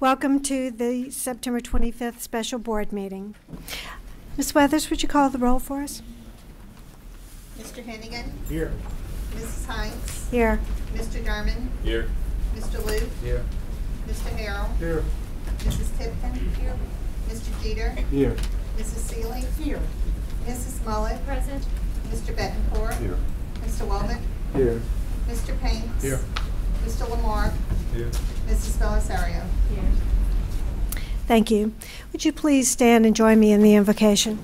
Welcome to the September 25th special board meeting. Ms. Weathers, would you call the roll for us? Mr. Hennigan? Here. Mrs. Hines? Here. Mr. Derman? Here. Mr. Luke? Here. Mr. Harrell? Here. Mrs. Tipton? Here. Mr. Jeter? Here. Mrs. Seeley? Here. Mrs. Smollett? Present. Mr. Bettencourt? Here. Mr. Womack? Here. Mr. Paints? Here. Mr. Lamar? Here. Mrs. Belisario? Here. Thank you. Would you please stand and join me in the invocation?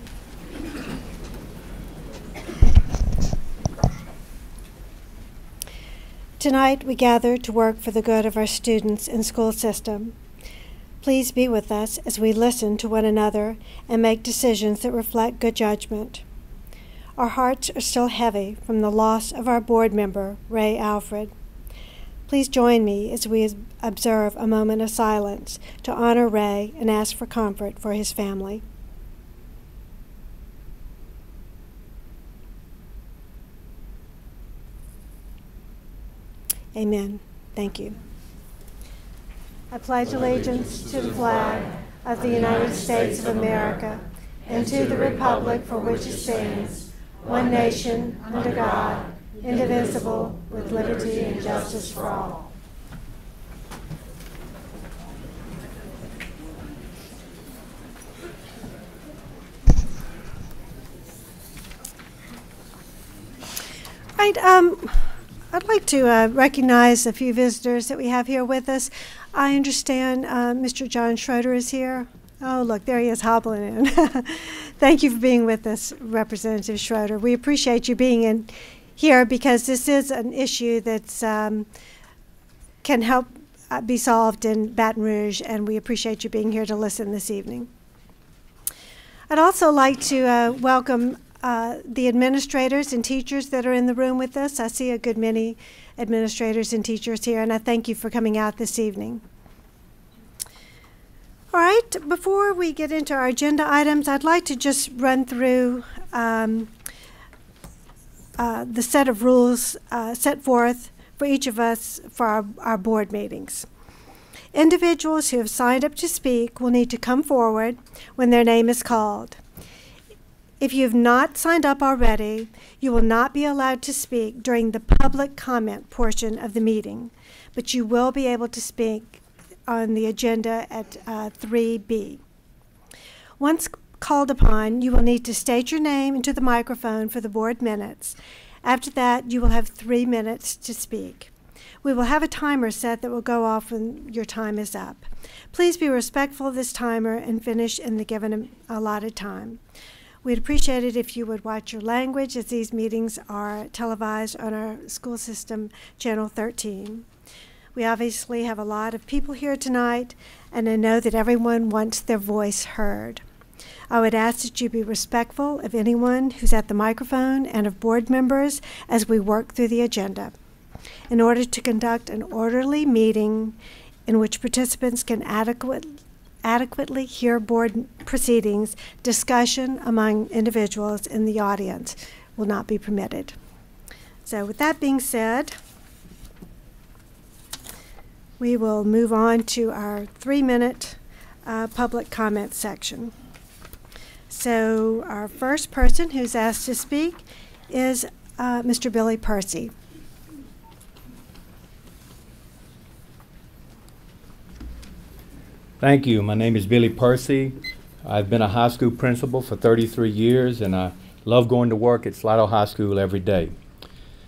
Tonight we gather to work for the good of our students and school system. Please be with us as we listen to one another and make decisions that reflect good judgment. Our hearts are still heavy from the loss of our board member, Ray Alfred. Please join me as we observe a moment of silence to honor Ray and ask for comfort for his family. Amen. Thank you. I pledge allegiance to the flag of the United States of America and to the republic for which it stands, one nation, under God, indivisible, with liberty and justice for all. Right, I'd like to recognize a few visitors that we have here with us. I understand Mr. John Schroeder is here. Oh, look, there he is hobbling in. Thank you for being with us, Representative Schroeder. We appreciate you being in here because this is an issue that can help be solved in Baton Rouge, and we appreciate you being here to listen this evening. I'd also like to welcome the administrators and teachers that are in the room with us. I see a good many administrators and teachers here, and I thank you for coming out this evening. All right, before we get into our agenda items, I'd like to just run through the set of rules set forth for each of us for our board meetings. Individuals who have signed up to speak will need to come forward when their name is called. If you have not signed up already, you will not be allowed to speak during the public comment portion of the meeting, but you will be able to speak on the agenda at 3B. Once called upon, you will need to state your name into the microphone for the board minutes. After that, you will have 3 minutes to speak. We will have a timer set that will go off when your time is up. Please be respectful of this timer and finish in the given allotted time. We'd appreciate it if you would watch your language, as these meetings are televised on our school system channel 13. We obviously have a lot of people here tonight, and I know that everyone wants their voice heard. I would ask that you be respectful of anyone who's at the microphone and of board members as we work through the agenda. In order to conduct an orderly meeting in which participants can adequately hear board proceedings, discussion among individuals in the audience will not be permitted. So with that being said, we will move on to our 3-minute public comment section. So our first person who's asked to speak is Mr. Billy Percy. Thank you. My name is Billy Percy. I've been a high school principal for 33 years, and I love going to work at Slidell High School every day.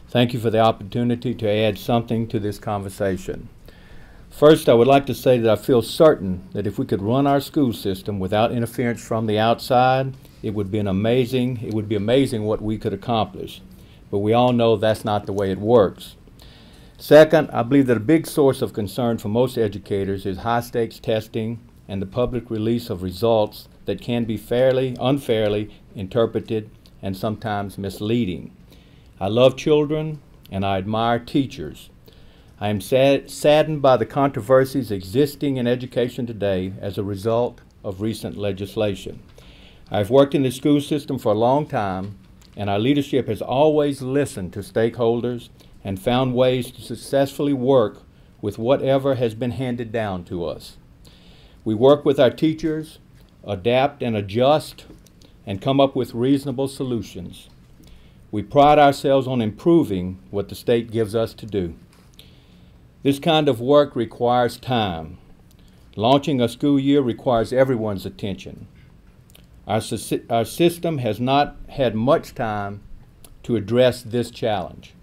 Thank you for the opportunity to add something to this conversation. First, I would like to say that I feel certain that if we could run our school system without interference from the outside, it would be amazing what we could accomplish. But we all know that's not the way it works. Second, I believe that a big source of concern for most educators is high-stakes testing and the public release of results that can be unfairly interpreted and sometimes misleading. I love children and I admire teachers. I am saddened by the controversies existing in education today as a result of recent legislation. I've worked in the school system for a long time, and our leadership has always listened to stakeholders and found ways to successfully work with whatever has been handed down to us. We work with our teachers, adapt and adjust, and come up with reasonable solutions. We pride ourselves on improving what the state gives us to do. This kind of work requires time. Launching a school year requires everyone's attention. Our system has not had much time to address this challenge.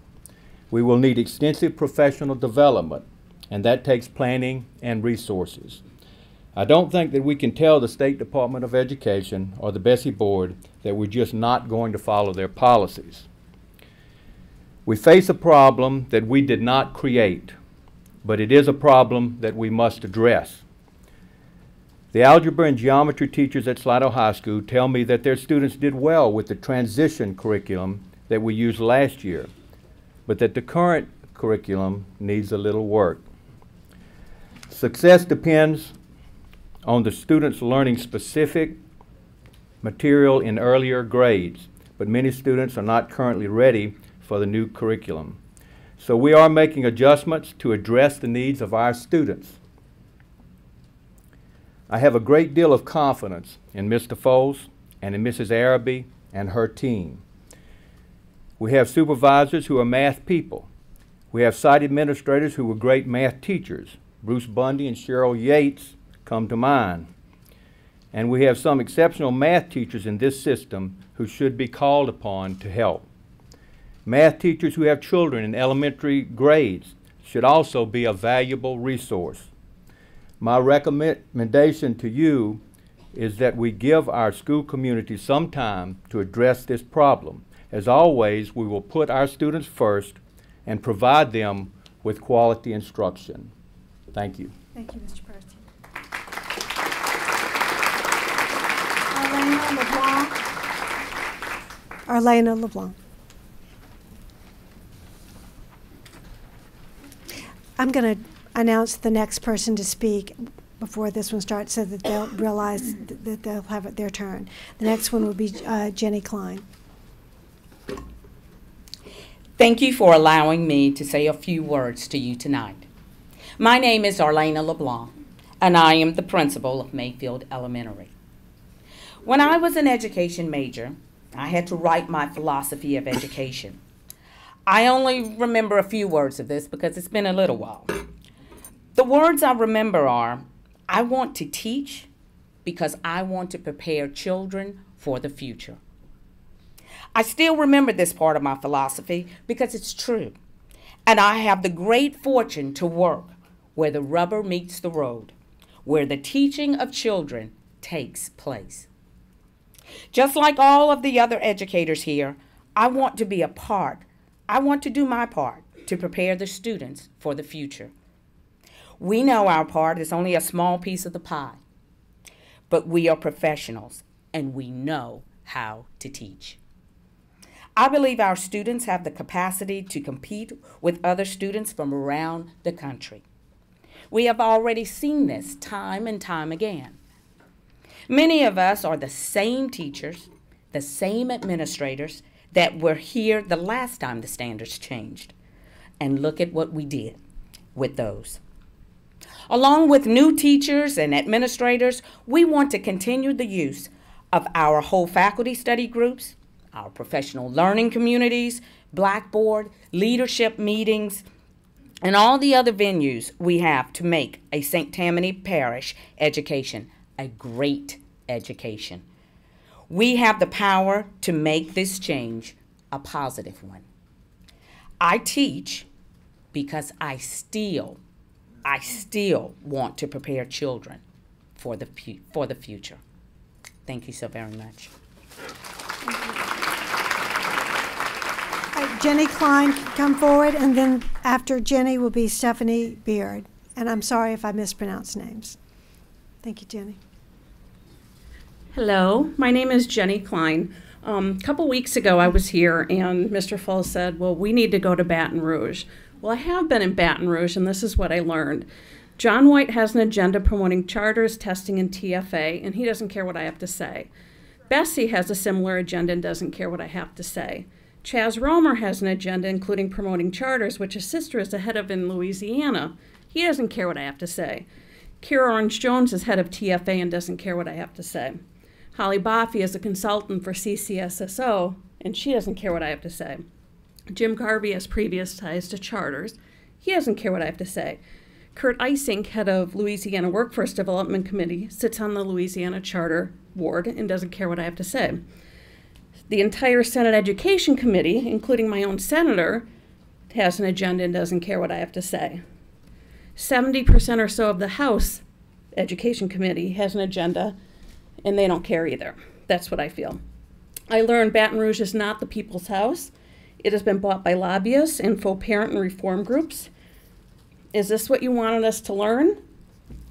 We will need extensive professional development, and that takes planning and resources. I don't think that we can tell the State Department of Education or the Bessie Board that we're just not going to follow their policies. We face a problem that we did not create, but it is a problem that we must address. The algebra and geometry teachers at Slidell High School tell me that their students did well with the transition curriculum that we used last year, but that the current curriculum needs a little work. Success depends on the students learning specific material in earlier grades, but many students are not currently ready for the new curriculum. So we are making adjustments to address the needs of our students. I have a great deal of confidence in Mr. Foles and in Mrs. Araby and her team. We have supervisors who are math people. We have site administrators who were great math teachers. Bruce Bundy and Cheryl Yates come to mind. And we have some exceptional math teachers in this system who should be called upon to help. Math teachers who have children in elementary grades should also be a valuable resource. My recommendation to you is that we give our school community some time to address this problem. As always, we will put our students first and provide them with quality instruction. Thank you. Thank you, Mr. Percy. Arlena LeBlanc. Arlena LeBlanc. I'm going to announce the next person to speak before this one starts so that they'll realize that they'll have their turn. The next one will be Jenny Klein. Thank you for allowing me to say a few words to you tonight. My name is Arlena LeBlanc, and I am the principal of Mayfield Elementary. When I was an education major, I had to write my philosophy of education. I only remember a few words of this because it's been a little while. The words I remember are, I want to teach because I want to prepare children for the future. I still remember this part of my philosophy because it's true. And I have the great fortune to work where the rubber meets the road, where the teaching of children takes place. Just like all of the other educators here, I want to be a part. I want to do my part to prepare the students for the future. We know our part is only a small piece of the pie, but we are professionals and we know how to teach. I believe our students have the capacity to compete with other students from around the country. We have already seen this time and time again. Many of us are the same teachers, the same administrators that were here the last time the standards changed. And look at what we did with those. Along with new teachers and administrators, we want to continue the use of our whole faculty study groups, our professional learning communities, Blackboard, leadership meetings, and all the other venues we have to make a St. Tammany Parish education a great education. We have the power to make this change a positive one. I teach because I still want to prepare children for the future. Thank you so very much. Jenny Klein, come forward, and then after Jenny will be Stephanie Beard. And I'm sorry if I mispronounced names. Thank you, Jenny. Hello, my name is Jenny Klein. A couple weeks ago I was here and Mr. Foles said, well, we need to go to Baton Rouge. Well, I have been in Baton Rouge and this is what I learned. John White has an agenda promoting charters, testing, and TFA, and he doesn't care what I have to say. Bessie has a similar agenda and doesn't care what I have to say. Chaz Romer has an agenda including promoting charters, which his sister is the head of in Louisiana. He doesn't care what I have to say. Kira Orange-Jones is head of TFA and doesn't care what I have to say. Holly Boffey is a consultant for CCSSO, and she doesn't care what I have to say. Jim Garvey has previous ties to charters. He doesn't care what I have to say. Kurt Ising, head of Louisiana Workforce Development Committee, sits on the Louisiana Charter Board and doesn't care what I have to say. The entire Senate Education Committee, including my own senator, has an agenda and doesn't care what I have to say. 70% or so of the House Education Committee has an agenda, and they don't care either. That's what I feel. I learned Baton Rouge is not the people's house. It has been bought by lobbyists and faux parent and reform groups. Is this what you wanted us to learn?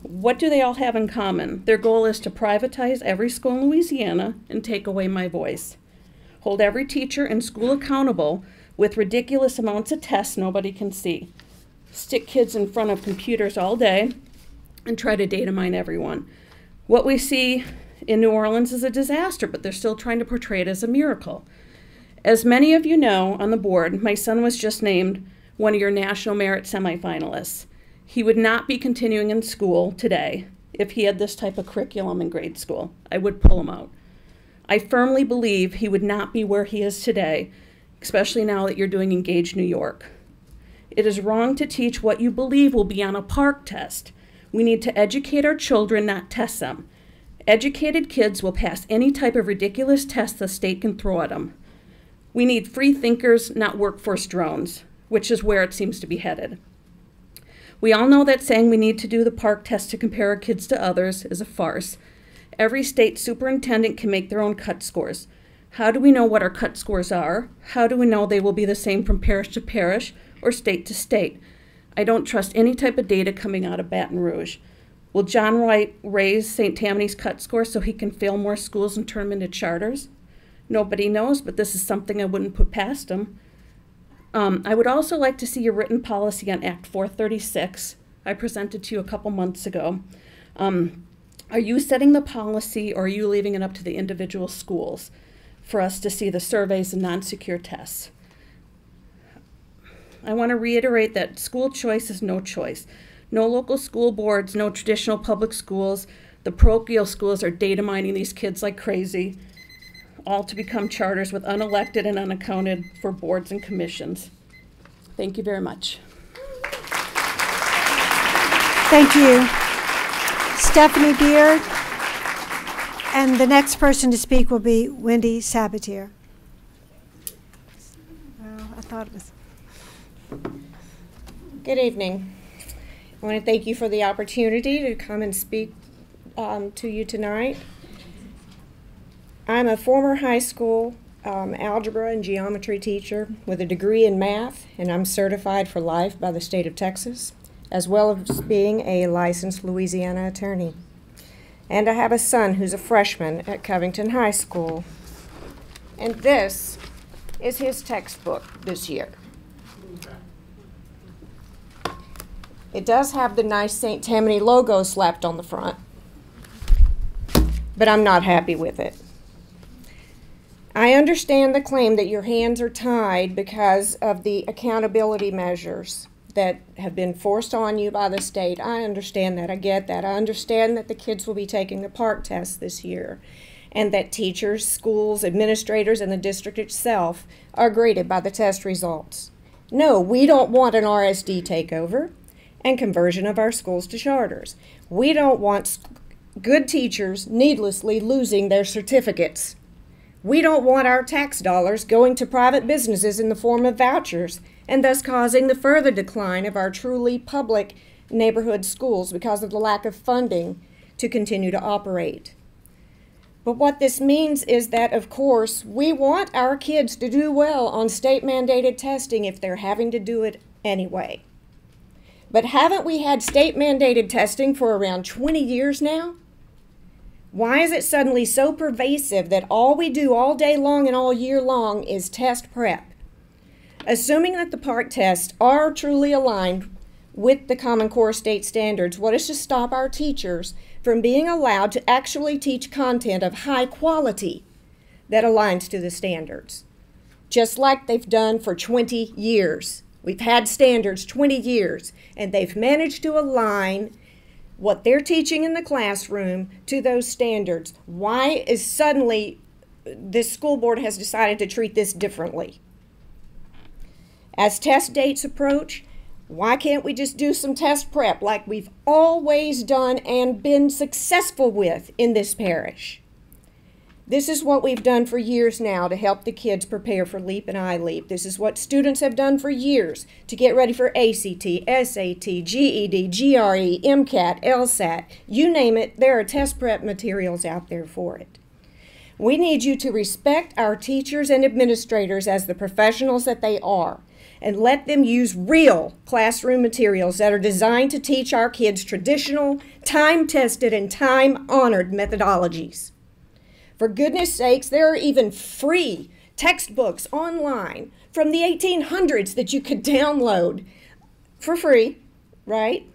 What do they all have in common? Their goal is to privatize every school in Louisiana and take away my voice. Hold every teacher and school accountable with ridiculous amounts of tests nobody can see. Stick kids in front of computers all day and try to data mine everyone. What we see in New Orleans is a disaster, but they're still trying to portray it as a miracle. As many of you know on the board, my son was just named one of your National Merit semifinalists. He would not be continuing in school today if he had this type of curriculum in grade school. I would pull him out. I firmly believe he would not be where he is today, especially now that you're doing Engage New York. It is wrong to teach what you believe will be on a PARCC test. We need to educate our children, not test them. Educated kids will pass any type of ridiculous test the state can throw at them. We need free thinkers, not workforce drones, which is where it seems to be headed. We all know that saying we need to do the PARCC test to compare our kids to others is a farce. Every state superintendent can make their own cut scores. How do we know what our cut scores are? How do we know they will be the same from parish to parish or state to state? I don't trust any type of data coming out of Baton Rouge. Will John White raise St. Tammany's cut score so he can fail more schools and turn them into charters? Nobody knows, but this is something I wouldn't put past him. I would also like to see a written policy on Act 436. I presented to you a couple months ago. Are you setting the policy, or are you leaving it up to the individual schools for us to see the surveys and non-secure tests? I want to reiterate that school choice is no choice. No local school boards, no traditional public schools. The parochial schools are data mining these kids like crazy, all to become charters with unelected and unaccounted for boards and commissions. Thank you very much. Thank you, Stephanie Beard. And the next person to speak will be Wendy Sabatier. Well, I thought it was. Good evening. I want to thank you for the opportunity to come and speak to you tonight. I'm a former high school algebra and geometry teacher with a degree in math, and I'm certified for life by the state of Texas, as well as being a licensed Louisiana attorney. And I have a son who's a freshman at Covington High School. And this is his textbook this year. It does have the nice St. Tammany logo slapped on the front, but I'm not happy with it. I understand the claim that your hands are tied because of the accountability measures that have been forced on you by the state. I understand that. I get that. I understand that the kids will be taking the PARCC test this year, and that teachers, schools, administrators, and the district itself are graded by the test results. No, we don't want an RSD takeover and conversion of our schools to charters. We don't want good teachers needlessly losing their certificates. We don't want our tax dollars going to private businesses in the form of vouchers and thus causing the further decline of our truly public neighborhood schools because of the lack of funding to continue to operate. But what this means is that, of course, we want our kids to do well on state-mandated testing if they're having to do it anyway. But haven't we had state-mandated testing for around 20 years now? Why is it suddenly so pervasive that all we do all day long and all year long is test prep? Assuming that the PARCC tests are truly aligned with the Common Core state standards, what is to stop our teachers from being allowed to actually teach content of high quality that aligns to the standards? Just like they've done for 20 years. We've had standards 20 years, and they've managed to align what they're teaching in the classroom to those standards. Why is suddenly this school board has decided to treat this differently? As test dates approach, why can't we just do some test prep like we've always done and been successful with in this parish? This is what we've done for years now to help the kids prepare for LEAP and iLEAP. This is what students have done for years to get ready for ACT, SAT, GED, GRE, MCAT, LSAT. You name it, there are test prep materials out there for it. We need you to respect our teachers and administrators as the professionals that they are, and let them use real classroom materials that are designed to teach our kids traditional, time-tested, and time-honored methodologies. For goodness sakes, there are even free textbooks online from the 1800s that you could download for free, right?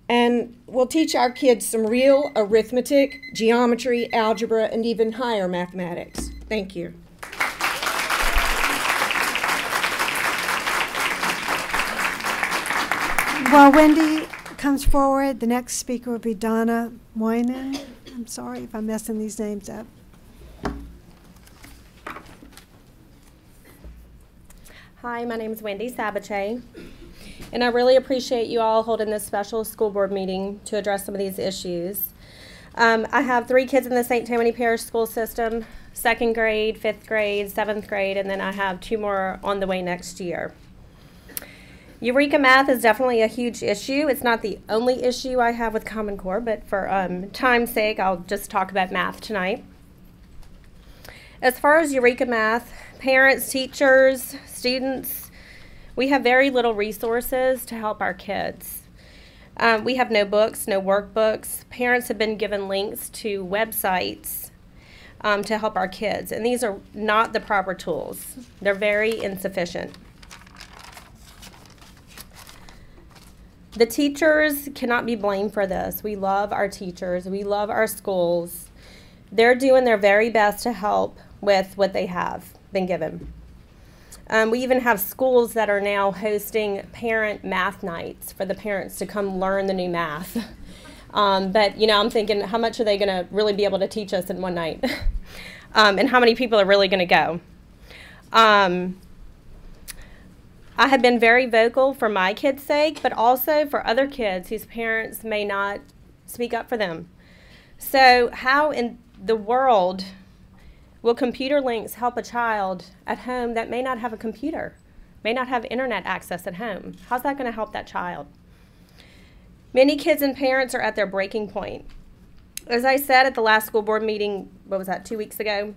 And we'll teach our kids some real arithmetic, geometry, algebra, and even higher mathematics. Thank you. While Wendy comes forward, the next speaker will be Donna Moynihan. I'm sorry if I'm messing these names up. Hi, my name is Wendy Sabache, and I really appreciate you all holding this special school board meeting to address some of these issues. I have 3 kids in the St. Tammany Parish school system, 2nd grade, 5th grade, 7th grade, and then I have 2 more on the way next year. Eureka Math is definitely a huge issue. It's not the only issue I have with Common Core, but for time's sake, I'll just talk about math tonight. As far as Eureka Math, parents, teachers, students, we have very little resources to help our kids. We have no books, no workbooks. Parents have been given links to websites to help our kids, and these are not the proper tools. They're very insufficient. The teachers cannot be blamed for this. We love our teachers. We love our schools. They're doing their very best to help with what they have been given. We even have schools that are now hosting parent math nights for the parents to come learn the new math. But, you know, I'm thinking, how much are they going to really be able to teach us in one night? And how many people are really going to go? I have been very vocal for my kids' sake, but also for other kids whose parents may not speak up for them. So how in the world will computer links help a child at home that may not have a computer, may not have internet access at home? How's that going to help that child? Many kids and parents are at their breaking point. As I said at the last school board meeting, what was that, 2 weeks ago?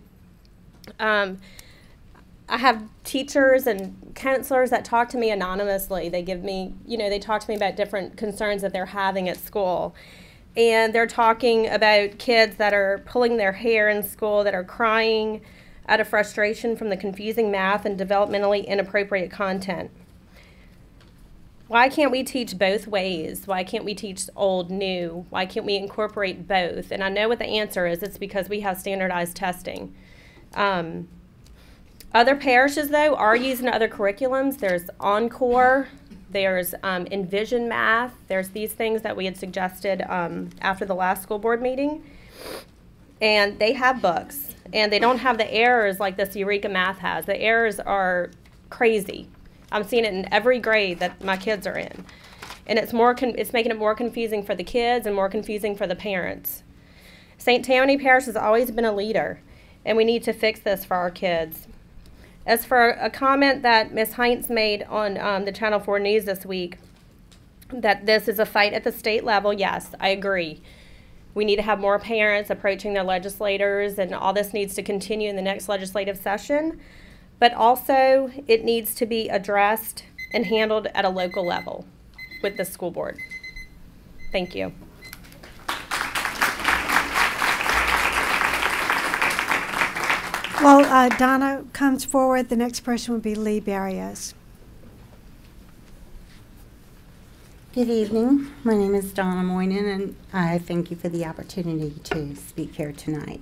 I have teachers and counselors that talk to me anonymously. They give me, you know, they talk to me about different concerns that they're having at school. And they're talking about kids that are pulling their hair in school, that are crying out of frustration from the confusing math and developmentally inappropriate content. Why can't we teach both ways? Why can't we teach old, new? Why can't we incorporate both? And I know what the answer is. It's because we have standardized testing. Other parishes, though, are using other curriculums. There's Encore, there's Envision Math, there's these things that we had suggested after the last school board meeting. And they have books, and they don't have the errors like this Eureka Math has. The errors are crazy. I'm seeing it in every grade that my kids are in. And it's making it more confusing for the kids and more confusing for the parents. St. Tammany Parish has always been a leader, and we need to fix this for our kids. As for a comment that Ms. Heinz made on the Channel 4 News this week, that this is a fight at the state level, yes, I agree. We need to have more parents approaching their legislators, and all this needs to continue in the next legislative session. But also, it needs to be addressed and handled at a local level with the school board. Thank you. Well, Donna comes forward. The next person would be Lee Barrios. Good evening. My name is Donna Moynihan, and I thank you for the opportunity to speak here tonight.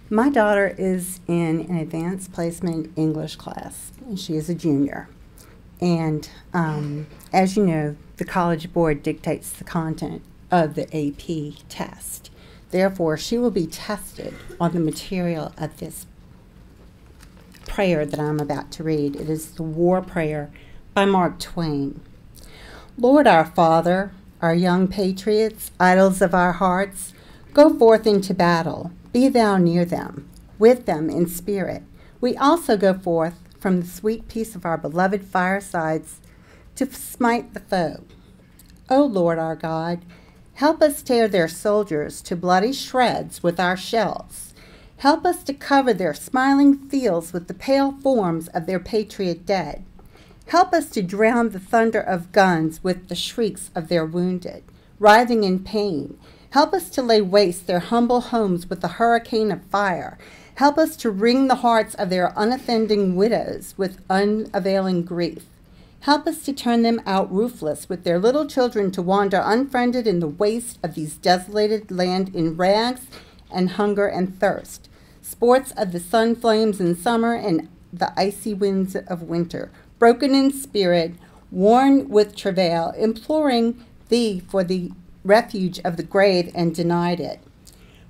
My daughter is in an advanced placement English class, and she is a junior. And as you know, the College Board dictates the content of the AP test. Therefore, she will be tested on the material of this prayer that I'm about to read. It is the War Prayer by Mark Twain. Lord our Father, our young patriots, idols of our hearts, go forth into battle. Be thou near them, with them in spirit. We also go forth from the sweet peace of our beloved firesides to smite the foe. O Lord our God, help us tear their soldiers to bloody shreds with our shells. Help us to cover their smiling fields with the pale forms of their patriot dead. Help us to drown the thunder of guns with the shrieks of their wounded, writhing in pain. Help us to lay waste their humble homes with the hurricane of fire. Help us to wring the hearts of their unoffending widows with unavailing grief. Help us to turn them out roofless with their little children to wander unfriended in the waste of these desolated land in rags and hunger and thirst, sports of the sun flames in summer and the icy winds of winter, broken in spirit, worn with travail, imploring thee for the refuge of the grave and denied it.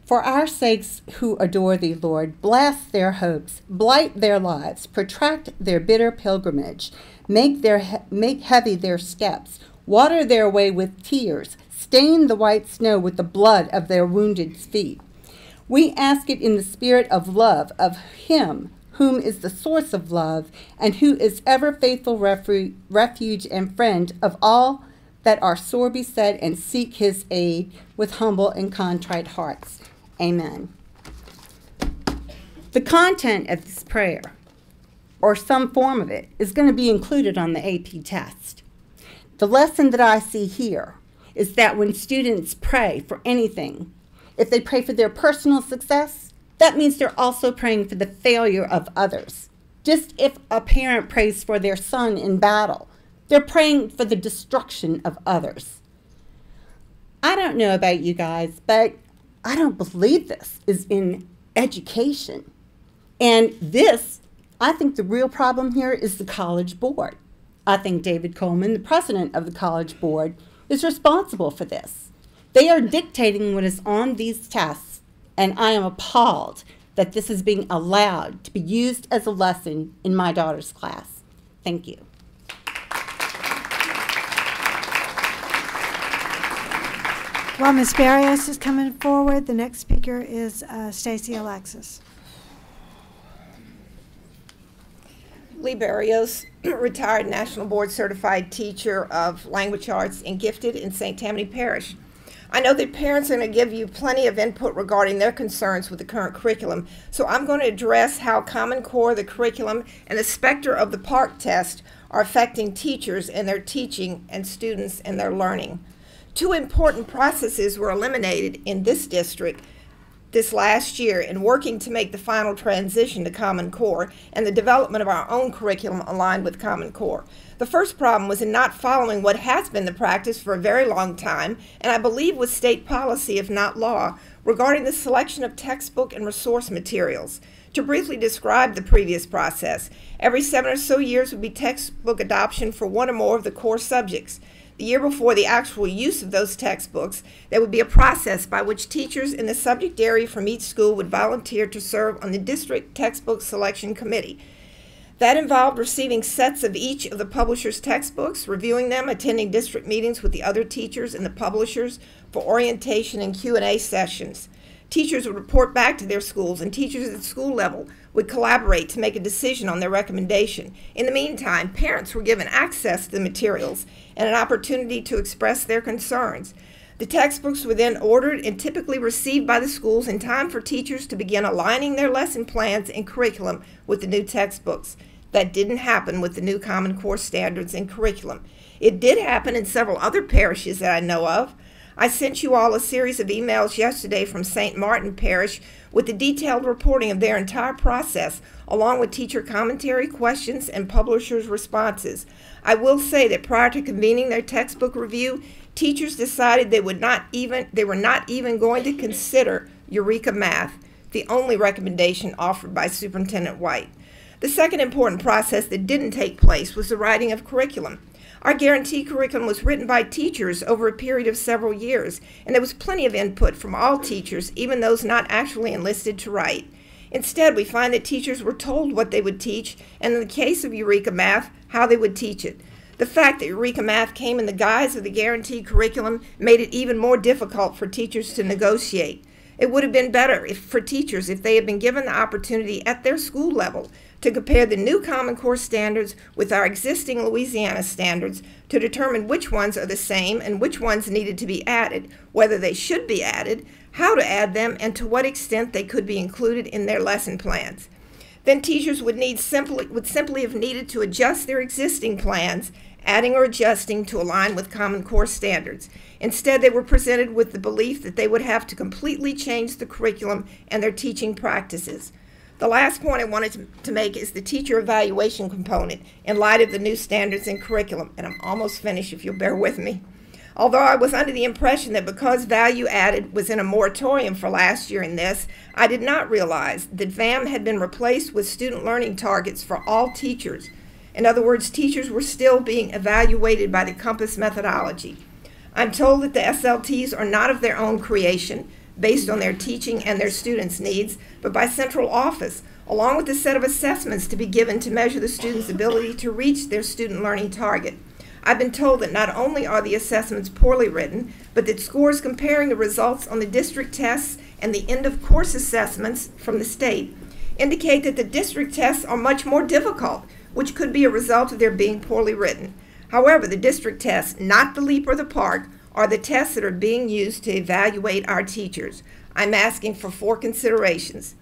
For our sakes who adore thee, Lord, blast their hopes, blight their lives, protract their bitter pilgrimage, make heavy their steps, water their way with tears, stain the white snow with the blood of their wounded feet. We ask it in the spirit of love of him whom is the source of love and who is ever faithful refuge and friend of all that are sore beset and seek his aid with humble and contrite hearts. Amen. The content of this prayer, or some form of it, is going to be included on the AP test. The lesson that I see here is that when students pray for anything, if they pray for their personal success, that means they're also praying for the failure of others. Just if a parent prays for their son in battle, they're praying for the destruction of others. I don't know about you guys, but I don't believe this is in education. And this, I think the real problem here is the College Board. I think David Coleman, the president of the College Board, is responsible for this. They are dictating what is on these tests, and I am appalled that this is being allowed to be used as a lesson in my daughter's class. Thank you. While Ms. Barrios is coming forward, the next speaker is Stacy Alexis. Lee Barrios, retired National Board Certified Teacher of Language Arts and Gifted in St. Tammany Parish. I know that parents are going to give you plenty of input regarding their concerns with the current curriculum, so I'm going to address how Common Core, the curriculum, and the specter of the PARCC test are affecting teachers and their teaching and students and their learning. Two important processes were eliminated in this district this last year in working to make the final transition to Common Core and the development of our own curriculum aligned with Common Core. The first problem was in not following what has been the practice for a very long time, and I believe was state policy, if not law, regarding the selection of textbook and resource materials. To briefly describe the previous process, every 7 or so years would be textbook adoption for one or more of the core subjects. The year before the actual use of those textbooks, there would be a process by which teachers in the subject area from each school would volunteer to serve on the district textbook selection committee. That involved receiving sets of each of the publisher's textbooks, reviewing them, attending district meetings with the other teachers and the publishers for orientation and Q&A sessions. Teachers would report back to their schools, and teachers at the school level would collaborate to make a decision on their recommendation. In the meantime, parents were given access to the materials and an opportunity to express their concerns. The textbooks were then ordered and typically received by the schools in time for teachers to begin aligning their lesson plans and curriculum with the new textbooks. That didn't happen with the new Common Core standards and curriculum. It did happen in several other parishes that I know of. I sent you all a series of emails yesterday from St. Martin Parish with the detailed reporting of their entire process, along with teacher commentary, questions, and publishers' responses. I will say that prior to convening their textbook review, teachers decided they were not even going to consider Eureka Math, the only recommendation offered by Superintendent White. The second important process that didn't take place was the writing of curriculum. Our guarantee curriculum was written by teachers over a period of several years, and there was plenty of input from all teachers, even those not actually enlisted to write. Instead, we find that teachers were told what they would teach, and in the case of Eureka Math, how they would teach it. The fact that Eureka Math came in the guise of the guaranteed curriculum made it even more difficult for teachers to negotiate. It would have been better for teachers if they had been given the opportunity at their school level to compare the new Common Core standards with our existing Louisiana standards to determine which ones are the same and which ones needed to be added, whether they should be added, how to add them, and to what extent they could be included in their lesson plans. Then teachers would simply have needed to adjust their existing plans, adding or adjusting to align with Common Core standards. Instead, they were presented with the belief that they would have to completely change the curriculum and their teaching practices. The last point I wanted to make is the teacher evaluation component in light of the new standards and curriculum, and I'm almost finished if you'll bear with me. Although I was under the impression that because value added was in a moratorium for last year in this, I did not realize that VAM had been replaced with student learning targets for all teachers. In other words, teachers were still being evaluated by the Compass methodology. I'm told that the SLTs are not of their own creation, based on their teaching and their students' needs, but by central office, along with a set of assessments to be given to measure the students' ability to reach their student learning target. I've been told that not only are the assessments poorly written, but that scores comparing the results on the district tests and the end-of-course assessments from the state indicate that the district tests are much more difficult, which could be a result of their being poorly written. However, the district tests, not the LEAP or the PARCC, are the tests that are being used to evaluate our teachers. I'm asking for 4 considerations.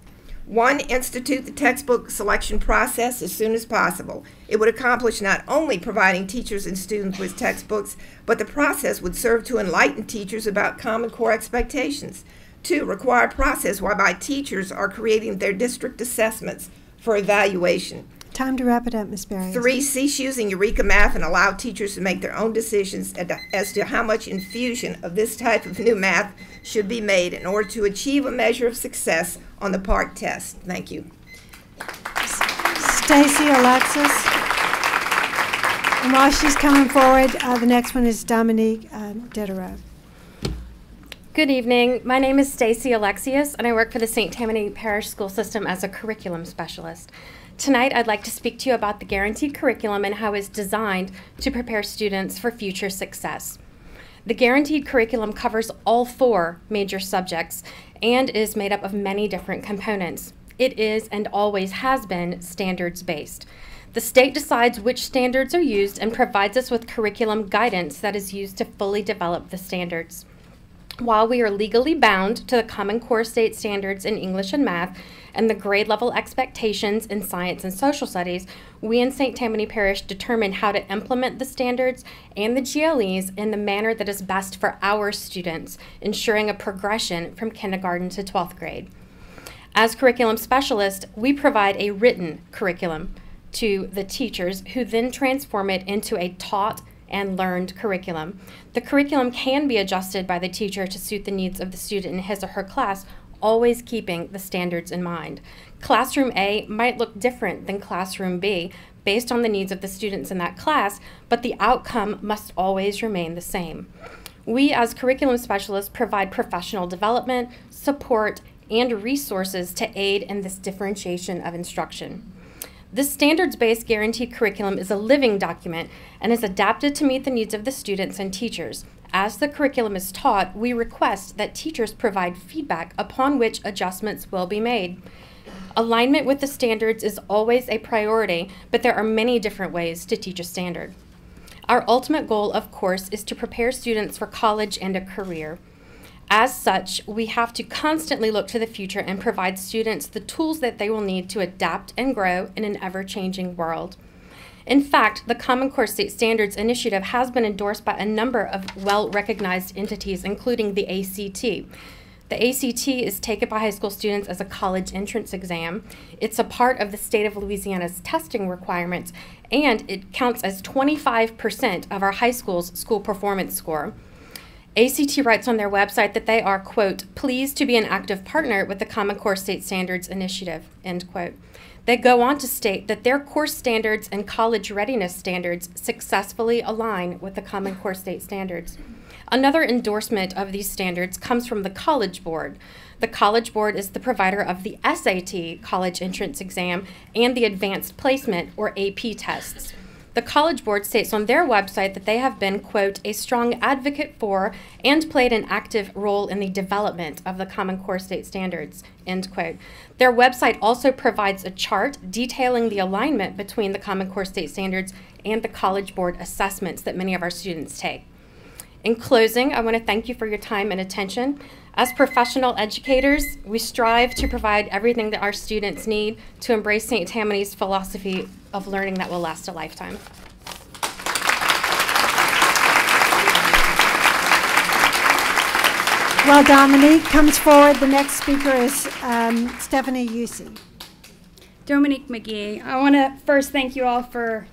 1, institute the textbook selection process as soon as possible. It would accomplish not only providing teachers and students with textbooks, but the process would serve to enlighten teachers about Common Core expectations. 2, require a process whereby teachers are creating their district assessments for evaluation. Time to wrap it up, Ms. Barrios. 3, cease using Eureka Math and allow teachers to make their own decisions as to how much infusion of this type of new math should be made in order to achieve a measure of success on the PARCC test. Thank you. Stacy Alexis. And while she's coming forward, the next one is Dominique Diderot. Good evening. My name is Stacy Alexius, and I work for the St. Tammany Parish School System as a curriculum specialist. Tonight, I'd like to speak to you about the guaranteed curriculum and how it's designed to prepare students for future success. The guaranteed curriculum covers all 4 major subjects and is made up of many different components. It is and always has been standards-based. The state decides which standards are used and provides us with curriculum guidance that is used to fully develop the standards. While we are legally bound to the Common Core state standards in English and math and the grade level expectations in science and social studies, we in St. Tammany Parish determine how to implement the standards and the GLEs in the manner that is best for our students, ensuring a progression from kindergarten to 12th grade. As curriculum specialists, we provide a written curriculum to the teachers who then transform it into a taught and learned curriculum. The curriculum can be adjusted by the teacher to suit the needs of the student in his or her class, always keeping the standards in mind. Classroom A might look different than Classroom B based on the needs of the students in that class, but the outcome must always remain the same. We as curriculum specialists provide professional development, support, and resources to aid in this differentiation of instruction. This standards-based guaranteed curriculum is a living document and is adapted to meet the needs of the students and teachers. As the curriculum is taught, we request that teachers provide feedback upon which adjustments will be made. Alignment with the standards is always a priority, but there are many different ways to teach a standard. Our ultimate goal, of course, is to prepare students for college and a career. As such, we have to constantly look to the future and provide students the tools that they will need to adapt and grow in an ever-changing world. In fact, the Common Core State Standards Initiative has been endorsed by a number of well-recognized entities, including the ACT. The ACT is taken by high school students as a college entrance exam. It's a part of the state of Louisiana's testing requirements, and it counts as 25% of our high school's school performance score. ACT writes on their website that they are, quote, pleased to be an active partner with the Common Core State Standards Initiative, end quote. They go on to state that their course standards and college readiness standards successfully align with the Common Core State Standards. Another endorsement of these standards comes from the College Board. The College Board is the provider of the SAT college entrance exam and the Advanced Placement, or AP, tests. The College Board states on their website that they have been, quote, a strong advocate for and played an active role in the development of the Common Core State Standards, end quote. Their website also provides a chart detailing the alignment between the Common Core State Standards and the College Board assessments that many of our students take. In closing, I want to thank you for your time and attention. As professional educators, we strive to provide everything that our students need to embrace St. Tammany's philosophy of learning that will last a lifetime. While Dominique comes forward, the next speaker is Stephanie Usey. Dominique McGee. I want to first thank you all for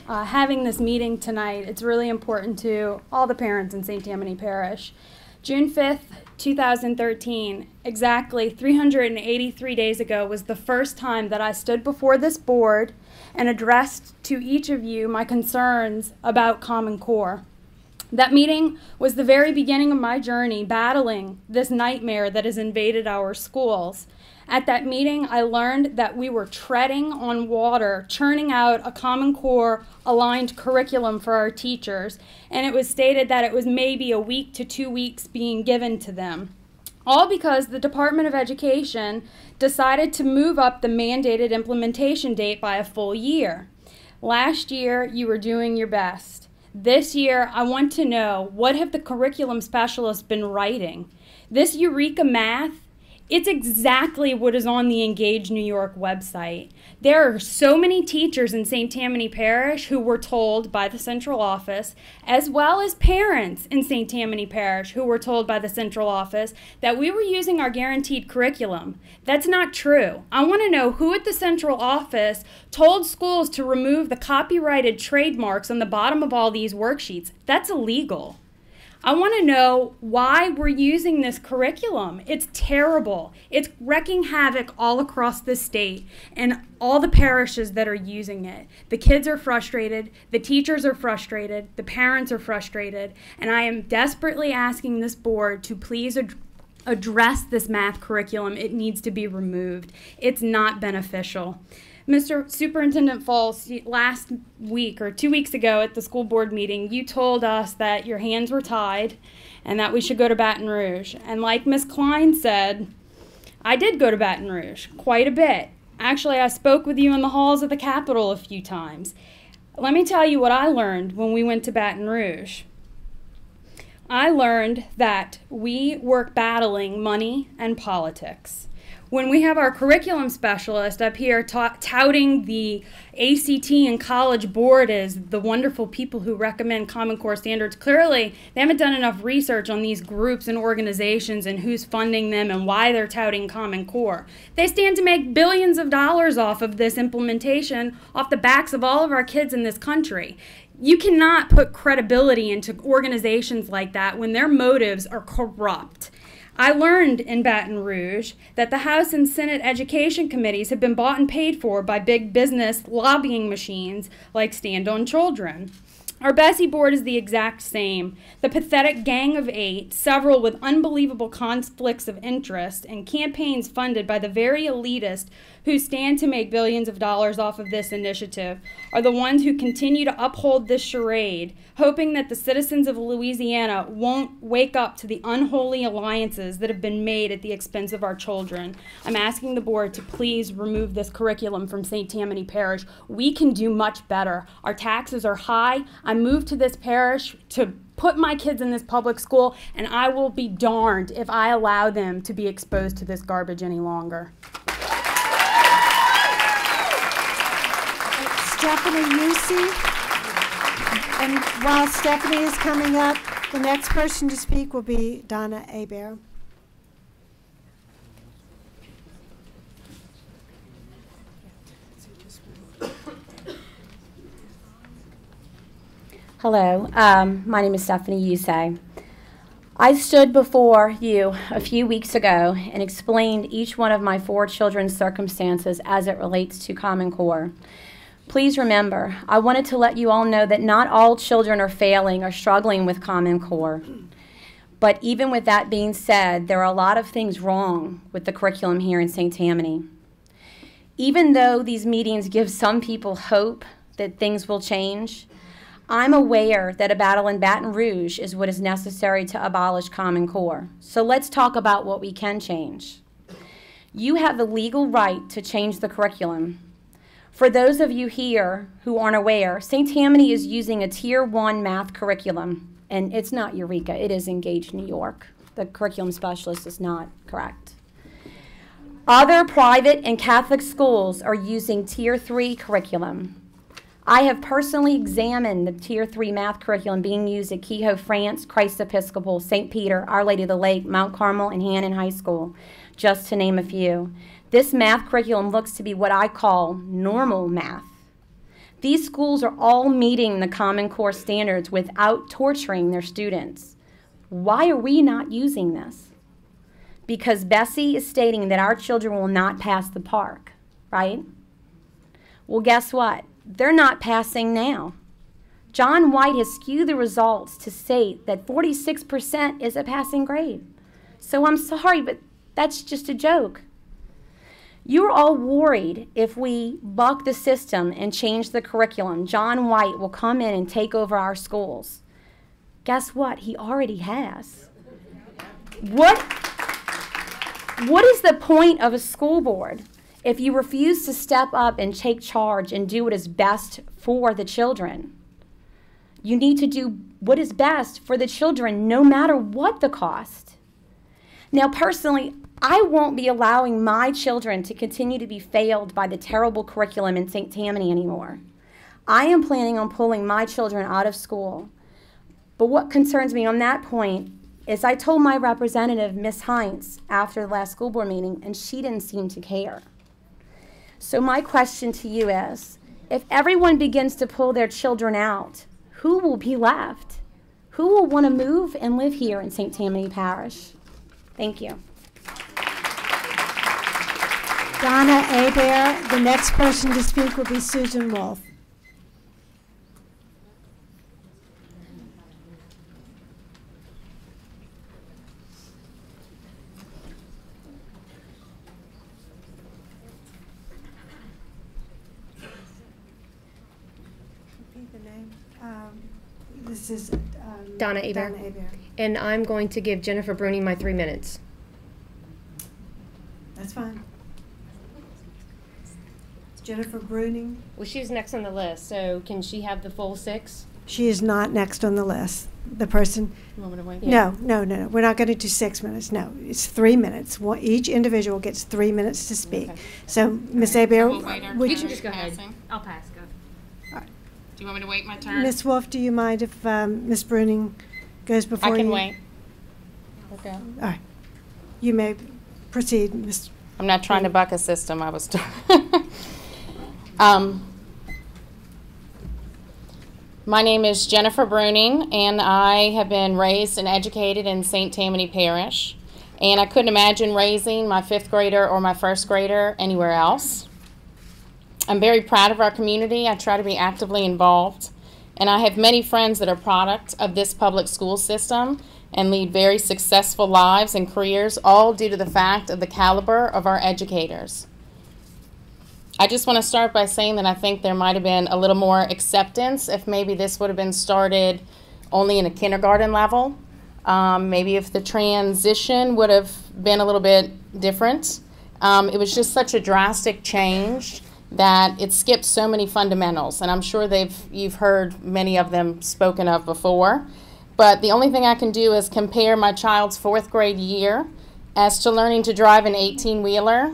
having this meeting tonight. It's really important to all the parents in St. Tammany Parish. June 5th, 2013, exactly 383 days ago, was the first time that I stood before this board and addressed to each of you my concerns about Common Core. That meeting was the very beginning of my journey battling this nightmare that has invaded our schools. At that meeting, I learned that we were treading on water, churning out a Common Core aligned curriculum for our teachers, and it was stated that it was maybe a week to 2 weeks being given to them. All because the Department of Education decided to move up the mandated implementation date by a full year. Last year, you were doing your best. This year, I want to know, what have the curriculum specialists been writing? This Eureka Math, it's exactly what is on the Engage New York website. There are so many teachers in St. Tammany Parish who were told by the central office, as well as parents in St. Tammany Parish who were told by the central office that we were using our guaranteed curriculum. That's not true. I want to know who at the central office told schools to remove the copyrighted trademarks on the bottom of all these worksheets. That's illegal. I want to know why we're using this curriculum. It's terrible. It's wreaking havoc all across the state and all the parishes that are using it. The kids are frustrated, the teachers are frustrated, the parents are frustrated, and I am desperately asking this board to please address this math curriculum. It needs to be removed. It's not beneficial. Mr. Superintendent Falls, last week or 2 weeks ago at the school board meeting, you told us that your hands were tied and that we should go to Baton Rouge. And like Ms. Klein said, I did go to Baton Rouge quite a bit. Actually, I spoke with you in the halls of the Capitol a few times. Let me tell you what I learned when we went to Baton Rouge. I learned that we work battling money and politics. When we have our curriculum specialist up here touting the ACT and College Board as the wonderful people who recommend Common Core standards, clearly they haven't done enough research on these groups and organizations and who's funding them and why they're touting Common Core. They stand to make billions of dollars off of this implementation, off the backs of all of our kids in this country. You cannot put credibility into organizations like that when their motives are corrupt. I learned in Baton Rouge that the House and Senate education committees have been bought and paid for by big business lobbying machines like Stand on Children. Our Bessie board is the exact same. The pathetic gang of 8, several with unbelievable conflicts of interest and campaigns funded by the very elitist who stand to make billions of dollars off of this initiative, are the ones who continue to uphold this charade, hoping that the citizens of Louisiana won't wake up to the unholy alliances that have been made at the expense of our children. I'm asking the board to please remove this curriculum from St. Tammany Parish. We can do much better. Our taxes are high. I moved to this parish to put my kids in this public school, and I will be darned if I allow them to be exposed to this garbage any longer. Stephanie Usey. And while Stephanie is coming up, the next person to speak will be Donna Hebert. Hello, my name is Stephanie Usey. I stood before you a few weeks ago and explained each one of my 4 children's circumstances as it relates to Common Core. Please remember, I wanted to let you all know that not all children are failing or struggling with Common Core. But even with that being said, there are a lot of things wrong with the curriculum here in St. Tammany. Even though these meetings give some people hope that things will change, I'm aware that a battle in Baton Rouge is what is necessary to abolish Common Core. So let's talk about what we can change. You have the legal right to change the curriculum. For those of you here who aren't aware, St. Tammany is using a Tier 1 math curriculum, and it's not Eureka, it is Engage New York. The curriculum specialist is not correct. Other private and Catholic schools are using Tier 3 curriculum. I have personally examined the Tier 3 math curriculum being used at Kehoe France, Christ Episcopal, St. Peter, Our Lady of the Lake, Mount Carmel, and Hannon High School, just to name a few. This math curriculum looks to be what I call normal math. These schools are all meeting the Common Core standards without torturing their students. Why are we not using this? Because Bessie is stating that our children will not pass the park, right? Well, guess what? They're not passing now. John White has skewed the results to state that 46% is a passing grade. So I'm sorry, but that's just a joke. You're all worried if we buck the system and change the curriculum, John White will come in and take over our schools. Guess what? He already has. What is the point of a school board if you refuse to step up and take charge and do what is best for the children? You need to do what is best for the children no matter what the cost. Now, personally, I won't be allowing my children to continue to be failed by the terrible curriculum in St. Tammany anymore. I am planning on pulling my children out of school. But what concerns me on that point is I told my representative, Ms. Heinz, after the last school board meeting, and she didn't seem to care. So my question to you is, if everyone begins to pull their children out, who will be left? Who will want to move and live here in St. Tammany Parish? Thank you. Donna Hebert. The next person to speak will be Susan Wolf. This is Donna Aber. And I'm going to give Jennifer Bruning my 3 minutes. That's fine. Jennifer Bruning. Well, she's next on the list, so can she have the full 6? She is not next on the list. The person. You want me to wait? No. We're not going to do 6 minutes. No, it's 3 minutes. Each individual gets 3 minutes to speak. Okay. So, Ms. Aber, You can just go ahead. I'll pass. Go. Do you want me to wait my turn? Ms. Wolf, do you mind if Ms. Bruning goes before you? I can wait. Okay. All right. You may proceed, Ms. I'm not trying to buck a system. I was. My name is Jennifer Bruning, and I have been raised and educated in St. Tammany Parish. And I couldn't imagine raising my 5th grader or my 1st grader anywhere else. I'm very proud of our community. I try to be actively involved. And I have many friends that are product of this public school system and lead very successful lives and careers, all due to the fact of the caliber of our educators. I just want to start by saying that I think there might have been a little more acceptance if maybe this would have been started only in a kindergarten level. Maybe if the transition would have been a little bit different. It was just such a drastic change that it skipped so many fundamentals, and I'm sure you've heard many of them spoken of before. But the only thing I can do is compare my child's 4th grade year as to learning to drive an 18-wheeler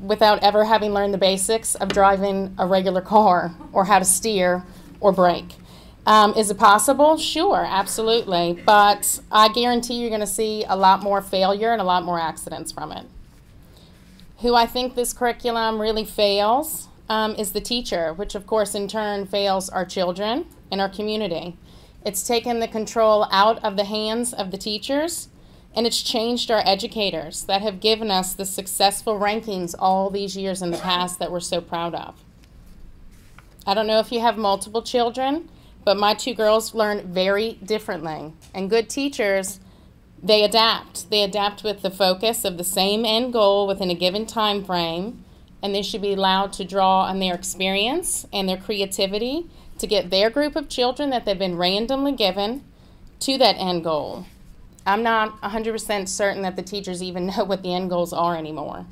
without ever having learned the basics of driving a regular car or how to steer or brake. Is it possible? Sure, absolutely. But I guarantee you're going to see a lot more failure and a lot more accidents from it. Who I think this curriculum really fails is the teacher, which of course in turn fails our children and our community. It's taken the control out of the hands of the teachers, and it's changed our educators that have given us the successful rankings all these years in the past that we're so proud of. I don't know if you have multiple children, but my two girls learn very differently. And good teachers, they adapt. They adapt with the focus of the same end goal within a given time frame, and they should be allowed to draw on their experience and their creativity to get their group of children that they've been randomly given to that end goal. I'm not 100% certain that the teachers even know what the end goals are anymore.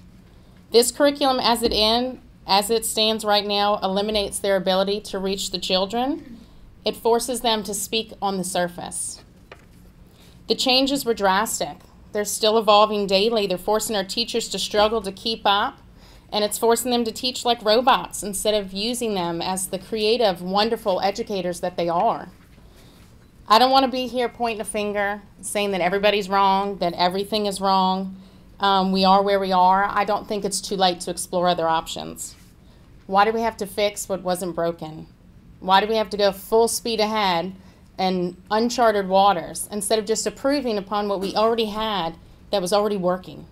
This curriculum as it stands right now eliminates their ability to reach the children. It forces them to speak on the surface. The changes were drastic. They're still evolving daily. They're forcing our teachers to struggle to keep up, and it's forcing them to teach like robots instead of using them as the creative, wonderful educators that they are. I don't want to be here pointing a finger, saying that everybody's wrong, that everything is wrong. We are where we are. I don't think it's too late to explore other options. Why do we have to fix what wasn't broken? Why do we have to go full speed ahead in uncharted waters instead of just improving upon what we already had that was already working?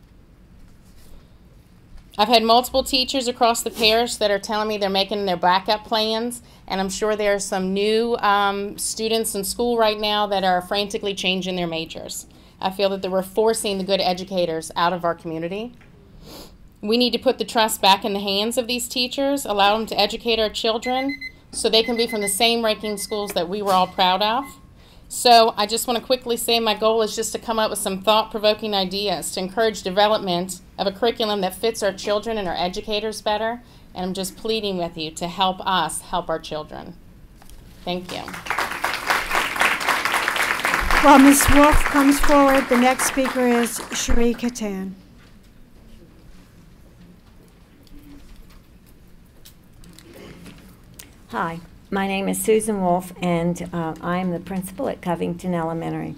I've had multiple teachers across the parish that are telling me they're making their backup plans, and I'm sure there are some new students in school right now that are frantically changing their majors. I feel that we're forcing the good educators out of our community. We need to put the trust back in the hands of these teachers, allow them to educate our children so they can be from the same ranking schools that we were all proud of. So I just want to quickly say my goal is just to come up with some thought-provoking ideas to encourage development of a curriculum that fits our children and our educators better. And I'm just pleading with you to help us help our children. Thank you. While Ms. Wolf comes forward, the next speaker is Cherie Catan. Hi, my name is Susan Wolf, and I am the principal at Covington Elementary.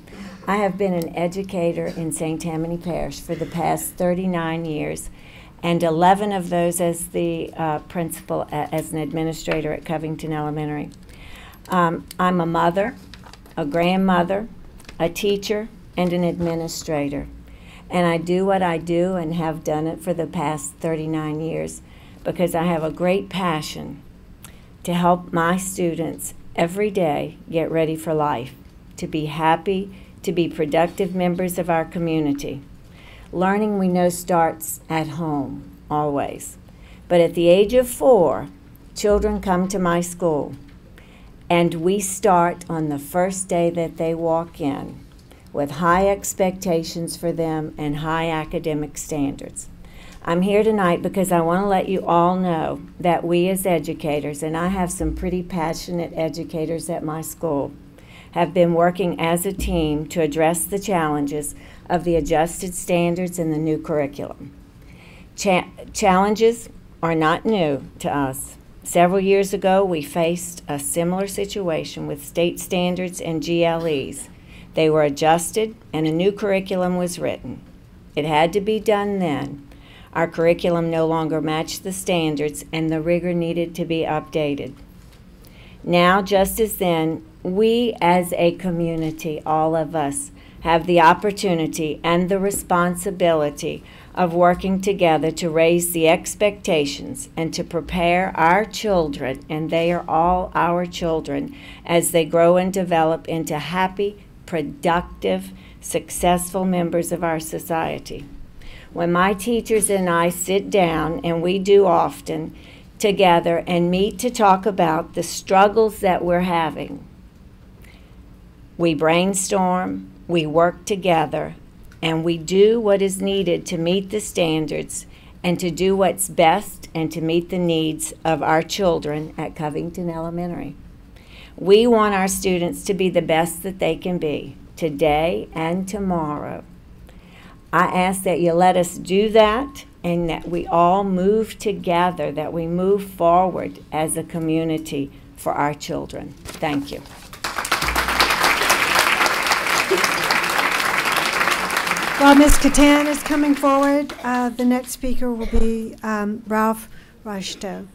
I have been an educator in St. Tammany Parish for the past 39 years, and 11 of those as the principal, as an administrator at Covington Elementary. I'm a mother, a grandmother, a teacher, and an administrator. And I do what I do and have done it for the past 39 years because I have a great passion to help my students every day get ready for life, to be happy, to be productive members of our community. Learning, we know, starts at home, always. But at the age of 4, children come to my school, and we start on the first day that they walk in with high expectations for them and high academic standards. I'm here tonight because I want to let you all know that we as educators, and I have some pretty passionate educators at my school, have been working as a team to address the challenges of the adjusted standards and the new curriculum. Challenges are not new to us. Several years ago, we faced a similar situation with state standards and GLEs. They were adjusted and a new curriculum was written. It had to be done then. Our curriculum no longer matched the standards and the rigor needed to be updated. Now, just as then, we as a community, all of us, have the opportunity and the responsibility of working together to raise the expectations and to prepare our children, and they are all our children, as they grow and develop into happy, productive, successful members of our society. When my teachers and I sit down, and we do often, together and meet to talk about the struggles that we're having, we brainstorm, we work together, and we do what is needed to meet the standards and to do what's best and to meet the needs of our children at Covington Elementary. We want our students to be the best that they can be today and tomorrow. I ask that you let us do that and that we all move together, that we move forward as a community for our children. Thank you. While Ms. Catan is coming forward, the next speaker will be Ralph Rashto.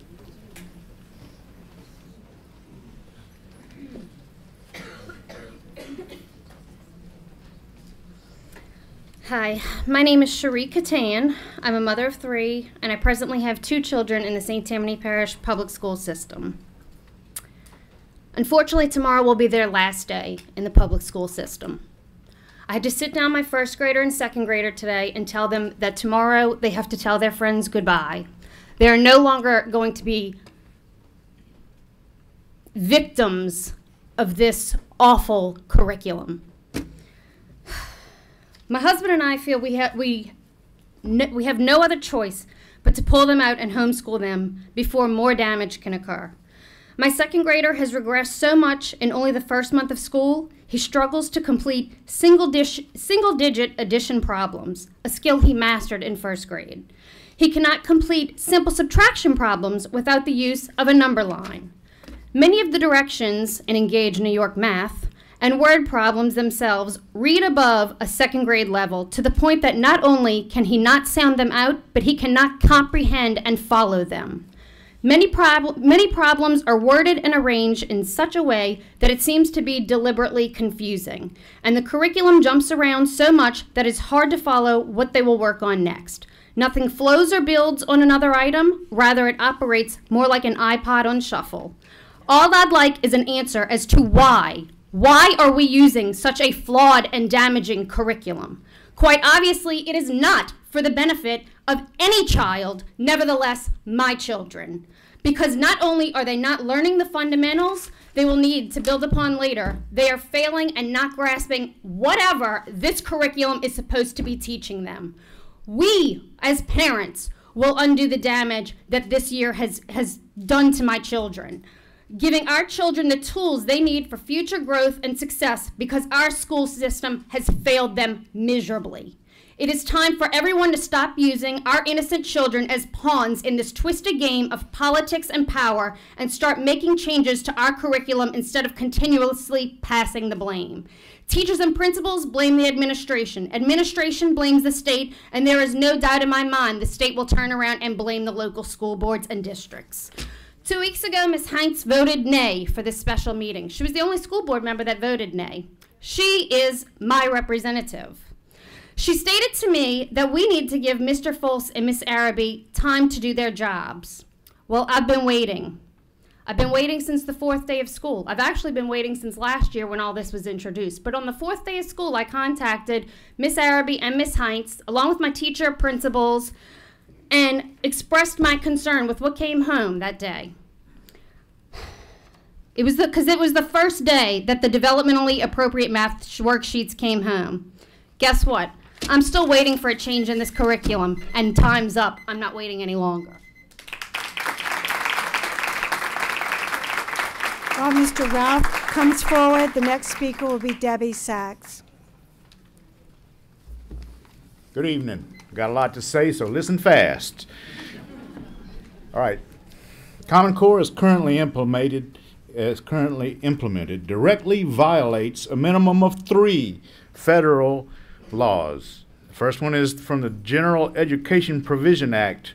Hi, my name is Cherie Catan. I'm a mother of 3, and I presently have 2 children in the St. Tammany Parish public school system. Unfortunately, tomorrow will be their last day in the public school system. I had to sit down my 1st grader and 2nd grader today and tell them that tomorrow they have to tell their friends goodbye. They are no longer going to be victims of this awful curriculum. My husband and I feel we have no other choice but to pull them out and homeschool them before more damage can occur. My 2nd grader has regressed so much in only the 1st month of school, he struggles to complete single-digit addition problems, a skill he mastered in 1st grade. He cannot complete simple subtraction problems without the use of a number line. Many of the directions in Engage New York Math and word problems themselves read above a 2nd grade level to the point that not only can he not sound them out, but he cannot comprehend and follow them. Many problems are worded and arranged in such a way that it seems to be deliberately confusing, and the curriculum jumps around so much that it's hard to follow what they will work on next. Nothing flows or builds on another item, rather it operates more like an iPod on shuffle. All I'd like is an answer as to why. Why are we using such a flawed and damaging curriculum? Quite obviously, it is not for the benefit of any child, nevertheless, my children. Because not only are they not learning the fundamentals they will need to build upon later, they are failing and not grasping whatever this curriculum is supposed to be teaching them. We, as parents, will undo the damage that this year has done to my children, giving our children the tools they need for future growth and success because our school system has failed them miserably. It is time for everyone to stop using our innocent children as pawns in this twisted game of politics and power and start making changes to our curriculum instead of continuously passing the blame. Teachers and principals blame the administration. Administration blames the state, and there is no doubt in my mind the state will turn around and blame the local school boards and districts. 2 weeks ago, Ms. Heinz voted nay for this special meeting. She was the only school board member that voted nay. She is my representative. She stated to me that we need to give Mr. Folse and Ms. Araby time to do their jobs. Well, I've been waiting. I've been waiting since the 4th day of school. I've actually been waiting since last year when all this was introduced. But on the 4th day of school, I contacted Ms. Araby and Ms. Heinz, along with my teacher, principals, and expressed my concern with what came home that day. It was because it was the first day that the developmentally appropriate math worksheets came home. Guess what? I'm still waiting for a change in this curriculum, and time's up. I'm not waiting any longer. While Mr. Ralph comes forward, the next speaker will be Debbie Sachs. Good evening. Got a lot to say, so listen fast. All right. Common Core is currently implemented, directly violates a minimum of 3 federal laws. The first one is from the General Education Provision Act.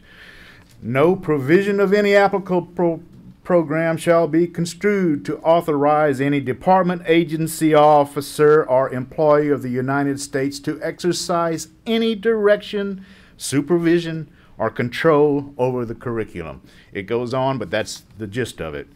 No provision of any applicable program shall be construed to authorize any department, agency, officer, or employee of the United States to exercise any direction, supervision, or control over the curriculum. It goes on, but that's the gist of it.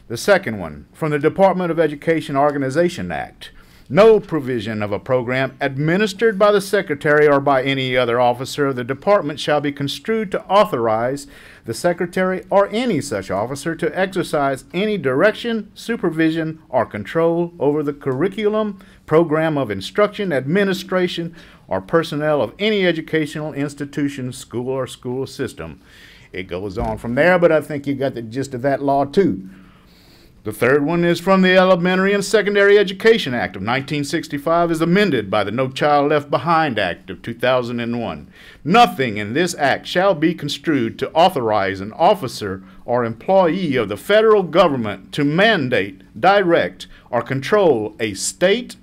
The second one, from the Department of Education Organization Act. No provision of a program administered by the Secretary or by any other officer of the department shall be construed to authorize the Secretary or any such officer to exercise any direction, supervision, or control over the curriculum, program of instruction, administration, or personnel of any educational institution, school, or school system. It goes on from there, but I think you got the gist of that law too. The third one is from the Elementary and Secondary Education Act of 1965 as amended by the No Child Left Behind Act of 2001. Nothing in this act shall be construed to authorize an officer or employee of the federal government to mandate, direct, or control a state,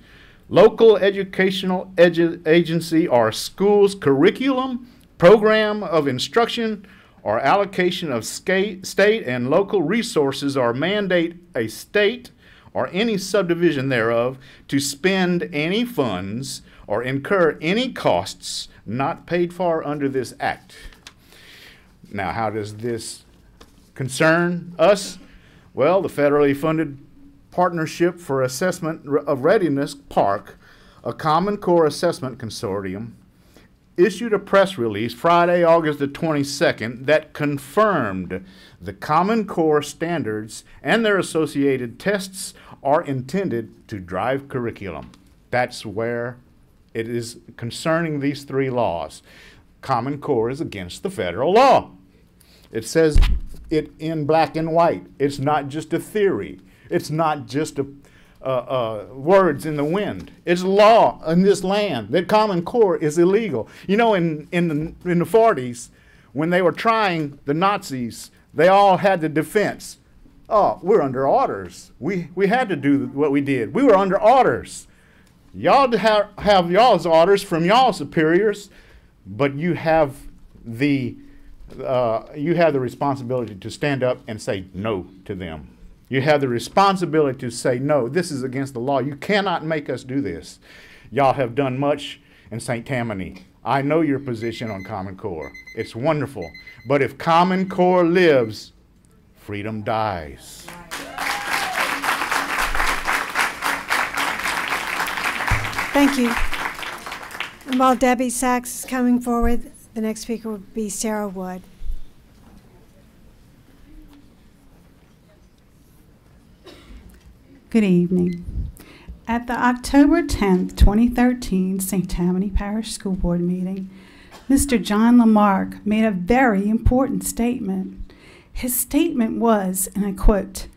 local educational agency, or school's curriculum, program of instruction, or allocation of state and local resources, or mandate a state or any subdivision thereof to spend any funds or incur any costs not paid for under this act. Now, how does this concern us? Well, the federally funded Partnership for Assessment of Readiness, PARC, a Common Core Assessment Consortium, issued a press release Friday, August the 22nd that confirmed the Common Core standards and their associated tests are intended to drive curriculum. That's where it is concerning these three laws. Common Core is against the federal law. It says it in black and white. It's not just a theory. It's not just words in the wind. It's law in this land that Common Core is illegal. You know, in the 40s, when they were trying the Nazis, they all had the defense. Oh, we're under orders. We had to do what we did. We were under orders. Y'all have y'all's orders from y'all superiors, but you have the responsibility to stand up and say no to them. You have the responsibility to say, no, this is against the law. You cannot make us do this. Y'all have done much in St. Tammany. I know your position on Common Core. It's wonderful. But if Common Core lives, freedom dies. Thank you. And while Debbie Sachs is coming forward, the next speaker will be Sarah Wood. Good evening. At the October 10th, 2013 St. Tammany Parish School Board meeting, Mr. John Lamarck made a very important statement. His statement was, and I quote,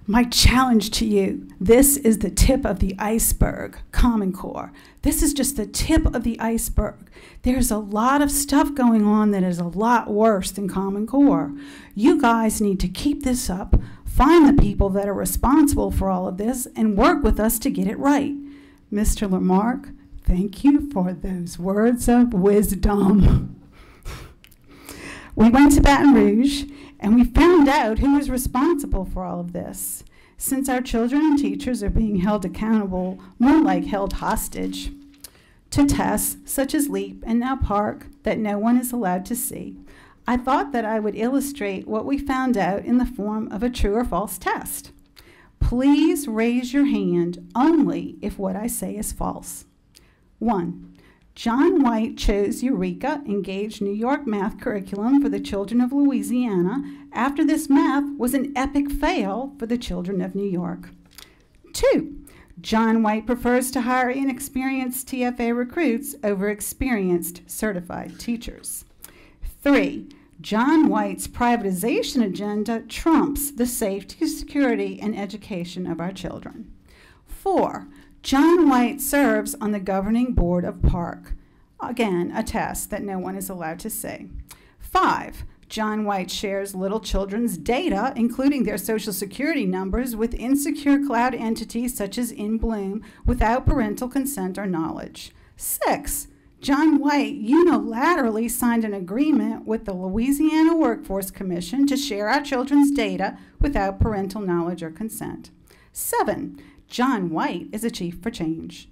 "My challenge to you, this is the tip of the iceberg, Common Core. This is just the tip of the iceberg. There's a lot of stuff going on that is a lot worse than Common Core. You guys need to keep this up, find the people that are responsible for all of this, and work with us to get it right." Mr. Lamarck, thank you for those words of wisdom. We went to Baton Rouge, and we found out who was responsible for all of this. Since our children and teachers are being held accountable, more like held hostage, to tests such as LEAP and now PARC that no one is allowed to see, I thought that I would illustrate what we found out in the form of a true or false test. Please raise your hand only if what I say is false. 1. John White chose Eureka Engaged New York math curriculum for the children of Louisiana after this math was an epic fail for the children of New York. 2. John White prefers to hire inexperienced TFA recruits over experienced certified teachers. 3. John White's privatization agenda trumps the safety, security, and education of our children. 4. John White serves on the governing board of PARC. Again, a test that no one is allowed to see. 5. John White shares little children's data, including their social security numbers, with insecure cloud entities such as InBloom without parental consent or knowledge. 6. John White unilaterally signed an agreement with the Louisiana Workforce Commission to share our children's data without parental knowledge or consent. 7. John White is a chief for change.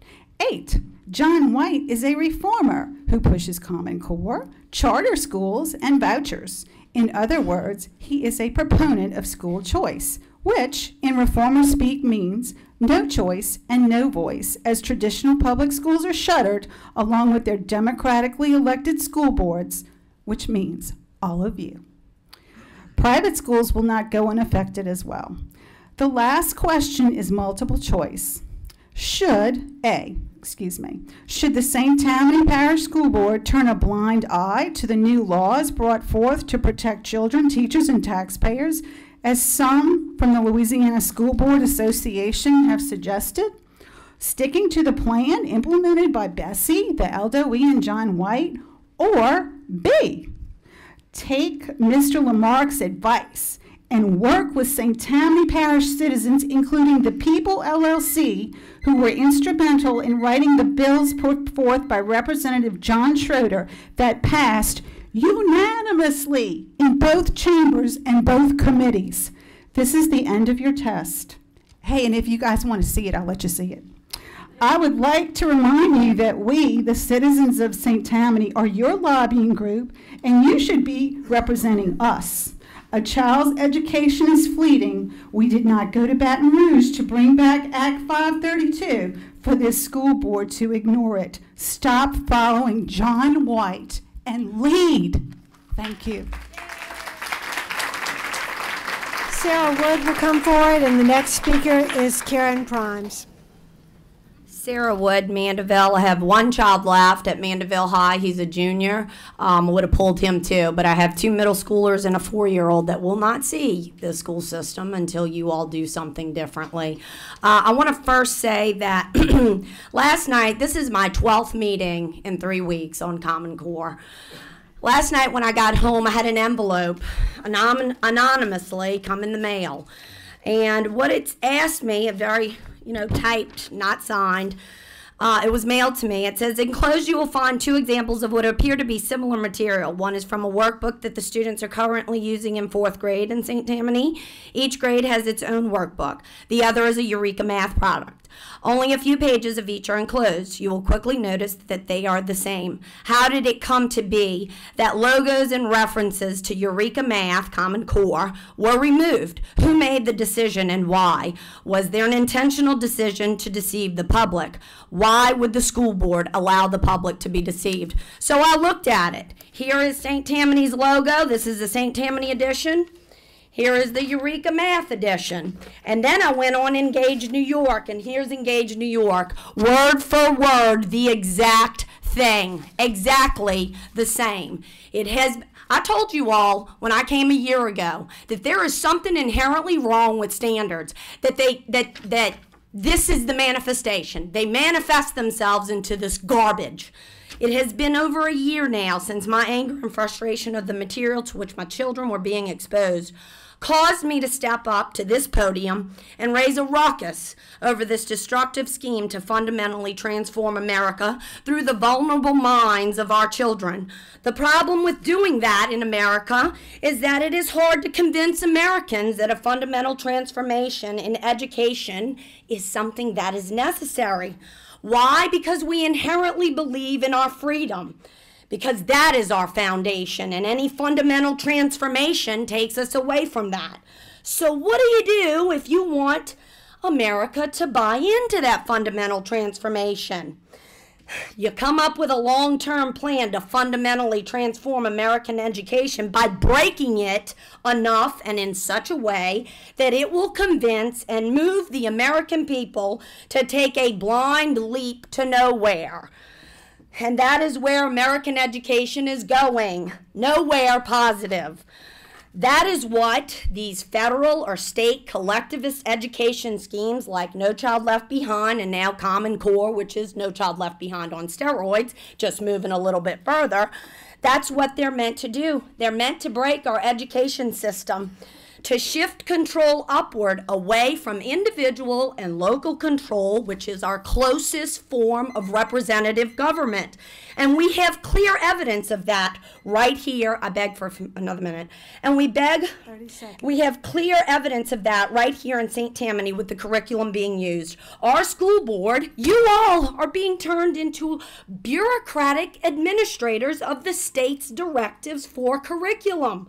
8. John White is a reformer who pushes Common Core, charter schools, and vouchers. In other words, he is a proponent of school choice, which in reformer speak means no choice and no voice, as traditional public schools are shuttered along with their democratically elected school boards, which means all of you. Private schools will not go unaffected as well. The last question is multiple choice. Should the St. Tammany Parish School Board turn a blind eye to the new laws brought forth to protect children, teachers, and taxpayers, as some from the Louisiana School Board Association have suggested? Sticking to the plan implemented by Bessie, the LDOE, and John White? Or B, take Mr. Lamarck's advice and work with St. Tammany Parish citizens, including the People LLC, who were instrumental in writing the bills put forth by Representative John Schroeder that passed unanimously in both chambers and both committees. This is the end of your test. Hey, and if you guys want to see it, I'll let you see it. I would like to remind you that we, the citizens of St. Tammany, are your lobbying group, and you should be representing us. A child's education is fleeting. We did not go to Baton Rouge to bring back Act 532 for this school board to ignore it. Stop following John White and lead. Thank you. Sarah Wood will come forward, and the next speaker is Karen Primes. Sarah Wood, Mandeville. I have one child left at Mandeville High. He's a junior. Would have pulled him too, but I have 2 middle schoolers and a 4-year-old that will not see the school system until you all do something differently. I want to first say that last night, this is my 12th meeting in 3 weeks on Common Core. Last night when I got home, I had an envelope anonymously come in the mail. And what it's asked me, a very, typed, not signed, it was mailed to me. It says, enclosed you will find 2 examples of what appear to be similar material. One is from a workbook that the students are currently using in 4th grade in St. Tammany. Each grade has its own workbook. The other is a Eureka Math product. Only a few pages of each are enclosed. You will quickly notice that they are the same. How did it come to be that logos and references to Eureka Math, Common Core, were removed? Who made the decision and why? Was there an intentional decision to deceive the public? Why would the school board allow the public to be deceived? So I looked at it. Here is St. Tammany's logo. This is the St. Tammany edition. Here is the Eureka Math edition. And then I went on Engage New York, and here's Engage New York. Word for word, the exact thing. Exactly the same. I told you all when I came a year ago that there is something inherently wrong with standards, that this is the manifestation. They manifest themselves into this garbage. It has been over a year now since my anger and frustration of the material to which my children were being exposed caused me to step up to this podium and raise a ruckus over this destructive scheme to fundamentally transform America through the vulnerable minds of our children. The problem with doing that in America is that it is hard to convince Americans that a fundamental transformation in education is something that is necessary. Why? Because we inherently believe in our freedom. Because that is our foundation, and any fundamental transformation takes us away from that. So what do you do if you want America to buy into that fundamental transformation? You come up with a long-term plan to fundamentally transform American education by breaking it enough and in such a way that it will convince and move the American people to take a blind leap to nowhere. And that is where American education is going. Nowhere positive. That is what these federal or state collectivist education schemes like No Child Left Behind and now Common Core, which is No Child Left Behind on steroids, just moving a little bit further, that's what they're meant to do. They're meant to break our education system, to shift control upward away from individual and local control, which is our closest form of representative government. And we have clear evidence of that right here. I beg for another minute. And we have clear evidence of that right here in St. Tammany with the curriculum being used. Our school board, you all are being turned into bureaucratic administrators of the state's directives for curriculum.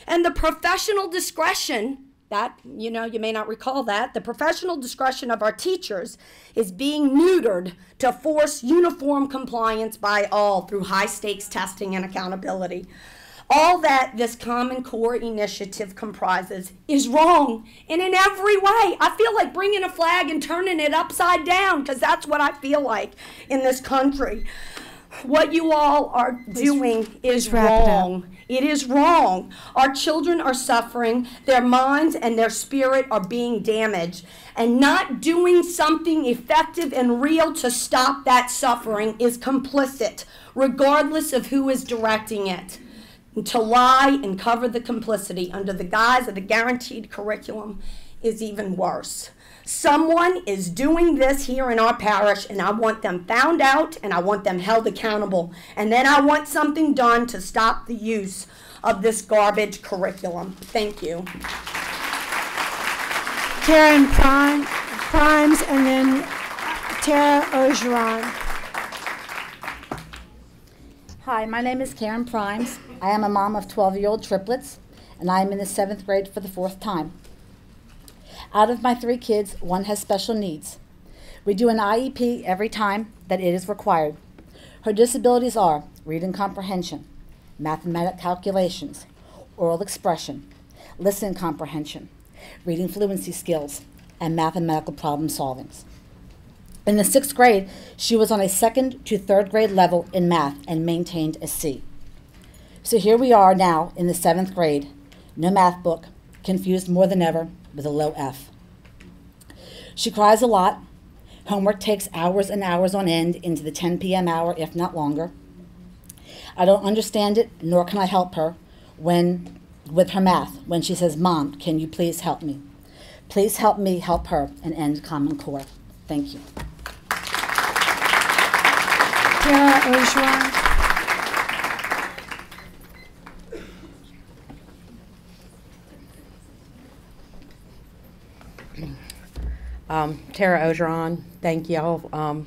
And the professional discretion, that, you may not recall that, the professional discretion of our teachers is being neutered to force uniform compliance by all through high-stakes testing and accountability. All that this Common Core initiative comprises is wrong, and in every way. I feel like bringing a flag and turning it upside down, because that's what I feel like in this country. What you all are doing is wrong. It is wrong. Our children are suffering. Their minds and their spirit are being damaged. And not doing something effective and real to stop that suffering is complicit, regardless of who is directing it. And to lie and cover the complicity under the guise of the guaranteed curriculum is even worse. Someone is doing this here in our parish, and I want them found out, and I want them held accountable. And then I want something done to stop the use of this garbage curriculum. Thank you. Karen Primes, and then Tara Ogeron. Hi, my name is Karen Primes. I am a mom of 12-year-old triplets, and I am in the 7th grade for the 4th time. Out of my 3 kids, 1 has special needs. We do an IEP every time that it is required. Her disabilities are reading comprehension, mathematic calculations, oral expression, listening comprehension, reading fluency skills, and mathematical problem solvings. In the 6th grade, she was on a 2nd to 3rd grade level in math and maintained a C. So here we are now in the 7th grade, no math book, confused more than ever with a low F. She cries a lot. Homework takes hours and hours on end into the 10 p.m. hour, if not longer. I don't understand it, nor can I help her with her math when she says, "Mom, can you please help me?" Please help me help her and end Common Core. Thank you. Tara Ogeron. Tara Ogeron, thank you all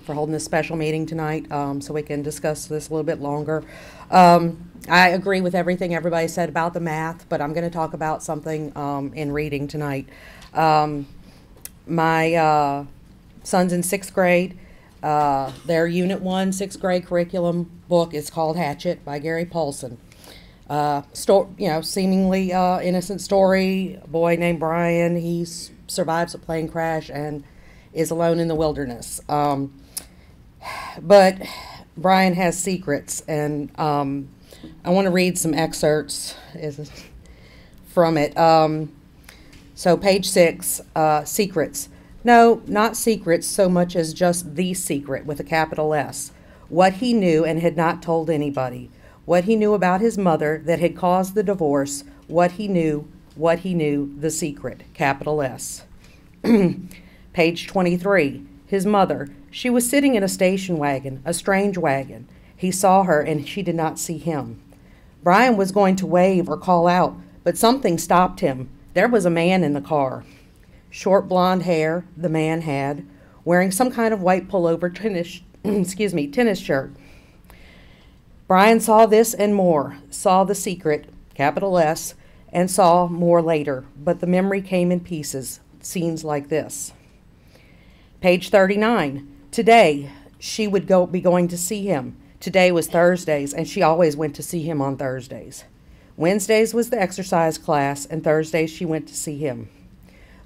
for holding this special meeting tonight so we can discuss this a little bit longer. I agree with everything everybody said about the math, but I'm going to talk about something in reading tonight. My son's in 6th grade. Their Unit 1 6th grade curriculum book is called Hatchet by Gary Paulson. Seemingly innocent story. A boy named Brian, he survives a plane crash and is alone in the wilderness. But Brian has secrets, and I want to read some excerpts from it. So page 6, secrets. No, not secrets so much as just the secret with a capital S. What he knew and had not told anybody. What he knew about his mother that had caused the divorce. What he knew, the secret, capital S. Page 23, his mother. She was sitting in a station wagon, a strange wagon. He saw her and she did not see him. Brian was going to wave or call out, but something stopped him. There was a man in the car. Short blonde hair, the man had, wearing some kind of white pullover tennis shirt. Brian saw this and more, saw the secret, capital S, and saw more later, but the memory came in pieces, scenes like this. Page 39, today she would be going to see him. Today was Thursdays, and she always went to see him on Thursdays. Wednesdays was the exercise class, and Thursdays she went to see him.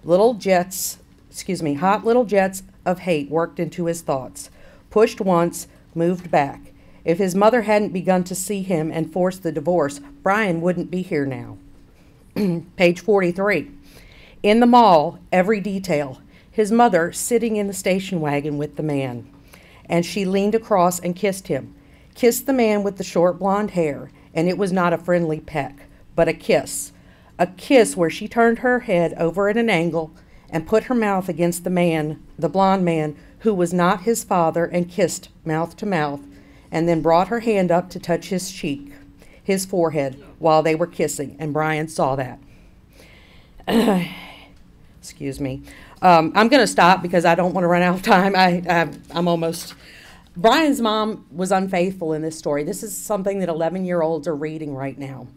Hot little jets of hate worked into his thoughts. Pushed once, moved back. If his mother hadn't begun to see him and forced the divorce, Brian wouldn't be here now. Page 43. In the mall, every detail. His mother sitting in the station wagon with the man. And she leaned across and kissed him. Kissed the man with the short blonde hair, and it was not a friendly peck, but a kiss. A kiss where she turned her head over at an angle and put her mouth against the blonde man who was not his father, and kissed mouth to mouth, and then brought her hand up to touch his cheek, his forehead, while they were kissing, and Brian saw that. Excuse me. I'm going to stop because I don't want to run out of time. I'm almost... Brian's mom was unfaithful in this story. This is something that 11-year-olds are reading right now.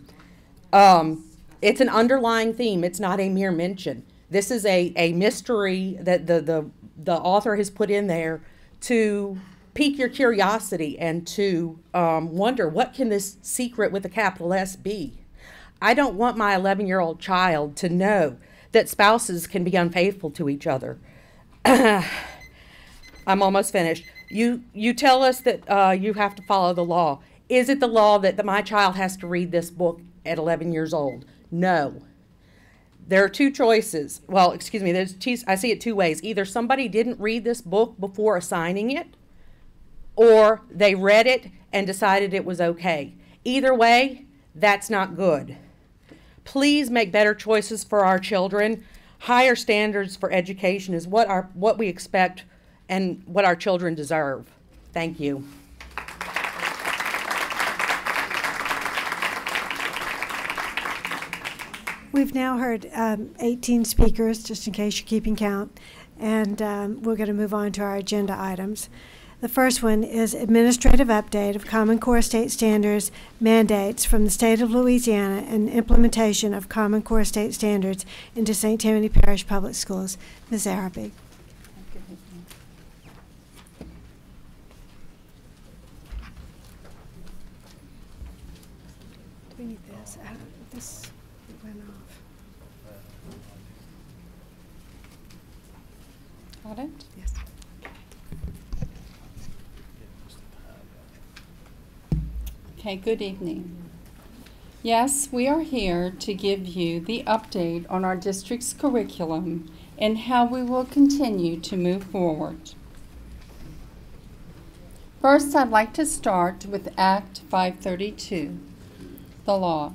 It's an underlying theme. It's not a mere mention. This is a mystery that the author has put in there to pique your curiosity and to wonder, what can this secret with a capital S be? I don't want my 11-year-old child to know that spouses can be unfaithful to each other. I'm almost finished. You tell us that you have to follow the law. Is it the law that my child has to read this book at 11 years old? No. There are two choices. Well, excuse me, I see it two ways. Either somebody didn't read this book before assigning it, or they read it and decided it was okay. Either way, that's not good. Please make better choices for our children. Higher standards for education is what we expect and what our children deserve. Thank you. We've now heard 18 speakers, just in case you're keeping count. and we're going to move on to our agenda items. The first one is administrative update of Common Core state standards mandates from the state of Louisiana and implementation of Common Core state standards into St. Tammany Parish Public Schools. Ms. Araby. Do we need this? This went off. Got it? Yes. Okay, good evening. Yes, we are here to give you the update on our district's curriculum and how we will continue to move forward. First, I'd like to start with Act 532, the law.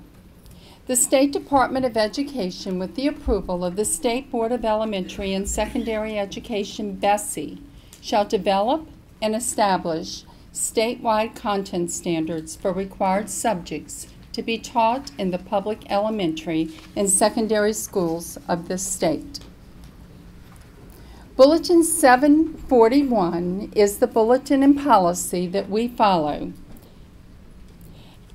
The State Department of Education, with the approval of the State Board of Elementary and Secondary Education, BESE, shall develop and establish statewide content standards for required subjects to be taught in the public elementary and secondary schools of this state. Bulletin 741 is the bulletin and policy that we follow.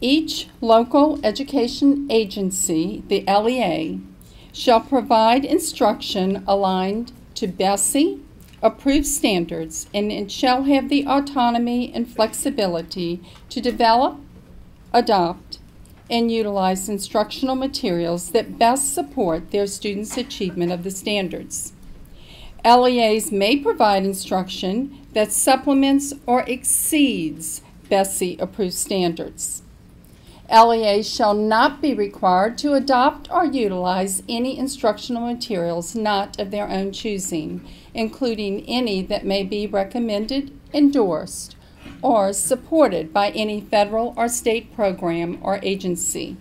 Each local education agency, the LEA, shall provide instruction aligned to BESE approved standards, and it shall have the autonomy and flexibility to develop, adopt, and utilize instructional materials that best support their students' achievement of the standards. LEAs may provide instruction that supplements or exceeds BESE approved standards. LEAs shall not be required to adopt or utilize any instructional materials not of their own choosing, including any that may be recommended, endorsed, or supported by any federal or state program or agency.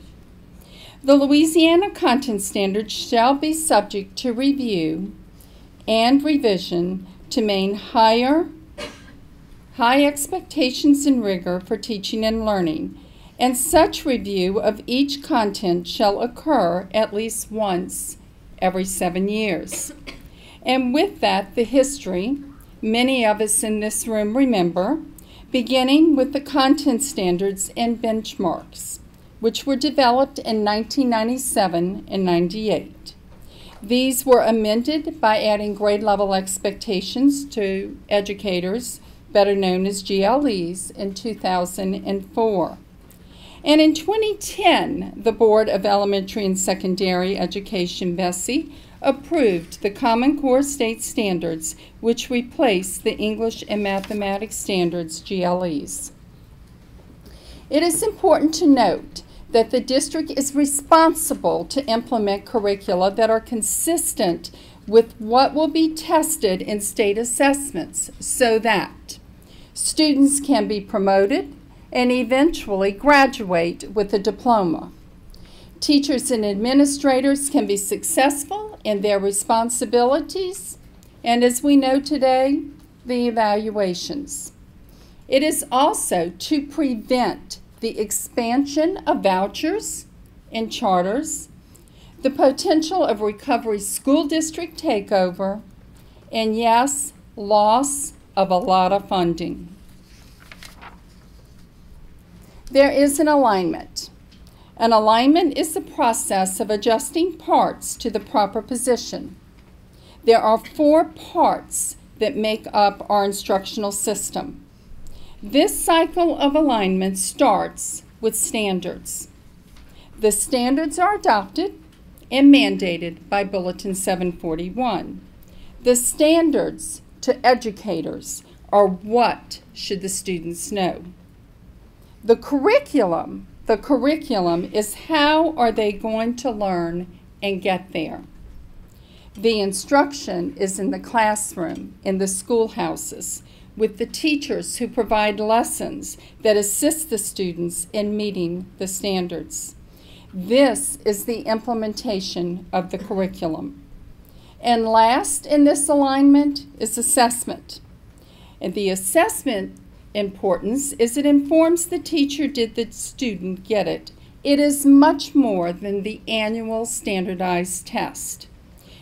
The Louisiana content standards shall be subject to review and revision to maintain high expectations and rigor for teaching and learning, and such review of each content shall occur at least once every 7 years. And with that, the history many of us in this room remember, beginning with the content standards and benchmarks, which were developed in 1997 and 98. These were amended by adding grade level expectations to educators, better known as GLEs, in 2004. And in 2010, the Board of Elementary and Secondary Education, BESE, approved the Common Core State Standards, which replaced the English and Mathematics Standards, GLEs. It is important to note that the district is responsible to implement curricula that are consistent with what will be tested in state assessments so that students can be promoted and eventually graduate with a diploma. Teachers and administrators can be successful in their responsibilities, and as we know today, the evaluations. It is also to prevent the expansion of vouchers and charters, the potential of recovery school district takeover, and yes, loss of a lot of funding. There is an alignment. An alignment is the process of adjusting parts to the proper position. There are 4 parts that make up our instructional system. This cycle of alignment starts with standards. The standards are adopted and mandated by Bulletin 741. The standards to educators are what should the students know. The curriculum is how are they going to learn and get there. The instruction is in the classroom, in the schoolhouses, with the teachers who provide lessons that assist the students in meeting the standards. This is the implementation of the curriculum. And last in this alignment is assessment. And the assessment importance is it informs the teacher, did the student get it? It is much more than the annual standardized test.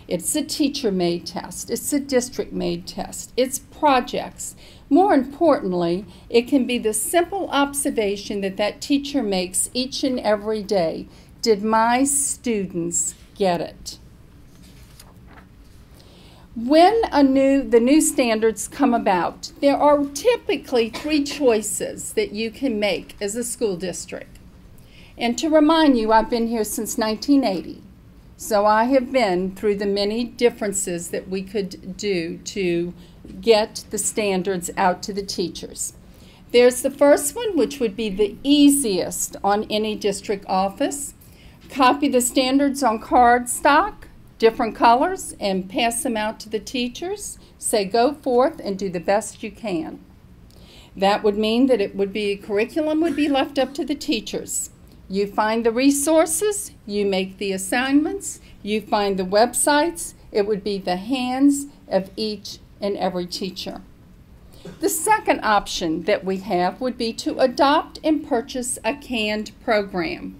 It's a teacher-made test. It's a district-made test. It's projects. More importantly, it can be the simple observation that that teacher makes each and every day. Did my students get it? When the new standards come about, there are typically 3 choices that you can make as a school district. And to remind you, I've been here since 1980. So I have been through the many differences that we could do to get the standards out to the teachers. There's the first one, which would be the easiest on any district office. Copy the standards on cardstock, different colors, and pass them out to the teachers. Say, go forth and do the best you can. That would mean that curriculum would be left up to the teachers. You find the resources, you make the assignments, you find the websites. It would be the hands of each and every teacher. The second option that we have would be to adopt and purchase a canned program.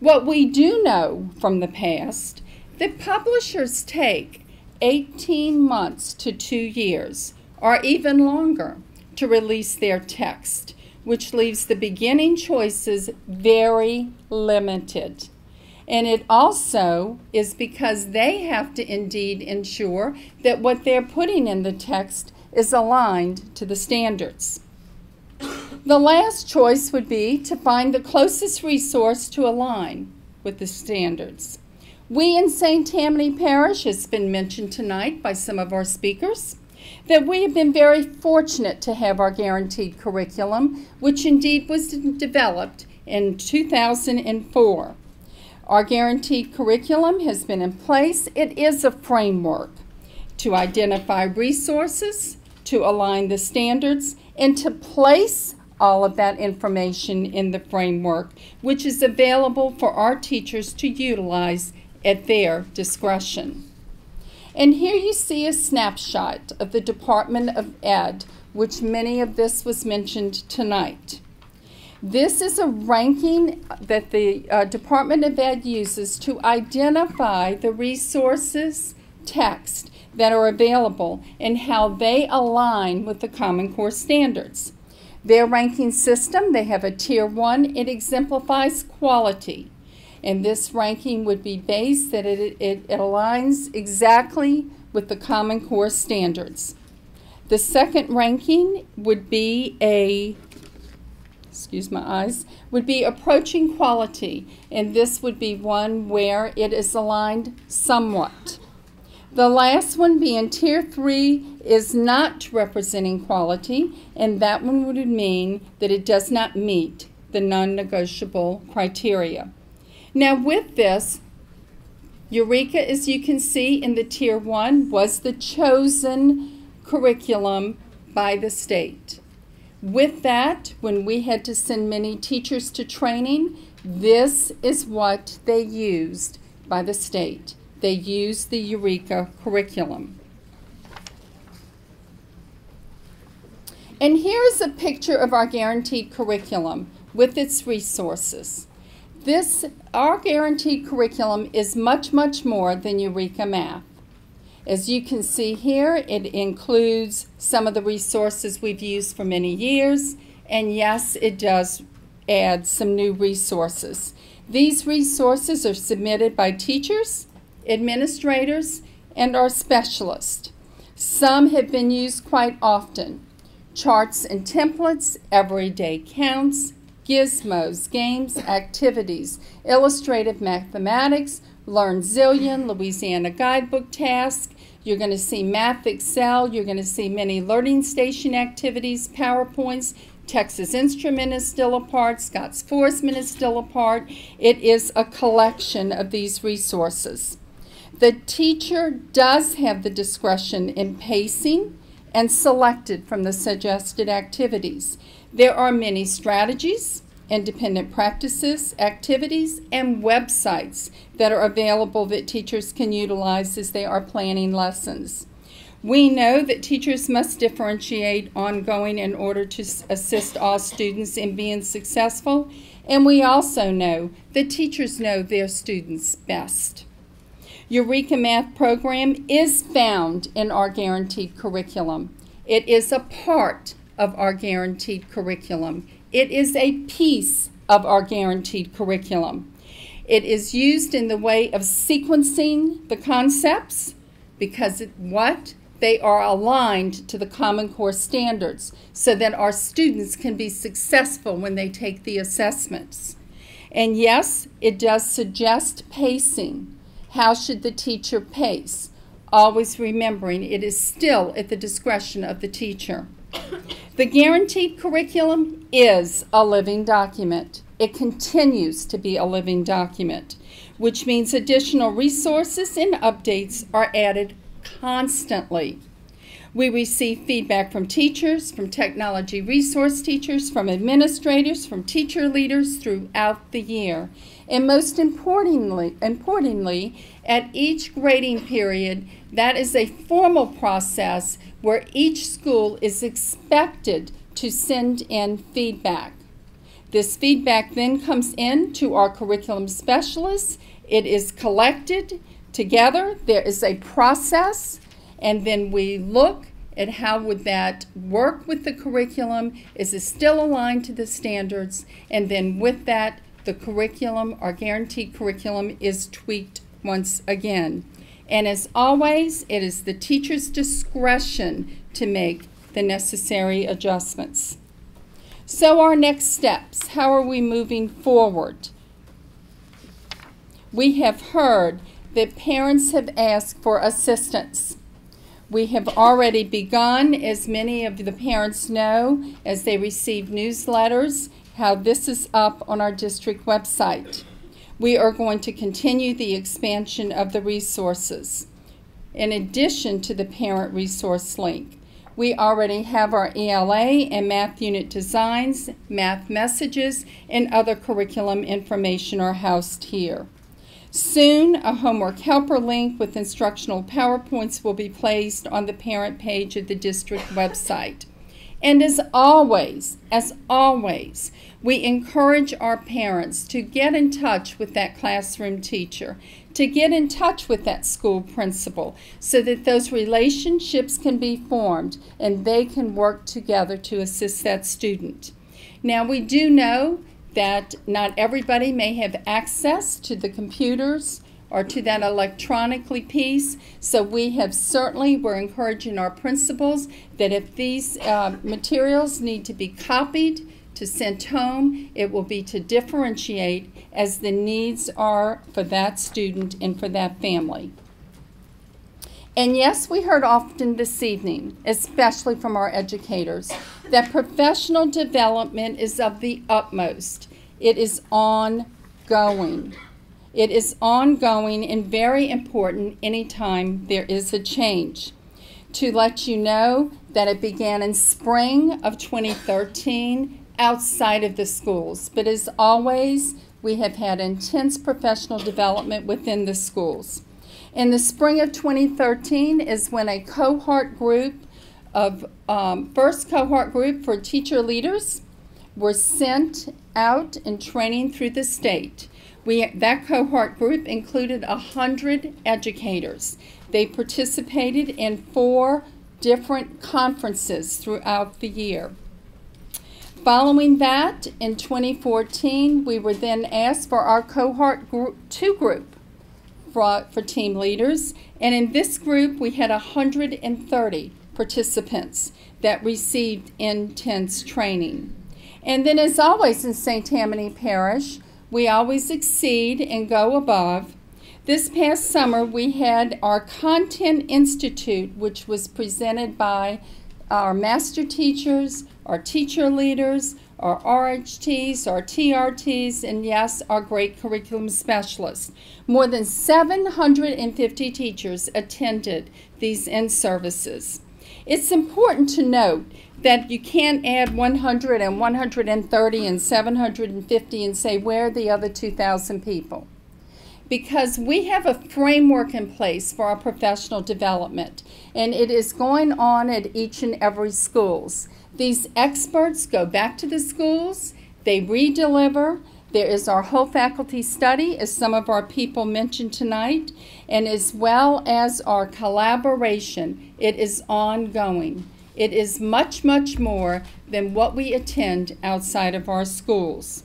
What we do know from the past, that publishers take 18 months to 2 years, or even longer, to release their text, which leaves the beginning choices very limited. And it also is because they have to indeed ensure that what they're putting in the text is aligned to the standards. The last choice would be to find the closest resource to align with the standards. We in St. Tammany Parish, has been mentioned tonight by some of our speakers, that we have been very fortunate to have our guaranteed curriculum, which indeed was developed in 2004. Our guaranteed curriculum has been in place. It is a framework to identify resources, to align the standards, and to place all of that information in the framework, which is available for our teachers to utilize at their discretion. And here you see a snapshot of the Department of Ed, which many of this was mentioned tonight. This is a ranking that the Department of Ed uses to identify the resources, text that are available and how they align with the Common Core standards. Their ranking system, they have a Tier 1, it exemplifies quality. And this ranking would be based that it aligns exactly with the Common Core standards. The second ranking would be would be approaching quality, and this would be one where it is aligned somewhat. The last one being Tier 3 is not representing quality, and that one would mean that it does not meet the non-negotiable criteria. Now with this, Eureka, as you can see in the Tier 1, was the chosen curriculum by the state. With that, when we had to send many teachers to training, this is what they used by the state. They used the Eureka curriculum. And here is a picture of our guaranteed curriculum with its resources. Our guaranteed curriculum is much, much more than Eureka Math. As you can see here, it includes some of the resources we've used for many years, and yes, it does add some new resources. These resources are submitted by teachers, administrators, and our specialists. Some have been used quite often. Charts and templates, everyday counts, gizmos, games, activities, illustrative mathematics, Learn Zillion, Louisiana Guidebook Task. You're going to see Math Excel. You're going to see many Learning Station activities, PowerPoints. Texas Instrument is still a part. Scott's Foresman is still a part. It is a collection of these resources. The teacher does have the discretion in pacing and selected from the suggested activities. There are many strategies, independent practices, activities, and websites that are available that teachers can utilize as they are planning lessons. We know that teachers must differentiate ongoing in order to assist all students in being successful, and we also know that teachers know their students best. Eureka Math program is found in our guaranteed curriculum. It is a part of our guaranteed curriculum. It is a piece of our guaranteed curriculum. It is used in the way of sequencing the concepts because they are aligned to the Common Core standards so that our students can be successful when they take the assessments. And yes, it does suggest pacing. How should the teacher pace? Always remembering it is still at the discretion of the teacher. The guaranteed curriculum is a living document. It continues to be a living document, which means additional resources and updates are added constantly. We receive feedback from teachers, from technology resource teachers, from administrators, from teacher leaders throughout the year. And most importantly, at each grading period, that is a formal process where each school is expected to send in feedback. This feedback then comes in to our curriculum specialists. It is collected together. There is a process, and then we look at how would that work with the curriculum. Is it still aligned to the standards? And then with that, the curriculum, our guaranteed curriculum, is tweaked once again. And as always, it is the teacher's discretion to make the necessary adjustments. So our next steps, how are we moving forward? We have heard that parents have asked for assistance. We have already begun, as many of the parents know, as they receive newsletters, how this is up on our district website. We are going to continue the expansion of the resources. In addition to the parent resource link, we already have our ELA and math unit designs, math messages, and other curriculum information are housed here. Soon, a homework helper link with instructional PowerPoints will be placed on the parent page of the district website. And as always, we encourage our parents to get in touch with that classroom teacher, to get in touch with that school principal, so that those relationships can be formed and they can work together to assist that student. Now, we do know that not everybody may have access to the computers or to that electronically piece, so we're encouraging our principals that if these materials need to be copied to send home, it will be to differentiate as the needs are for that student and for that family. And yes, we heard often this evening, especially from our educators, that professional development is of the utmost. It is ongoing. It is ongoing and very important anytime there is a change. To let you know that it began in spring of 2013 outside of the schools, but as always, we have had intense professional development within the schools. In the spring of 2013 is when a cohort group of, first cohort group for teacher leaders were sent out in training through the state. That cohort group included 100 educators. They participated in 4 different conferences throughout the year. Following that, in 2014, we were then asked for our cohort 2 group for team leaders, and in this group we had 130 participants that received intense training. And then, as always in St. Tammany Parish, we always exceed and go above. This past summer we had our Content Institute, which was presented by our master teachers, our teacher leaders, our RHTs, our TRTs, and yes, our great curriculum specialists. More than 750 teachers attended these in-services. It's important to note that you can't add 100 and 130 and 750 and say, where are the other 2,000 people? Because we have a framework in place for our professional development, and it is going on at each and every schools. These experts go back to the schools, they re-deliver, There is our whole faculty study, as some of our people mentioned tonight, and as well as our collaboration. It is ongoing. It is much, much more than what we attend outside of our schools.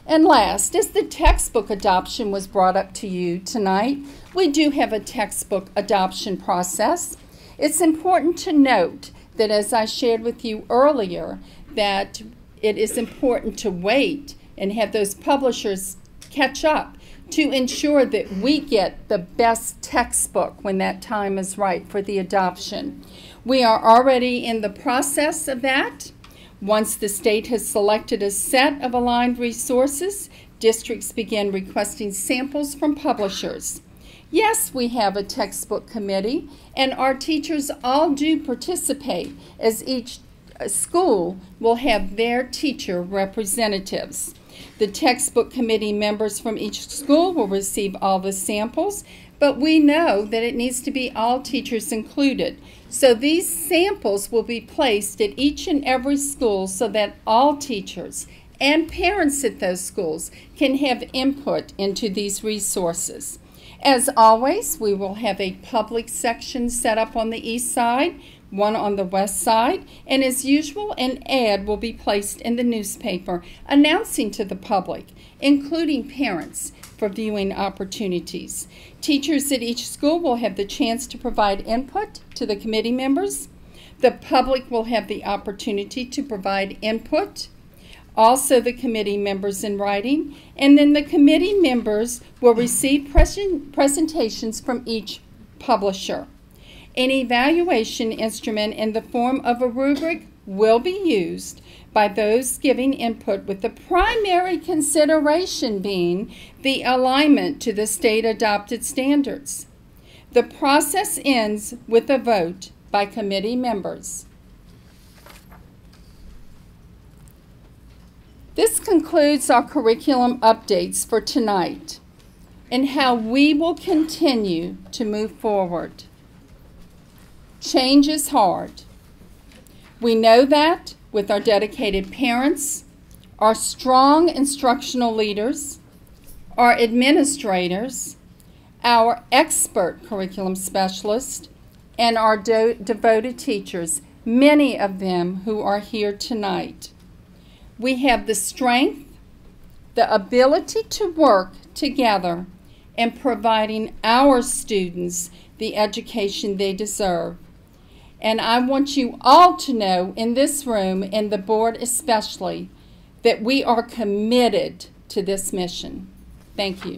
And last, as the textbook adoption was brought up to you tonight, we do have a textbook adoption process. It's important to note that, as I shared with you earlier, that it is important to wait and have those publishers catch up to ensure that we get the best textbook when that time is right for the adoption. We are already in the process of that. Once the state has selected a set of aligned resources, districts begin requesting samples from publishers. Yes, we have a textbook committee, and our teachers all do participate, as each school will have their teacher representatives. The textbook committee members from each school will receive all the samples, but we know that it needs to be all teachers included. So these samples will be placed at each and every school so that all teachers and parents at those schools can have input into these resources. As always, we will have a public section set up on the east side, one on the west side, and as usual, an ad will be placed in the newspaper announcing to the public, including parents, for viewing opportunities. Teachers at each school will have the chance to provide input to the committee members. The public will have the opportunity to provide input, also the committee members in writing, and then the committee members will receive presentations from each publisher. An evaluation instrument in the form of a rubric will be used by those giving input, with the primary consideration being the alignment to the state adopted standards. The process ends with a vote by committee members. This concludes our curriculum updates for tonight and how we will continue to move forward. Change is hard. We know that with our dedicated parents, our strong instructional leaders, our administrators, our expert curriculum specialists, and our devoted teachers, many of them who are here tonight. We have the strength, the ability to work together in providing our students the education they deserve. And I want you all to know in this room, and the board especially, that we are committed to this mission. Thank you.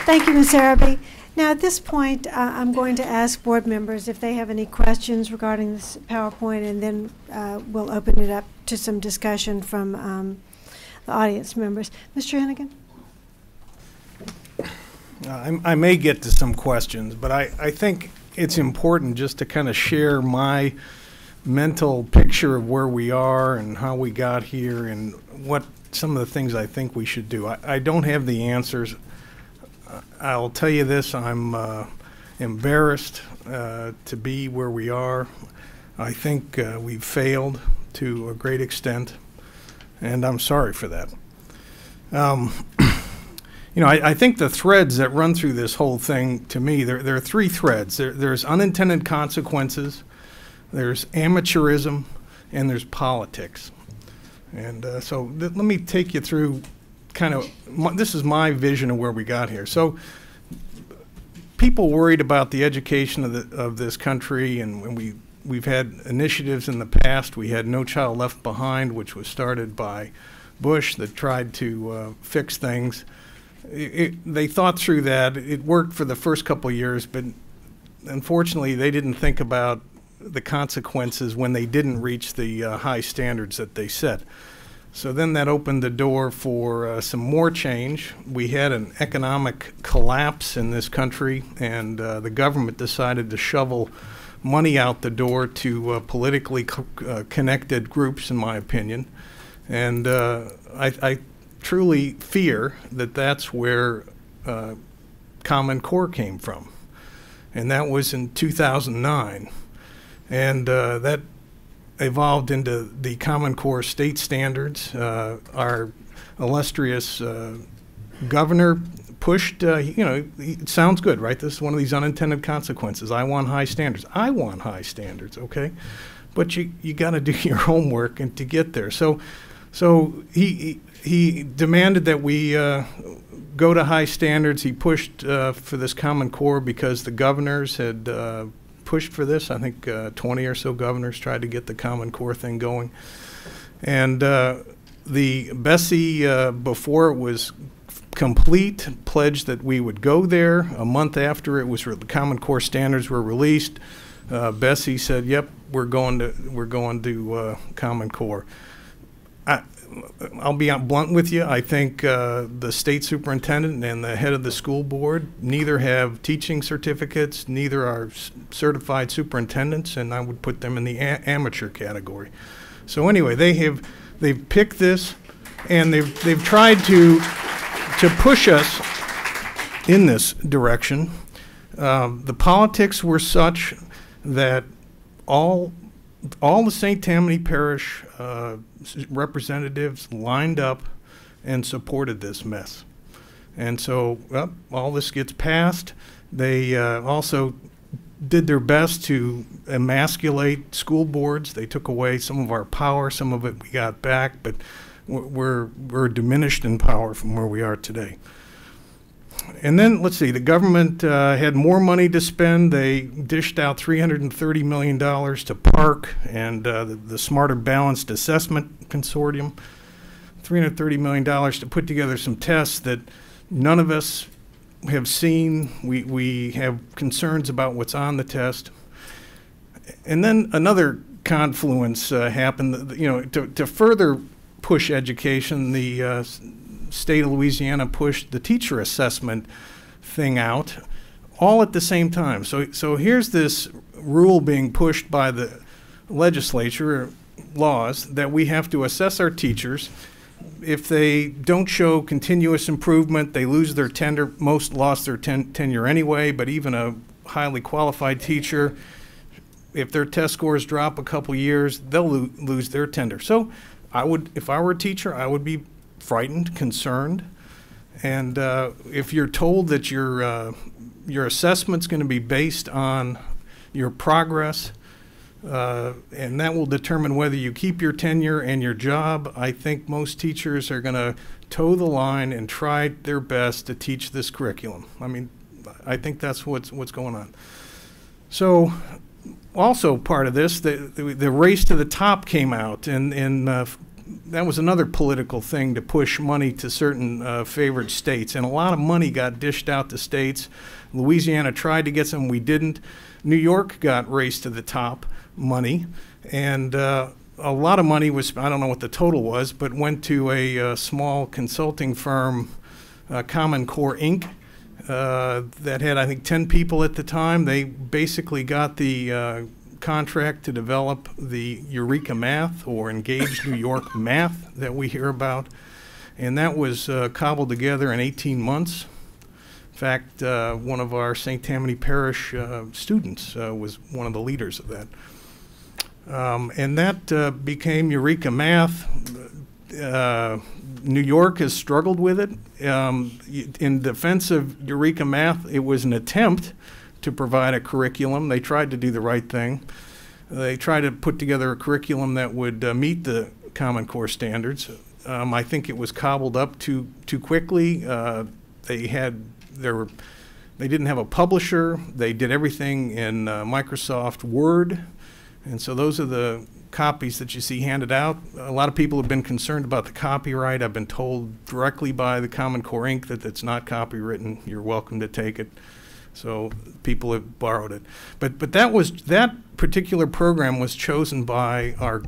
Thank you, Ms. Araby. Now, at this point, I'm going to ask board members if they have any questions regarding this PowerPoint, and then we'll open it up to some discussion from the audience members. Mr. Hennigan? I may get to some questions, but I think it's important just to kind of share my mental picture of where we are and how we got here and what some of the things I think we should do. I don't have the answers. I'll tell you this, I'm embarrassed to be where we are. I think we've failed to a great extent, and I'm sorry for that. You know, I think the threads that run through this whole thing, to me, there are three threads. There's unintended consequences, there's amateurism, and there's politics. And so let me take you through kind of, this is my vision of where we got here. So people worried about the education of this country, and we've had initiatives in the past. We had No Child Left Behind, which was started by Bush, that tried to fix things. They thought through that. It worked for the first couple of years, but unfortunately they didn't think about the consequences when they didn't reach the high standards that they set. So then that opened the door for some more change. We had an economic collapse in this country, and the government decided to shovel money out the door to politically connected groups, in my opinion. And I truly fear that that's where Common Core came from. And that was in 2009. And that evolved into the Common Core state standards. Our illustrious governor pushed, it sounds good, right? This is one of these unintended consequences. I want high standards. I want high standards, okay? But you got to do your homework and to get there. So he demanded that we go to high standards. He pushed for this Common Core because the governors had pushed for this. I think 20 or so governors tried to get the Common Core thing going. And the Bessie, before it was complete, pledged that we would go there. A month after it was the Common Core standards were released, Bessie said, "Yep, we're going to Common Core." I'll be blunt with you. I think the state superintendent and the head of the school board neither have teaching certificates, neither are certified superintendents, and I would put them in the amateur category. So anyway, they've picked this, and they've tried to push us in this direction. The politics were such that all the St. Tammany Parish representatives lined up and supported this mess. And so all this gets passed. They also did their best to emasculate school boards. They took away some of our power. Some of it we got back, but we're diminished in power from where we are today. And then, let's see, the government had more money to spend. They dished out $330 million to PARC and the Smarter Balanced Assessment Consortium, $330 million to put together some tests that none of us have seen. We have concerns about what's on the test. And then another confluence happened. To further push education, the state of Louisiana pushed the teacher assessment thing out all at the same time. So here's this rule being pushed by the legislature, laws, that we have to assess our teachers. If they don't show continuous improvement, they lose their tenure. Most lost their tenure anyway, but even a highly qualified teacher, if their test scores drop a couple years, they'll lose their tenure. So if I were a teacher, I would be frightened, concerned, and if you're told that your assessment's going to be based on your progress, and that will determine whether you keep your tenure and your job, I think most teachers are going to toe the line and try their best to teach this curriculum. I mean, I think that's what's going on. So, also part of this, the race to the top came out, and that was another political thing to push money to certain favored states. And a lot of money got dished out to states. Louisiana tried to get some, we didn't. New York got race to the top money. And a lot of money was, I don't know what the total was, but went to a small consulting firm, Common Core Inc., that had, I think, 10 people at the time. They basically got the contract to develop the Eureka Math or Engage New York Math that we hear about, and that was cobbled together in 18 months. In fact, one of our St. Tammany Parish students was one of the leaders of that. And that became Eureka Math. New York has struggled with it. In defense of Eureka Math, it was an attempt to provide a curriculum. They tried to do the right thing. They tried to put together a curriculum that would meet the Common Core standards. I think it was cobbled up too quickly. They didn't have a publisher. They did everything in Microsoft Word, and so those are the copies that you see handed out. A lot of people have been concerned about the copyright. I've been told directly by the Common Core Inc. that it's not copywritten. You're welcome to take it. So people have borrowed it, but that particular program was chosen by our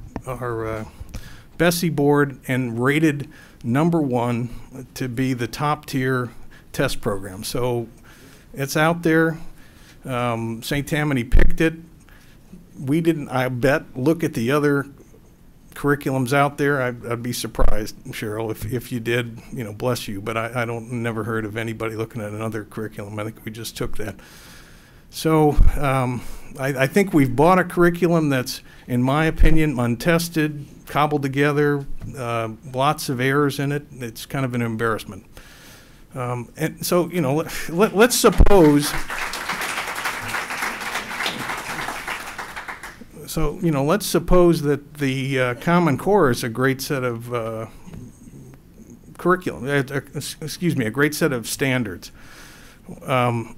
Bessie board and rated #1 to be the top tier test program. So it's out there. St. Tammany picked it. We didn't, I bet, look at the other curriculums out there. I'd be surprised, Cheryl, if you did, you know, bless you. But I never heard of anybody looking at another curriculum. I think we just took that. So I think we've bought a curriculum that's, in my opinion, untested, cobbled together, lots of errors in it. It's kind of an embarrassment. And so, you know, let's suppose. So, you know, let's suppose that the Common Core is a great set of curriculum, excuse me, a great set of standards. To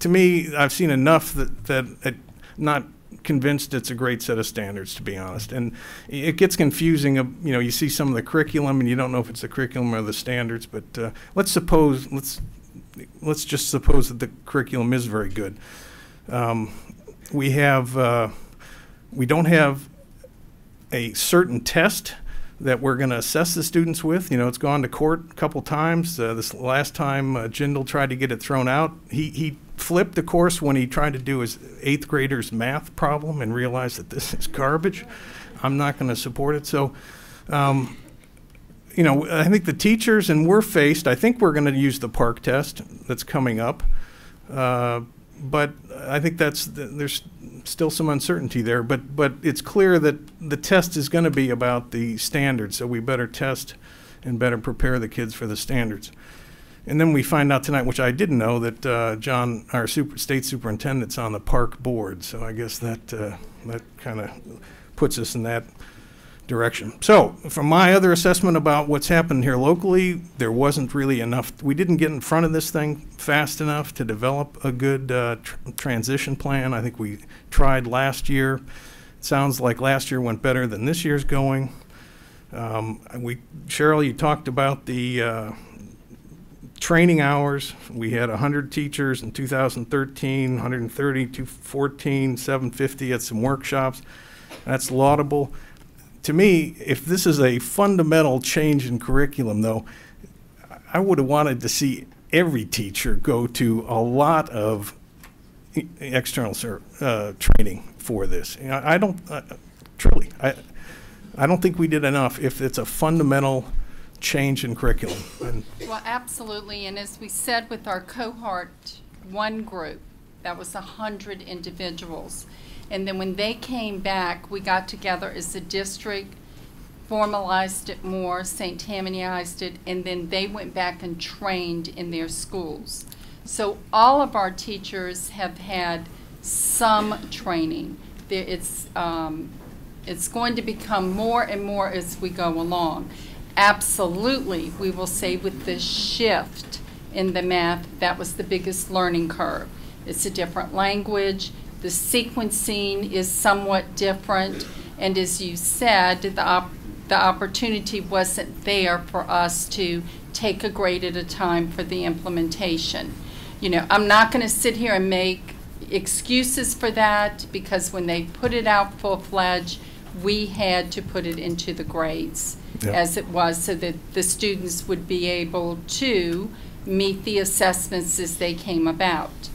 me, I've seen enough that not convinced it's a great set of standards, to be honest. And it gets confusing. You know, you see some of the curriculum and you don't know if it's the curriculum or the standards. But let's just suppose that the curriculum is very good. We don't have a certain test that we're going to assess the students with. You know, it's gone to court a couple times. This last time Jindal tried to get it thrown out. He flipped the course when he tried to do his 8th grader's math problem and realized that this is garbage. I'm not going to support it. So, you know, I think the teachers, and we're faced, I think we're going to use the PARCC test that's coming up. But I think there's still some uncertainty there. But it's clear that the test is going to be about the standards, so we better test and better prepare the kids for the standards. And then we find out tonight, which I didn't know, that John, our state superintendent's on the PARCC board. So I guess that kind of puts us in that direction. So from my other assessment about what's happened here locally, there wasn't really enough. We didn't get in front of this thing fast enough to develop a good transition plan. I think we tried last year. It sounds like last year went better than this year's going. Cheryl, you talked about the training hours. We had 100 teachers in 2013, 130, 214, 750 at some workshops. That's laudable. To me, if this is a fundamental change in curriculum, though, I would have wanted to see every teacher go to a lot of external training for this. You know, I don't think we did enough if it's a fundamental change in curriculum. Well, absolutely, and as we said with our cohort 1 group, that was 100 individuals. And then when they came back, we got together as a district, formalized it more, St. Tammanyized it, and then they went back and trained in their schools. So all of our teachers have had some training. It's going to become more and more as we go along. Absolutely, we will say with the shift in the math, that was the biggest learning curve. It's a different language. The sequencing is somewhat different, and as you said, the opportunity wasn't there for us to take a grade at a time for the implementation. You know, I'm not going to sit here and make excuses for that, because when they put it out full-fledged, we had to put it into the grades as it was, so that the students would be able to meet the assessments as they came about.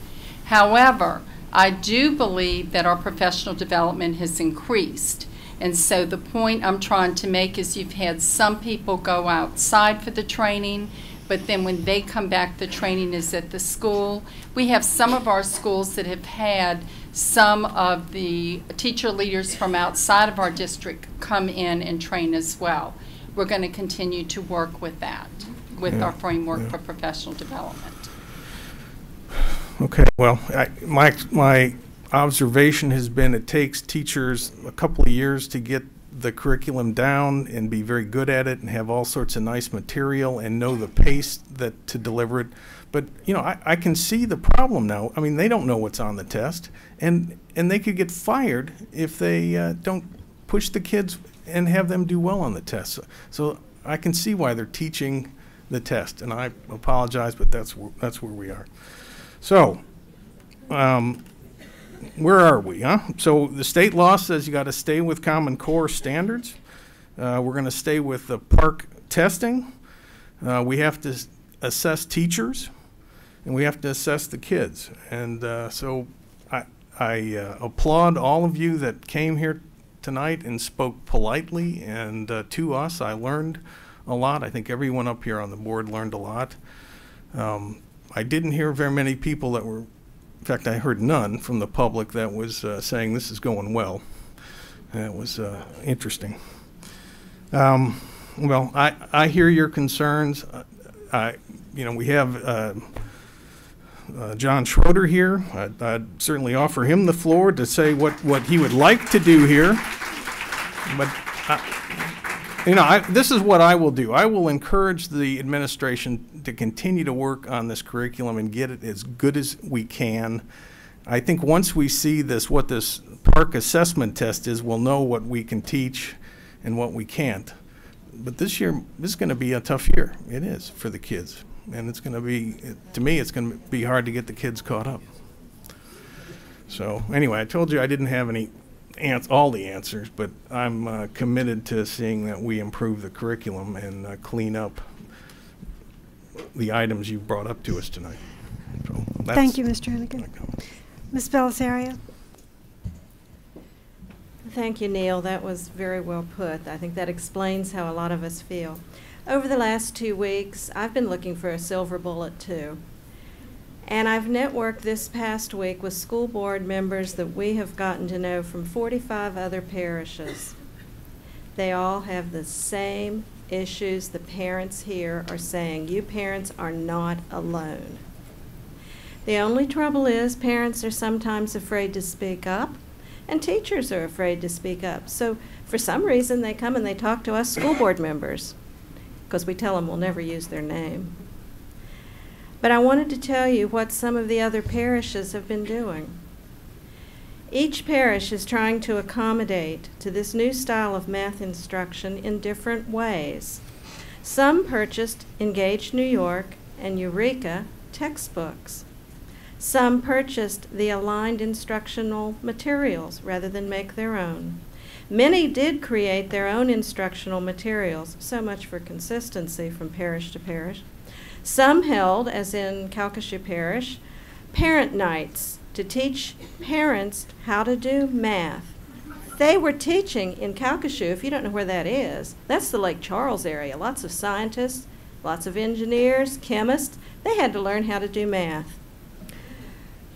However, I do believe that our professional development has increased. And so the point I'm trying to make is you've had some people go outside for the training, but then when they come back, the training is at the school. We have some of our schools that have had some of the teacher leaders from outside of our district come in and train as well. We're going to continue to work with that, with our framework for professional development. Okay, well, my observation has been it takes teachers a couple of years to get the curriculum down and be very good at it and have all sorts of nice material and know the pace to deliver it. But, you know, I can see the problem now. I mean, they don't know what's on the test, and they could get fired if they don't push the kids and have them do well on the test. So I can see why they're teaching the test, and I apologize, but that's where we are. So, where are we, huh? So the state law says you got to stay with Common Core standards. We're going to stay with the PARCC testing. We have to assess teachers, and we have to assess the kids. And so applaud all of you that came here tonight and spoke politely, and to us, I learned a lot. I think everyone up here on the board learned a lot. I didn't hear very many people that were, in fact, I heard none from the public that was saying this is going well. It was interesting. Well, I hear your concerns. We have John Schroeder here. I'd certainly offer him the floor to say what he would like to do here. But, this is what I will do. I will encourage the administration to continue to work on this curriculum and get it as good as we can. I think once we see what this PARCC assessment test is, we'll know what we can teach and what we can't. But this year, this is going to be a tough year. It is for the kids. And it's going to be, to me, it's going to be hard to get the kids caught up. So anyway, I told you I didn't have all the answers, but I'm committed to seeing that we improve the curriculum and clean up the items you brought up to us tonight. So thank you, Mr. Hennigan. Ms. Belisario. Thank you, Neil. That was very well put. I think that explains how a lot of us feel. Over the last 2 weeks, I've been looking for a silver bullet too. And I've networked this past week with school board members that we have gotten to know from 45 other parishes. They all have the same issues the parents here are saying. You parents are not alone. The only trouble is parents are sometimes afraid to speak up, and teachers are afraid to speak up. So for some reason, they come and they talk to us school board members, because we tell them we'll never use their name. But I wanted to tell you what some of the other parishes have been doing. Each parish is trying to accommodate to this new style of math instruction in different ways. Some purchased Engage New York and Eureka textbooks. Some purchased the aligned instructional materials rather than make their own. Many did create their own instructional materials, so much for consistency from parish to parish. Some held, as in Calcasieu Parish, parent nights to teach parents how to do math. They were teaching in Calcasieu, if you don't know where that is, that's the Lake Charles area. Lots of scientists, lots of engineers, chemists, they had to learn how to do math.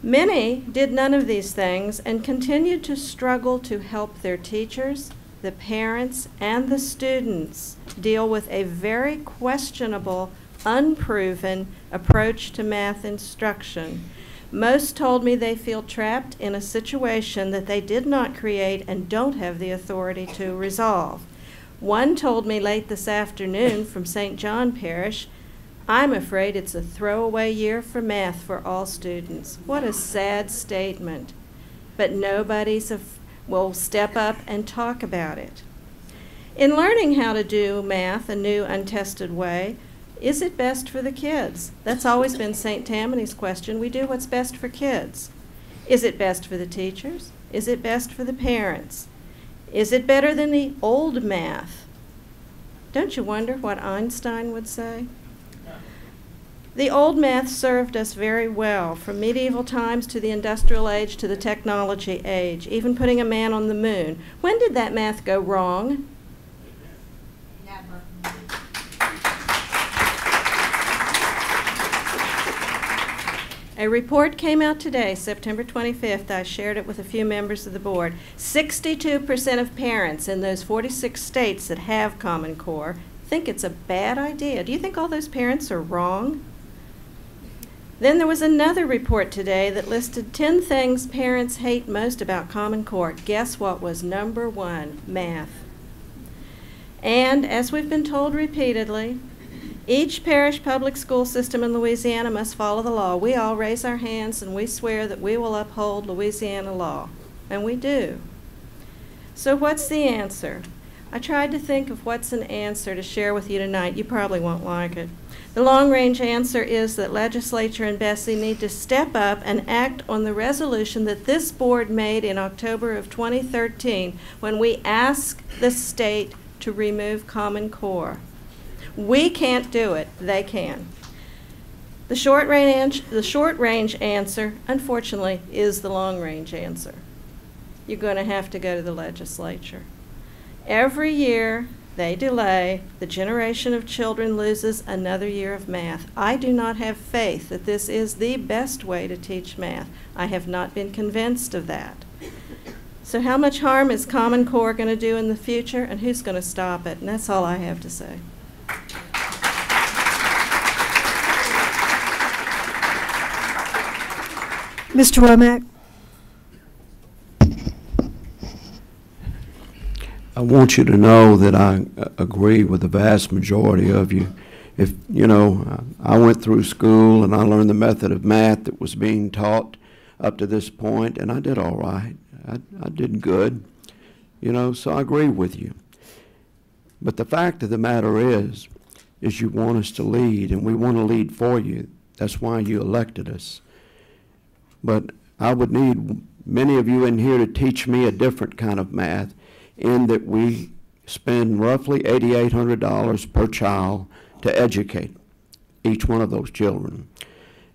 Many did none of these things and continued to struggle to help their teachers, the parents, and the students deal with a very questionable, unproven approach to math instruction. Most told me they feel trapped in a situation that they did not create and don't have the authority to resolve. One told me late this afternoon from St. John Parish, "I'm afraid it's a throwaway year for math for all students." What a sad statement. But nobody will step up and talk about it. In learning how to do math a new untested way, is it best for the kids? That's always been St. Tammany's question. We do what's best for kids. Is it best for the teachers? Is it best for the parents? Is it better than the old math? Don't you wonder what Einstein would say? The old math served us very well, from medieval times to the industrial age to the technology age, even putting a man on the moon. When did that math go wrong? Never. A report came out today, September 25th. I shared it with a few members of the board. 62% of parents in those 46 states that have Common Core think it's a bad idea. Do you think all those parents are wrong? Then there was another report today that listed 10 things parents hate most about Common Core. Guess what was number one? Math. And as we've been told repeatedly, each parish public school system in Louisiana must follow the law. We all raise our hands and we swear that we will uphold Louisiana law, and we do. So what's the answer? I tried to think of what's an answer to share with you tonight. You probably won't like it. The long-range answer is that legislature and Bessie need to step up and act on the resolution that this board made in October of 2013 when we asked the state to remove Common Core. We can't do it, they can. The short range answer, unfortunately, is the long range answer. You're going to have to go to the legislature. Every year they delay, the generation of children loses another year of math. I do not have faith that this is the best way to teach math. I have not been convinced of that. So how much harm is Common Core going to do in the future, and who's going to stop it? And that's all I have to say. Mr. Womack. I want you to know that I agree with the vast majority of you. If, you know, I went through school and I learned the method of math that was being taught up to this point, and I did all right. I did good, you know, so I agree with you. But the fact of the matter is you want us to lead, and we want to lead for you. That's why you elected us. But I would need many of you in here to teach me a different kind of math, in that we spend roughly $8,800 per child to educate each one of those children.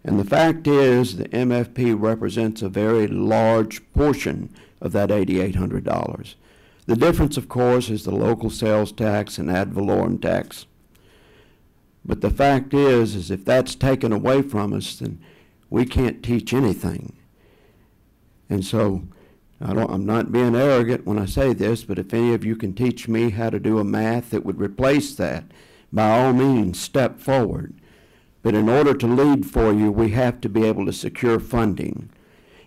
And the fact is the MFP represents a very large portion of that $8,800. The difference, of course, is the local sales tax and ad valorem tax. But the fact is if that's taken away from us, then we can't teach anything. And so I'm not being arrogant when I say this, but if any of you can teach me how to do a math that would replace that, by all means, step forward. But in order to lead for you, we have to be able to secure funding.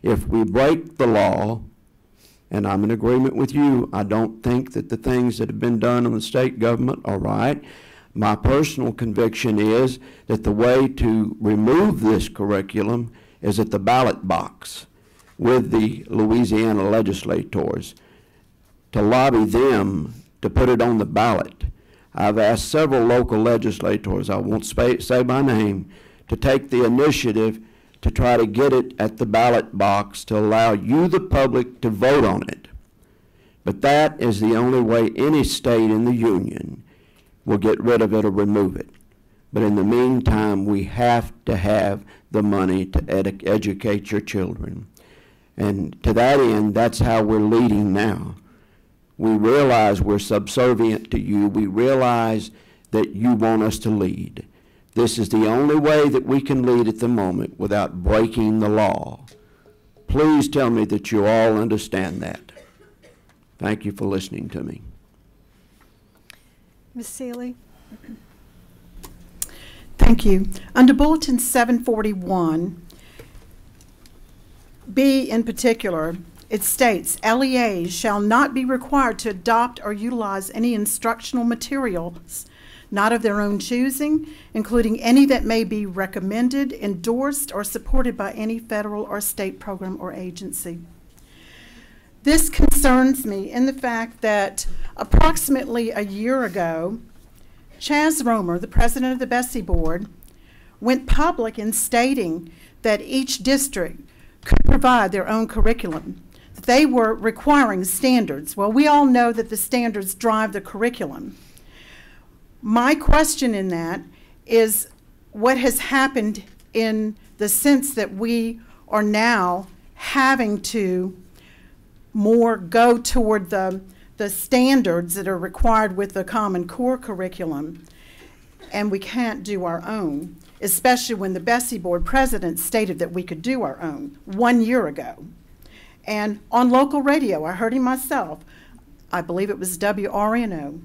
If we break the law, and I'm in agreement with you, I don't think that the things that have been done in the state government are right. My personal conviction is that the way to remove this curriculum is at the ballot box with the Louisiana legislators, to lobby them to put it on the ballot. I've asked several local legislators, I won't say by name, to take the initiative to try to get it at the ballot box to allow you, the public, to vote on it. But that is the only way any state in the union will get rid of it or remove it. But in the meantime, we have to have the money to educate your children. And to that end, that's how we're leading now. We realize we're subservient to you. We realize that you want us to lead. This is the only way that we can lead at the moment without breaking the law. Please tell me that you all understand that. Thank you for listening to me. Ms. Seeley. Thank you. Under Bulletin 741, B in particular, it states, LEAs shall not be required to adopt or utilize any instructional materials not of their own choosing, including any that may be recommended, endorsed, or supported by any federal or state program or agency. This concerns me in the fact that approximately a year ago, Chaz Romer, the president of the Bessie Board, went public in stating that each district could provide their own curriculum. They were requiring standards. Well, we all know that the standards drive the curriculum. My question in that is what has happened in the sense that we are now having to more go toward the standards that are required with the Common Core curriculum, and we can't do our own, especially when the Bessie Board president stated that we could do our own 1 year ago. And on local radio, I heard him myself, I believe it was WRNO.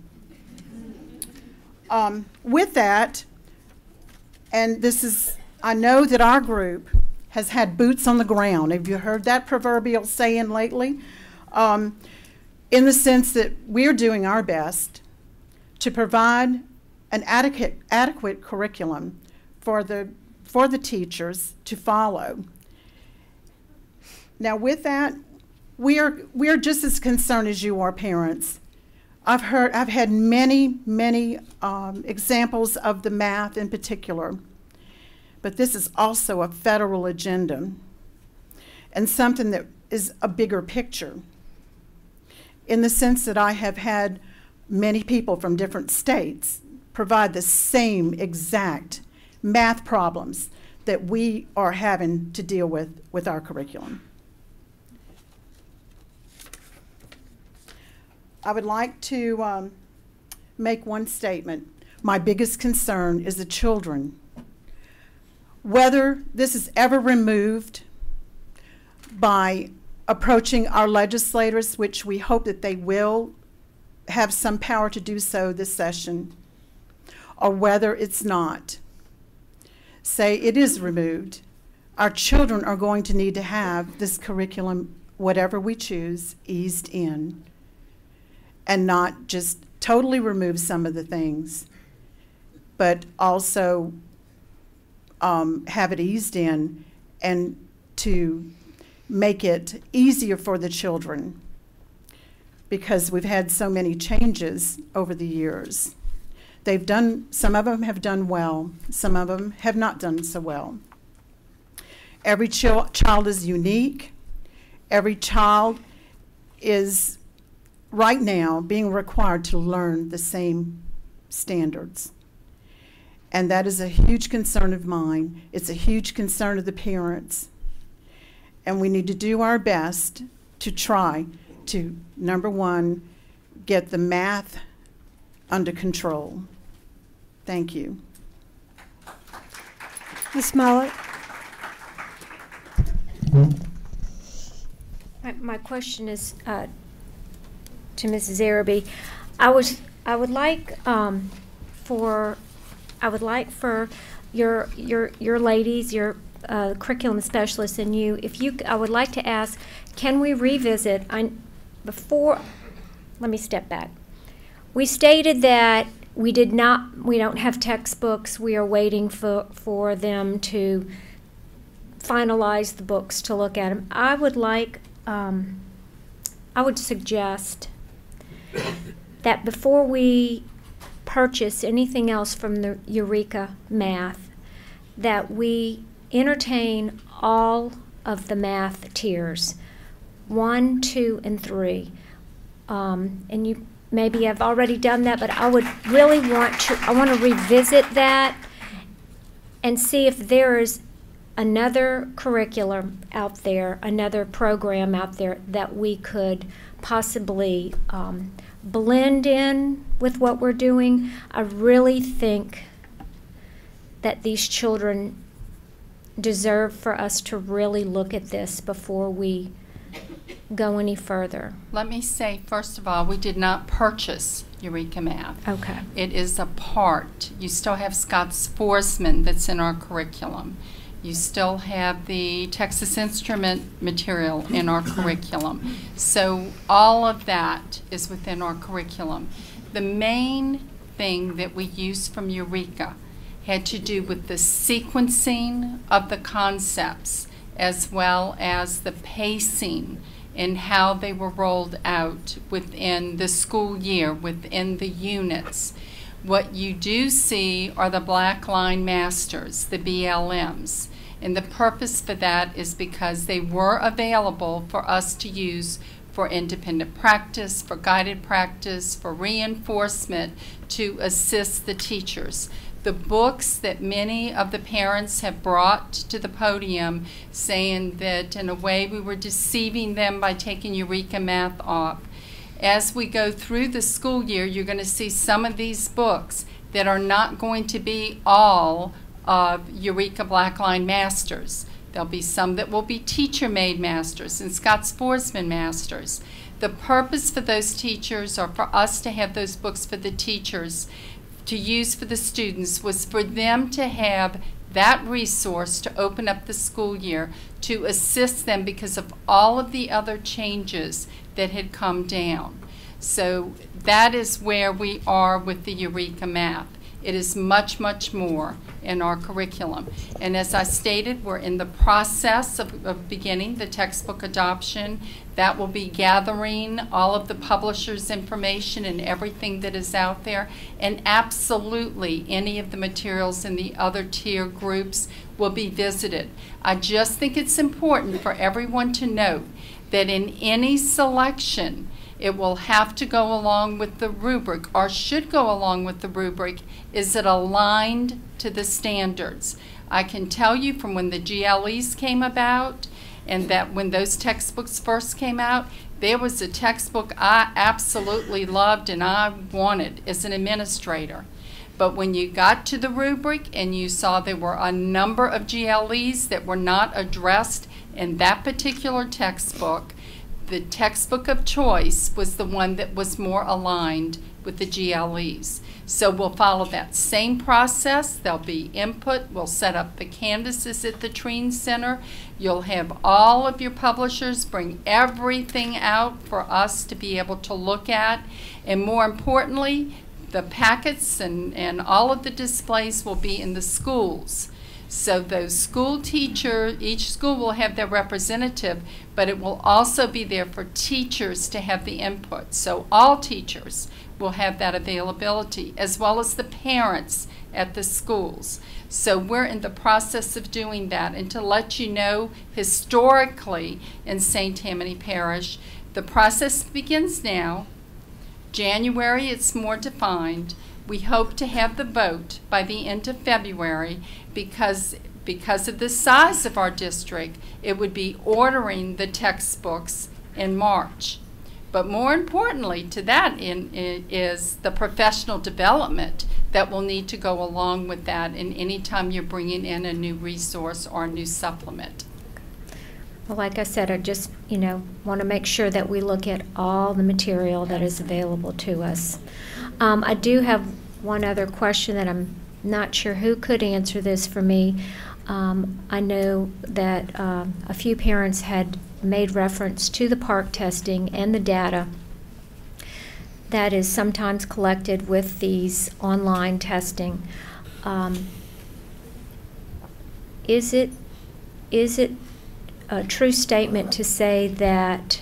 With that, and this is, I know that our group has had boots on the ground. Have you heard that proverbial saying lately? In the sense that we're doing our best to provide an adequate curriculum for the teachers to follow. Now with that, we are just as concerned as you are, parents. I've had many examples of the math in particular, but this is also a federal agenda and something that is a bigger picture, in the sense that I have had many people from different states provide the same exact math problems that we are having to deal with our curriculum. I would like to make one statement. My biggest concern is the children. Whether this is ever removed by approaching our legislators, which we hope that they will have some power to do so this session, or whether it's not, say it is removed, our children are going to need to have this curriculum, whatever we choose, eased in, and not just totally remove some of the things, but also have it eased in and to make it easier for the children, because we've had so many changes over the years. Some of them have done well, some of them have not done so well. Every child is unique. Every child is right now being required to learn the same standards. And that is a huge concern of mine. It's a huge concern of the parents. And we need to do our best to try to, number one, get the math under control. Thank you. Ms. Smollett. My question is to Mrs. Araby. I would like for your ladies, your curriculum specialists, and you, I would like to ask, can we revisit? Let me step back. We stated that we don't have textbooks. We are waiting for them to finalize the books to look at them. I would suggest that before we purchase anything else from the Eureka Math, that we entertain all of the math tiers, 1, 2, and 3. And you maybe have already done that, but I would really want to revisit that and see if there is another curriculum out there, another program out there that we could possibly blend in with what we're doing. I really think that these children deserve for us to really look at this before we go any further. Let me say, first of all, we did not purchase Eureka Math. Okay. It is a part. You still have Scott's Forsman that's in our curriculum. You still have the Texas Instrument material in our curriculum. So all of that is within our curriculum. The main thing that we used from Eureka had to do with the sequencing of the concepts as well as the pacing and how they were rolled out within the school year, within the units. What you do see are the Black Line Masters, the BLMs. And the purpose for that is because they were available for us to use for independent practice, for guided practice, for reinforcement to assist the teachers. The books that many of the parents have brought to the podium saying that in a way we were deceiving them by taking Eureka Math off. As we go through the school year, you're going to see some of these books that are not going to be all of Eureka Black Line Masters. There'll be some that will be teacher-made masters and Scott's Forsman masters. The purpose for those teachers, or for us to have those books for the teachers to use for the students, was for them to have that resource to open up the school year to assist them because of all of the other changes that had come down. So that is where we are with the Eureka Math. It is much, much more in our curriculum. And as I stated, we're in the process of beginning the textbook adoption. That will be gathering all of the publishers' information and everything that is out there. And absolutely any of the materials in the other tier groups will be visited. I just think it's important for everyone to note that in any selection, it will have to go along with the rubric, or should go along with the rubric. Is it aligned to the standards? I can tell you from when the GLEs came about, and that when those textbooks first came out, there was a textbook I absolutely loved and I wanted as an administrator. But when you got to the rubric and you saw there were a number of GLEs that were not addressed in that particular textbook, the textbook of choice was the one that was more aligned with the GLEs. So we'll follow that same process. There'll be input. We'll set up the canvases at the Treen Center. You'll have all of your publishers bring everything out for us to be able to look at. And more importantly, the packets and all of the displays will be in the schools. So those school teachers, each school will have their representative, but it will also be there for teachers to have the input. So all teachers will have that availability, as well as the parents at the schools. So we're in the process of doing that. And to let you know, historically in St. Tammany Parish, the process begins now. January, it's more defined. We hope to have the vote by the end of February because of the size of our district, it would be ordering the textbooks in March. But more importantly to that is the professional development that will need to go along with that in any time you're bringing in a new resource or a new supplement. Well, like I said, I just, want to make sure that we look at all the material that is available to us. I do have one other question that I'm not sure who could answer this for me. I know that a few parents had made reference to the PARCC testing and the data that is sometimes collected with these online testing. Is it a true statement to say that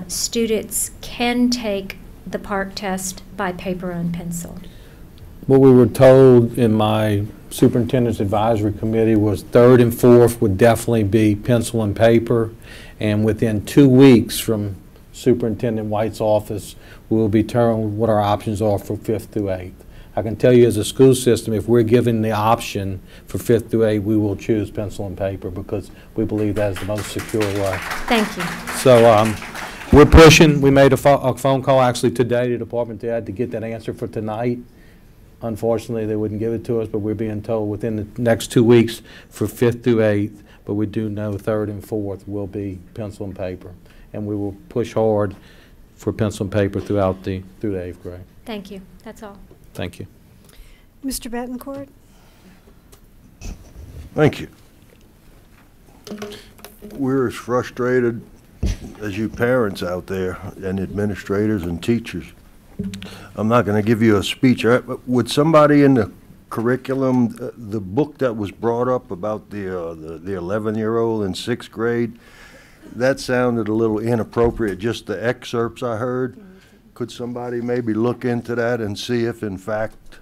students can take the PARCC test by paper and pencil? What we were told in my superintendent's advisory committee was 3rd and 4th would definitely be pencil and paper, and within 2 weeks from Superintendent White's office, we will be told what our options are for 5th through 8th. I can tell you as a school system, if we're given the option for 5th through 8th, we will choose pencil and paper because we believe that is the most secure way. Thank you. So we're pushing. We made a phone call actually today to Department of Ed to get that answer for tonight. Unfortunately, they wouldn't give it to us, but we're being told within the next 2 weeks for 5th through 8th, but we do know 3rd and 4th will be pencil and paper. And we will push hard for pencil and paper through the 8th grade. Thank you. That's all. Thank you. Mr. Betancourt? Thank you. We're as frustrated as you parents out there and administrators and teachers. I'm not going to give you a speech. Would somebody in the curriculum, the book that was brought up about the 11-year-old in 6th grade, that sounded a little inappropriate, just the excerpts I heard. Could somebody maybe look into that and see if in fact,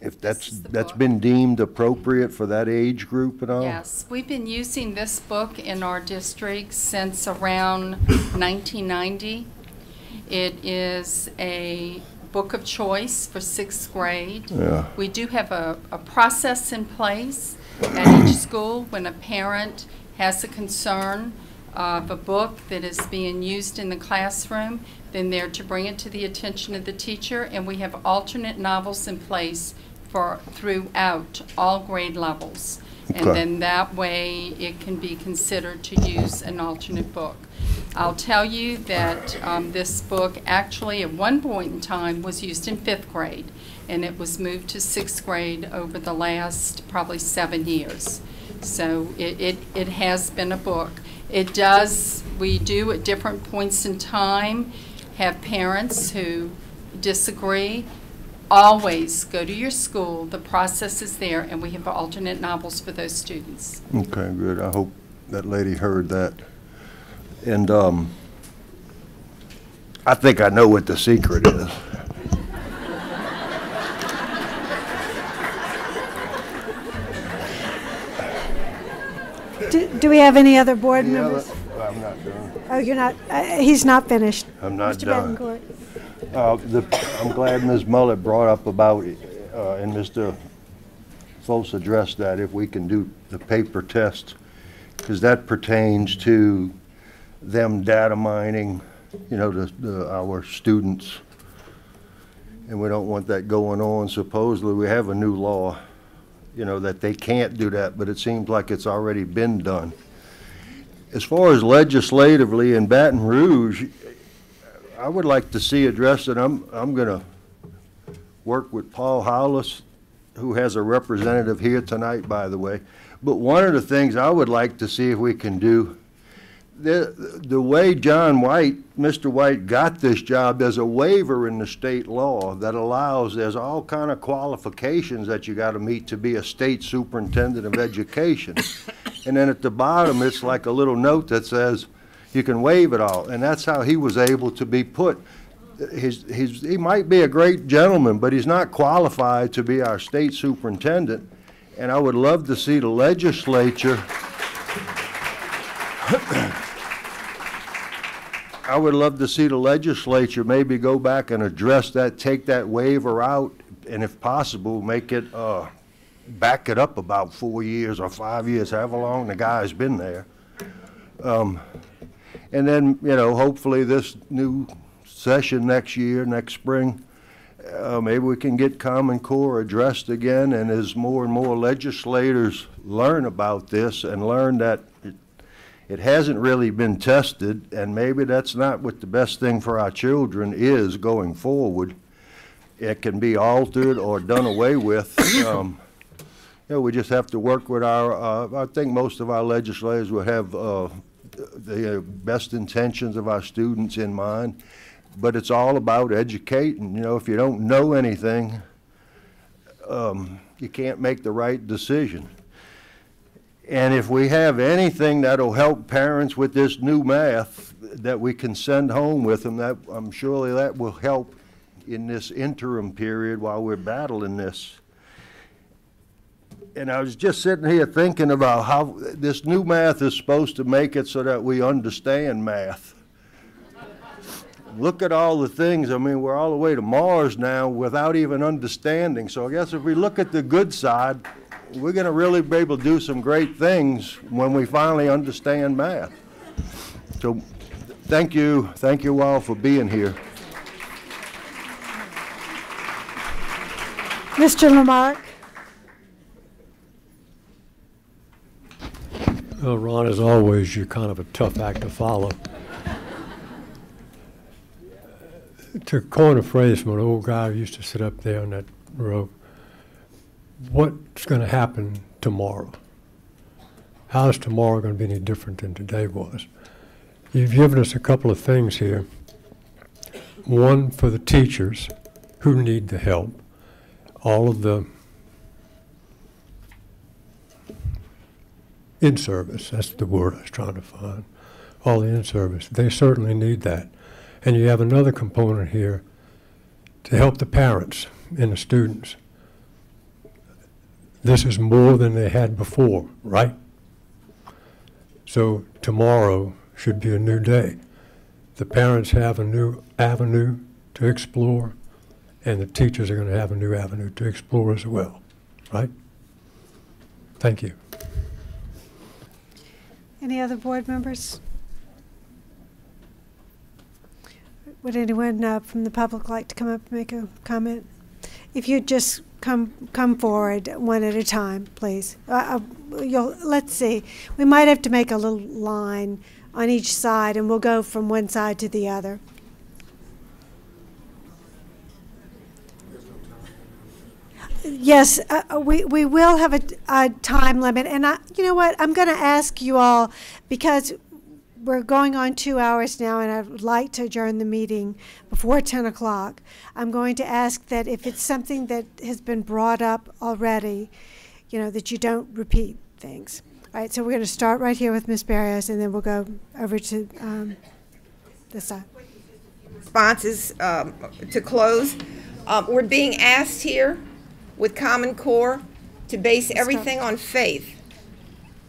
if that's been deemed appropriate for that age group and all? Yes, we've been using this book in our district since around 1990. It is a book of choice for 6th grade. Yeah. We do have a process in place at each school when a parent has a concern of a book that is being used in the classroom, then they're to bring it to the attention of the teacher, and we have alternate novels in place for throughout all grade levels. Okay. And then that way it can be considered to use an alternate book. I'll tell you that this book actually at one point in time was used in 5th grade, and it was moved to 6th grade over the last probably 7 years. So it has been a book. We do at different points in time have parents who disagree. Always go to your school. The process is there, and we have alternate novels for those students. Okay, good. I hope that lady heard that. And I think I know what the secret is. Do we have any other board members? I'm not done. Oh, you're not, he's not finished. I'm not Mr. done. Betancourt. I'm glad Ms. Mullet brought up about, and Mr. folks address that, if we can do the paper test, because that pertains to them data mining, you know, our students. And we don't want that going on. Supposedly we have a new law, you know, that they can't do that, but it seems like it's already been done. As far as legislatively in Baton Rouge, I would like to see addressed, and I'm going to work with Paul Hollis, who has a representative here tonight, by the way. But one of the things I would like to see if we can do, the way John White, Mr. White, got this job, there's a waiver in the state law that allows, there's all kind of qualifications that you got to meet to be a state superintendent of education. And then at the bottom, it's like a little note that says you can waive it all. And that's how he was able to be put. He might be a great gentleman, but he's not qualified to be our state superintendent. And I would love to see the legislature I would love to see the legislature maybe go back and address that, take that waiver out, and if possible, make it, back it up about 4 years or 5 years, however long the guy's been there. And then, you know, hopefully this new session next year, next spring, maybe we can get Common Core addressed again, and as more and more legislators learn about this and learn that it hasn't really been tested, and maybe that's not what the best thing for our children is going forward. It can be altered or done away with. You know, we just have to work with our, I think most of our legislators will have the best intentions of our students in mind, but it's all about educating. You know, if you don't know anything, you can't make the right decision. And if we have anything that'll help parents with this new math that we can send home with them, that I'm surely that will help in this interim period while we're battling this. And I was just sitting here thinking about how this new math is supposed to make it so that we understand math. Look at all the things. I mean, we're all the way to Mars now without even understanding. So I guess if we look at the good side, we're going to really be able to do some great things when we finally understand math. So thank you all for being here. Mr. Lamarck. Well, Ron, as always, you're kind of a tough act to follow. To coin a phrase from an old guy who used to sit up there on that row, what's going to happen tomorrow? How is tomorrow going to be any different than today was? You've given us a couple of things here. One for the teachers who need the help. All of the in-service, that's the word I was trying to find. All the in-service, they certainly need that. And you have another component here to help the parents and the students. This is more than they had before, right? So tomorrow should be a new day. The parents have a new avenue to explore, and the teachers are going to have a new avenue to explore as well, right? Thank you. Any other board members? Would anyone from the public like to come up and make a comment? If you just come forward one at a time, please. Let's see. We might have to make a little line on each side, and we'll go from one side to the other. Yes, we will have a time limit, and you know what? I'm going to ask you all, because we're going on 2 hours now, and I would like to adjourn the meeting before 10 o'clock. I'm going to ask that if it's something that has been brought up already, you know, that you don't repeat things. All right, so we're going to start right here with Ms. Barrios, and then we'll go over to this side. Responses to close. We're being asked here with Common Core to base everything on faith,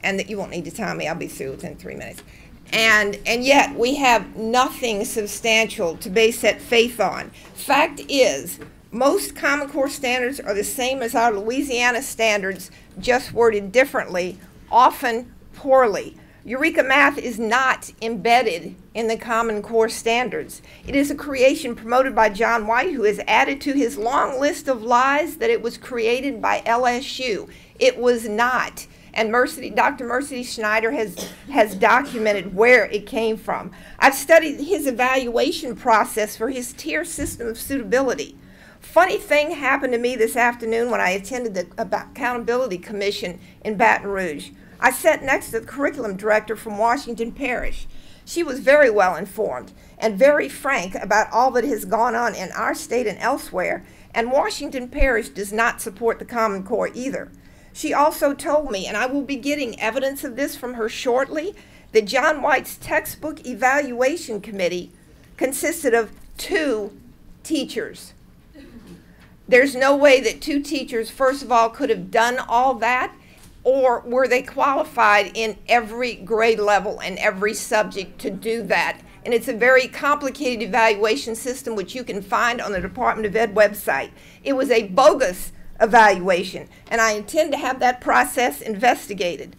and that you won't need to tell me, I'll be through within 3 minutes. And yet we have nothing substantial to base that faith on. Fact is, Most Common Core standards are the same as our Louisiana standards, just worded differently, often poorly. Eureka Math is not embedded in the Common Core standards. It is a creation promoted by John White, who has added to his long list of lies that it was created by LSU. It was not. And Dr. Mercedes Schneider has documented where it came from. I've studied his evaluation process for his tier system of suitability. Funny thing happened to me this afternoon when I attended the Accountability Commission in Baton Rouge. I sat next to the curriculum director from Washington Parish. She was very well informed and very frank about all that has gone on in our state and elsewhere, and Washington Parish does not support the Common Core either. She also told me, and I will be getting evidence of this from her shortly, that John White's textbook evaluation committee consisted of 2 teachers. There's no way that 2 teachers, first of all, could have done all that, or were they qualified in every grade level and every subject to do that. And it's a very complicated evaluation system which you can find on the Department of Ed website. It was a bogus evaluation, and I intend to have that process investigated.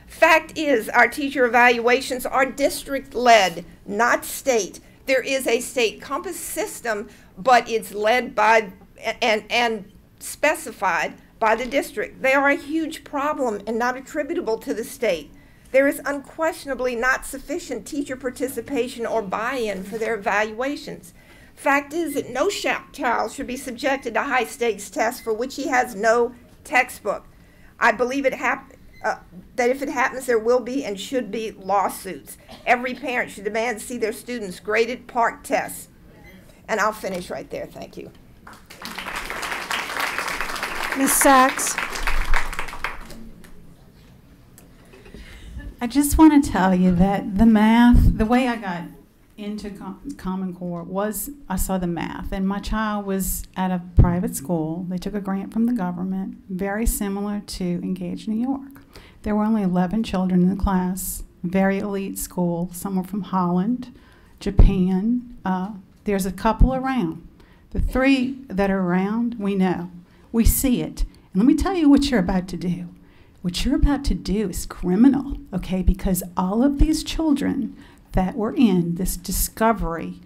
Fact is, our teacher evaluations are district-led, not state. There is a state compass system, but it's led by and specified by the district. They are a huge problem and not attributable to the state. There is unquestionably not sufficient teacher participation or buy-in for their evaluations. Fact is that no child should be subjected to high-stakes tests for which he has no textbook. I believe that if it happens, there will be and should be lawsuits. Every parent should demand to see their students graded PARCC tests. And I'll finish right there. Thank you. Ms. Sachs. I just want to tell you that the math, the way I got into Common Core was I saw the math, and my child was at a private school. They took a grant from the government, very similar to Engage New York. There were only 11 children in the class, very elite school. Some were from Holland, Japan. There's a couple around. The 3 that are around, we know. We see it. And let me tell you what you're about to do. What you're about to do is criminal, okay? Because all of these children that were in this discovery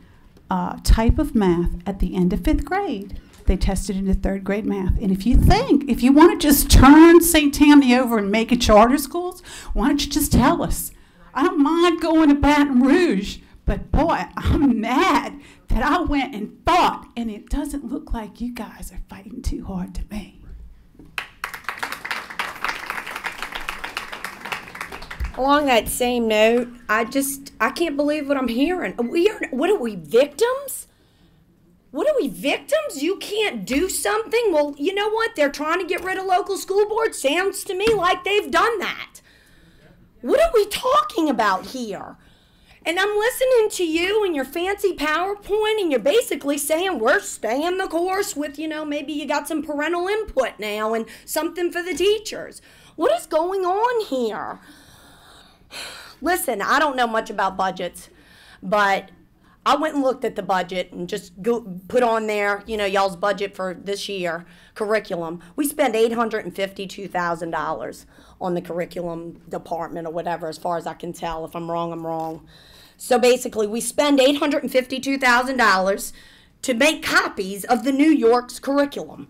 type of math at the end of 5th grade, they tested into 3rd grade math. And if you want to just turn St. Tammany over and make it charter schools, why don't you just tell us? I don't mind going to Baton Rouge, but boy, I'm mad that I went and fought, and it doesn't look like you guys are fighting too hard to me. Along that same note, I can't believe what I'm hearing. What are we, victims? What are we, victims? You can't do something? Well, you know what? They're trying to get rid of local school boards. Sounds to me like they've done that. What are we talking about here? And I'm listening to you and your fancy PowerPoint, and you're basically saying we're staying the course with, maybe you got some parental input now and something for the teachers. What is going on here? Listen, I don't know much about budgets, but I went and looked at the budget and just put on there, y'all's budget for this year, curriculum. We spend $852,000 on the curriculum department or whatever, as far as I can tell. If I'm wrong, I'm wrong. So basically, we spend $852,000 to make copies of the New York's curriculum,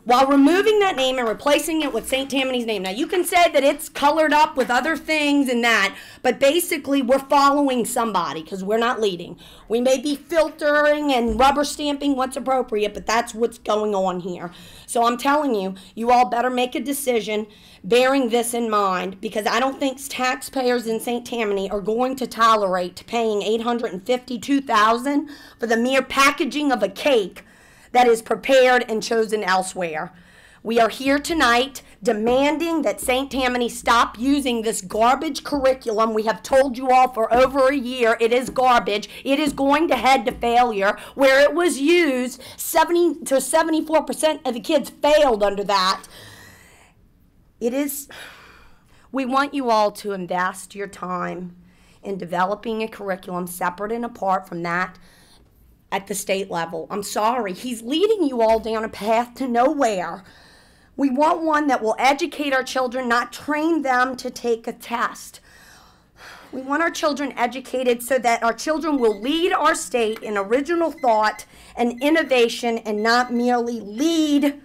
while removing that name and replacing it with St. Tammany's name. Now, you can say that it's colored up with other things and that, but basically we're following somebody because we're not leading. We may be filtering and rubber stamping what's appropriate, but that's what's going on here. So I'm telling you, you all better make a decision bearing this in mind, because I don't think taxpayers in St. Tammany are going to tolerate paying $852,000 for the mere packaging of a cake that is prepared and chosen elsewhere. We are here tonight demanding that St. Tammany stop using this garbage curriculum. We have told you all for over a year it is garbage. It is going to head to failure. Where it was used, 70 to 74% of the kids failed under that. We want you all to invest your time in developing a curriculum separate and apart from that at the state level. I'm sorry. He's leading you all down a path to nowhere. We want one that will educate our children, not train them to take a test. We want our children educated so that our children will lead our state in original thought and innovation and not merely lead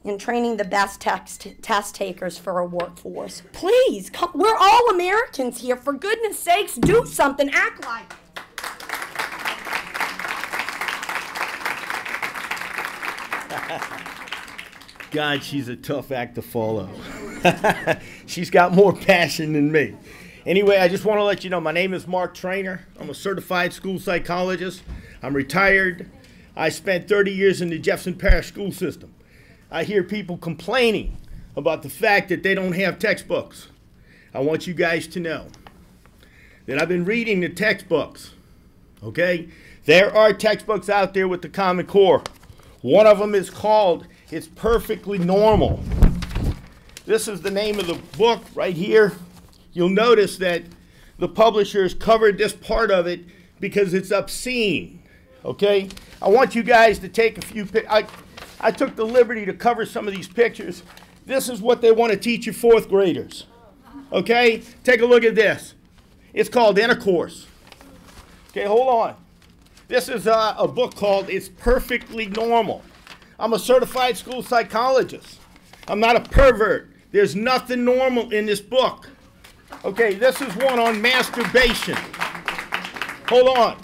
in training the best test takers for our workforce. Please, come, we're all Americans here. For goodness sakes, do something, act like it. God, she's a tough act to follow. She's got more passion than me. Anyway, I just want to let you know, my name is Mark Trainer. I'm a certified school psychologist. I'm retired. I spent 30 years in the Jefferson Parish school system. I hear people complaining about the fact that they don't have textbooks. I want you guys to know that I've been reading the textbooks, okay? There are textbooks out there with the Common Core. One of them is called It's Perfectly Normal. This is the name of the book right here. You'll notice that the publishers covered this part of it because it's obscene, okay? I want you guys to take a few pictures. I took the liberty to cover some of these pictures. This is what they want to teach your fourth graders, okay? Take a look at this. It's called Intercourse. Okay, hold on. This is a book called It's Perfectly Normal. I'm a certified school psychologist. I'm not a pervert. There's nothing normal in this book. Okay, this is one on masturbation. Hold on.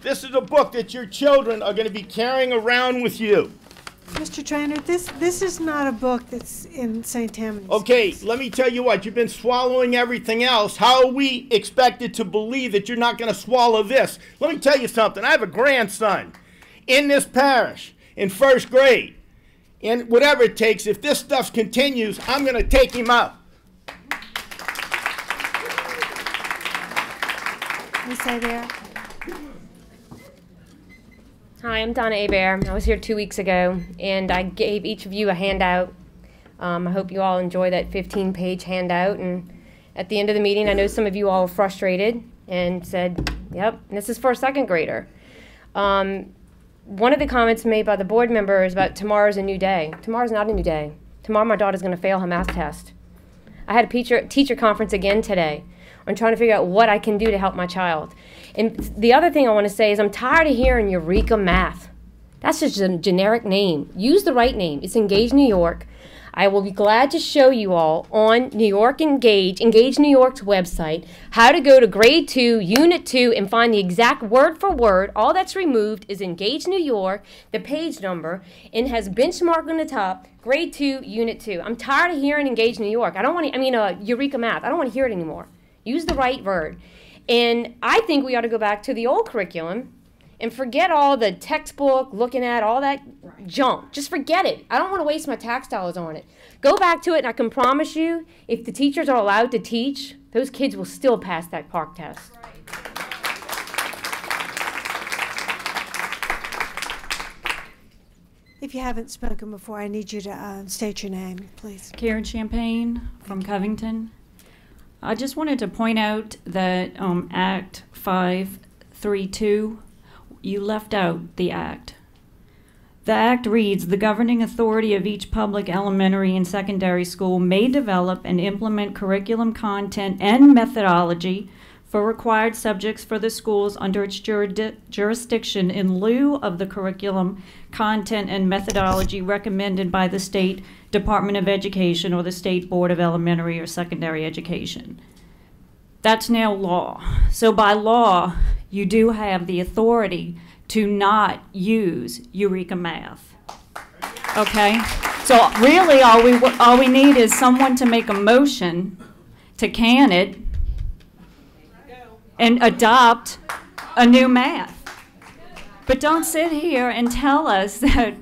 This is a book that your children are going to be carrying around with you. Mr. Trainer, this is not a book that's in St. Tammany. Okay, let me tell you what. You've been swallowing everything else. How are we expected to believe that you're not going to swallow this? Let me tell you something. I have a grandson in this parish in first grade. And whatever it takes, if this stuff continues, I'm going to take him out. Ms. Hebert. Hi, I'm Donna Hebert. I was here 2 weeks ago, and I gave each of you a handout. I hope you all enjoy that 15-page handout. And at the end of the meeting, I know some of you all were frustrated and said, yep, this is for a second grader. One of the comments made by the board member is about tomorrow's a new day. Tomorrow's not a new day. Tomorrow my daughter's going to fail her math test. I had a teacher conference again today. I'm trying to figure out what I can do to help my child. And the other thing I want to say is I'm tired of hearing Eureka Math. That's just a generic name. Use the right name. It's Engage New York. I will be glad to show you all on New York Engage New York's website, how to go to grade 2, unit 2, and find the exact word for word. All that's removed is Engage New York, the page number, and has benchmark on the top, grade 2, unit 2. I'm tired of hearing Engage New York. Eureka Math. I don't want to hear it anymore. Use the right word. And I think we ought to go back to the old curriculum and forget all the textbook, looking at all that junk. Just forget it. I don't want to waste my tax dollars on it. Go back to it, and I can promise you, if the teachers are allowed to teach, those kids will still pass that PARCC test. If you haven't spoken before, I need you to state your name, please. Karen Champagne from Covington. I just wanted to point out that Act 532, you left out the act. The act reads, the governing authority of each public elementary and secondary school may develop and implement curriculum content and methodology for required subjects for the schools under its jurisdiction in lieu of the curriculum content and methodology recommended by the State Department of Education or the State Board of Elementary or Secondary Education. That's now law. So by law, you do have the authority to not use Eureka Math. Okay? So really all we need is someone to make a motion to can it and adopt a new math. But don't sit here and tell us that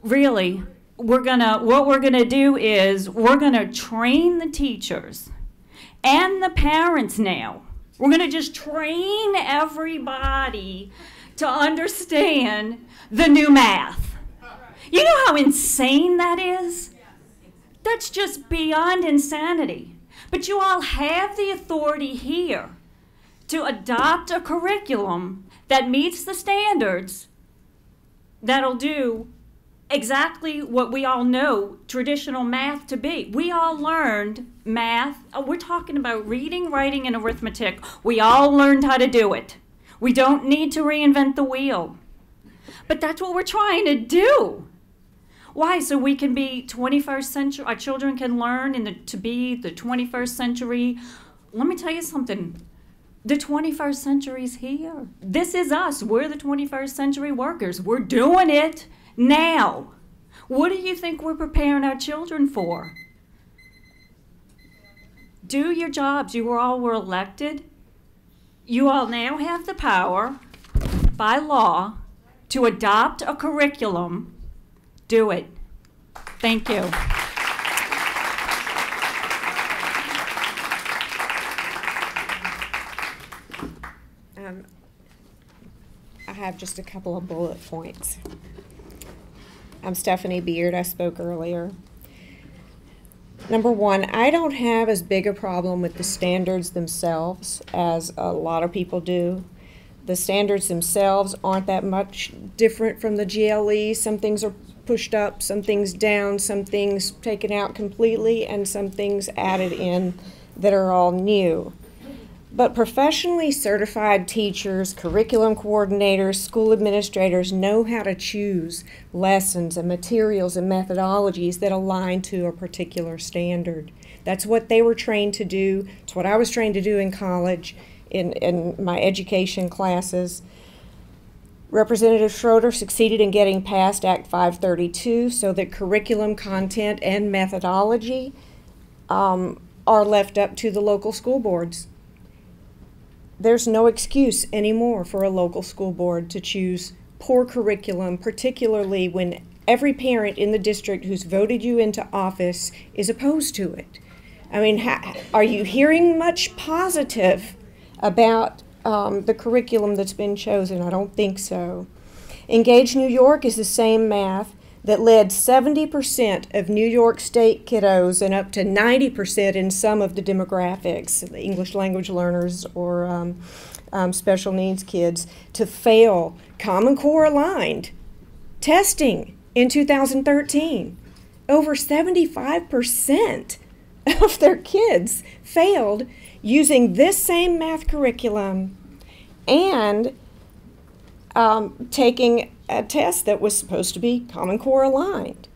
really what we're gonna do is we're gonna train the teachers and the parents now. We're gonna just train everybody to understand the new math. You know how insane that is? That's just beyond insanity. But you all have the authority here to adopt a curriculum that meets the standards that'll do exactly what we all know traditional math to be. We all learned math. We're talking about reading, writing, and arithmetic. We all learned how to do it. We don't need to reinvent the wheel. But that's what we're trying to do. Why? So we can be 21st century, our children can learn to be the 21st century. Let me tell you something. The 21st century is here. This is us. We're the 21st century workers. We're doing it now. What do you think we're preparing our children for? Do your jobs. You all were elected. You all now have the power, by law, to adopt a curriculum. Do it. Thank you. I have just a couple of bullet points. I'm Stephanie Beard. I spoke earlier. Number one, I don't have as big a problem with the standards themselves as a lot of people do. The standards themselves aren't that much different from the GLE. Some things are pushed up, some things down, some things taken out completely, and some things added in that are all new. But professionally certified teachers, curriculum coordinators, school administrators know how to choose lessons and materials and methodologies that align to a particular standard. That's what they were trained to do. It's what I was trained to do in college, in my education classes. Representative Schroeder succeeded in getting past Act 532 so that curriculum content and methodology are left up to the local school boards. There's no excuse anymore for a local school board to choose poor curriculum, particularly when every parent in the district who's voted you into office is opposed to it. I mean, are you hearing much positive about the curriculum that's been chosen? I don't think so. Engage New York is the same math that led 70% of New York State kiddos and up to 90% in some of the demographics, the English language learners or special needs kids, to fail Common Core aligned testing in 2013. Over 75% of their kids failed using this same math curriculum and taking a test that was supposed to be Common Core aligned.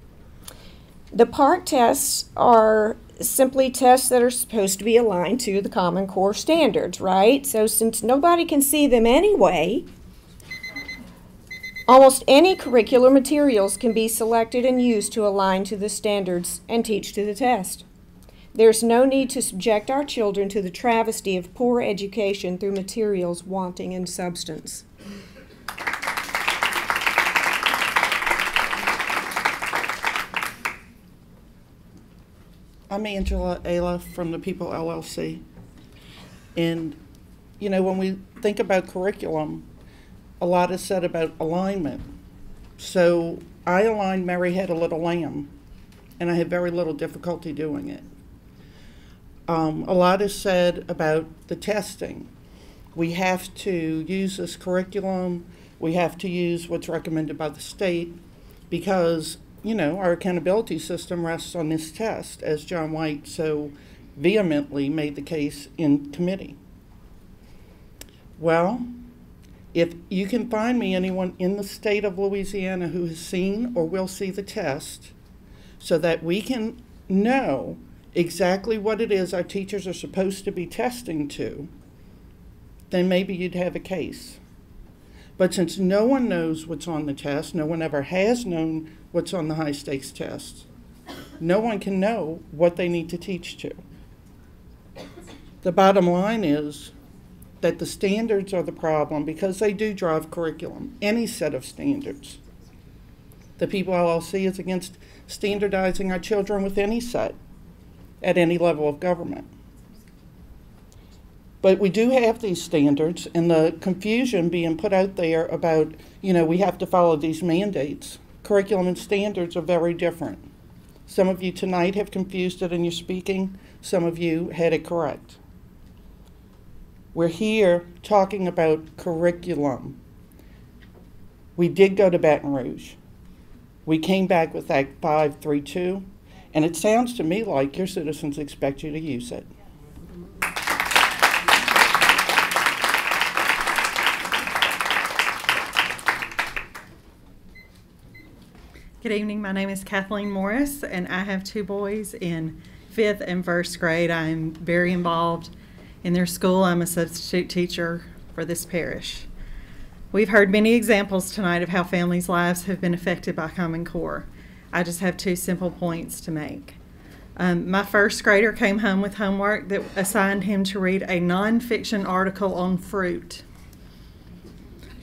The PARCC tests are simply tests that are supposed to be aligned to the Common Core standards, right? So since nobody can see them anyway, almost any curricular materials can be selected and used to align to the standards and teach to the test. There's no need to subject our children to the travesty of poor education through materials wanting in substance. I'm Angela Ayla from the People LLC. And, you know, when we think about curriculum, a lot is said about alignment. So I aligned Mary Had a Little Lamb, and I had very little difficulty doing it. A lot is said about the testing. We have to use this curriculum. We have to use what's recommended by the state because, you know, our accountability system rests on this test, as John White so vehemently made the case in committee. Well, if you can find me anyone in the state of Louisiana who has seen or will see the test so that we can know exactly what it is our teachers are supposed to be testing to, then maybe you'd have a case. But since no one knows what's on the test, no one ever has known what's on the high stakes test, no one can know what they need to teach to. The bottom line is that the standards are the problem because they do drive curriculum, any set of standards. The People LLC is against standardizing our children with any set at any level of government. But we do have these standards, and the confusion being put out there about, you know, we have to follow these mandates. Curriculum and standards are very different. Some of you tonight have confused it in your speaking. Some of you had it correct. We're here talking about curriculum. We did go to Baton Rouge. We came back with Act 532, and it sounds to me like your citizens expect you to use it. Good evening. My name is Kathleen Morris, and I have two boys in 5th and 1st grade. I'm very involved in their school. I'm a substitute teacher for this parish. We've heard many examples tonight of how families' lives have been affected by Common Core. I just have two simple points to make. My 1st grader came home with homework that assigned him to read a nonfiction article on fruit.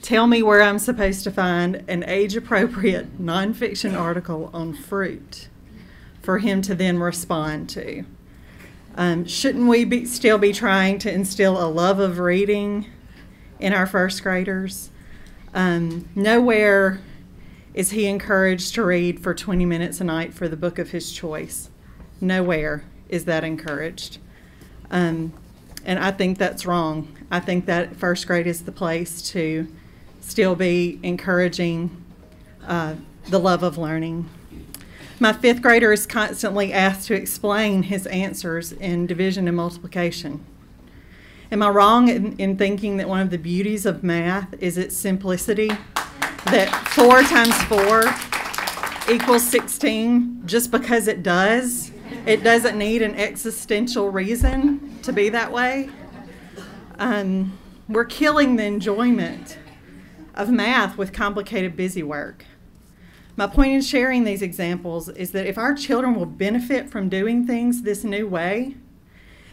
Tell me where I'm supposed to find an age-appropriate nonfiction article on fruit for him to then respond to. Shouldn't we still be trying to instill a love of reading in our 1st graders? Nowhere is he encouraged to read for 20 minutes a night for the book of his choice. Nowhere is that encouraged. And I think that's wrong. I think that 1st grade is the place to still be encouraging the love of learning. My 5th grader is constantly asked to explain his answers in division and multiplication. Am I wrong in thinking that one of the beauties of math is its simplicity? That 4 times 4 equals 16 just because it does? It doesn't need an existential reason to be that way? We're killing the enjoyment of math with complicated busy work. My point in sharing these examples is that if our children will benefit from doing things this new way,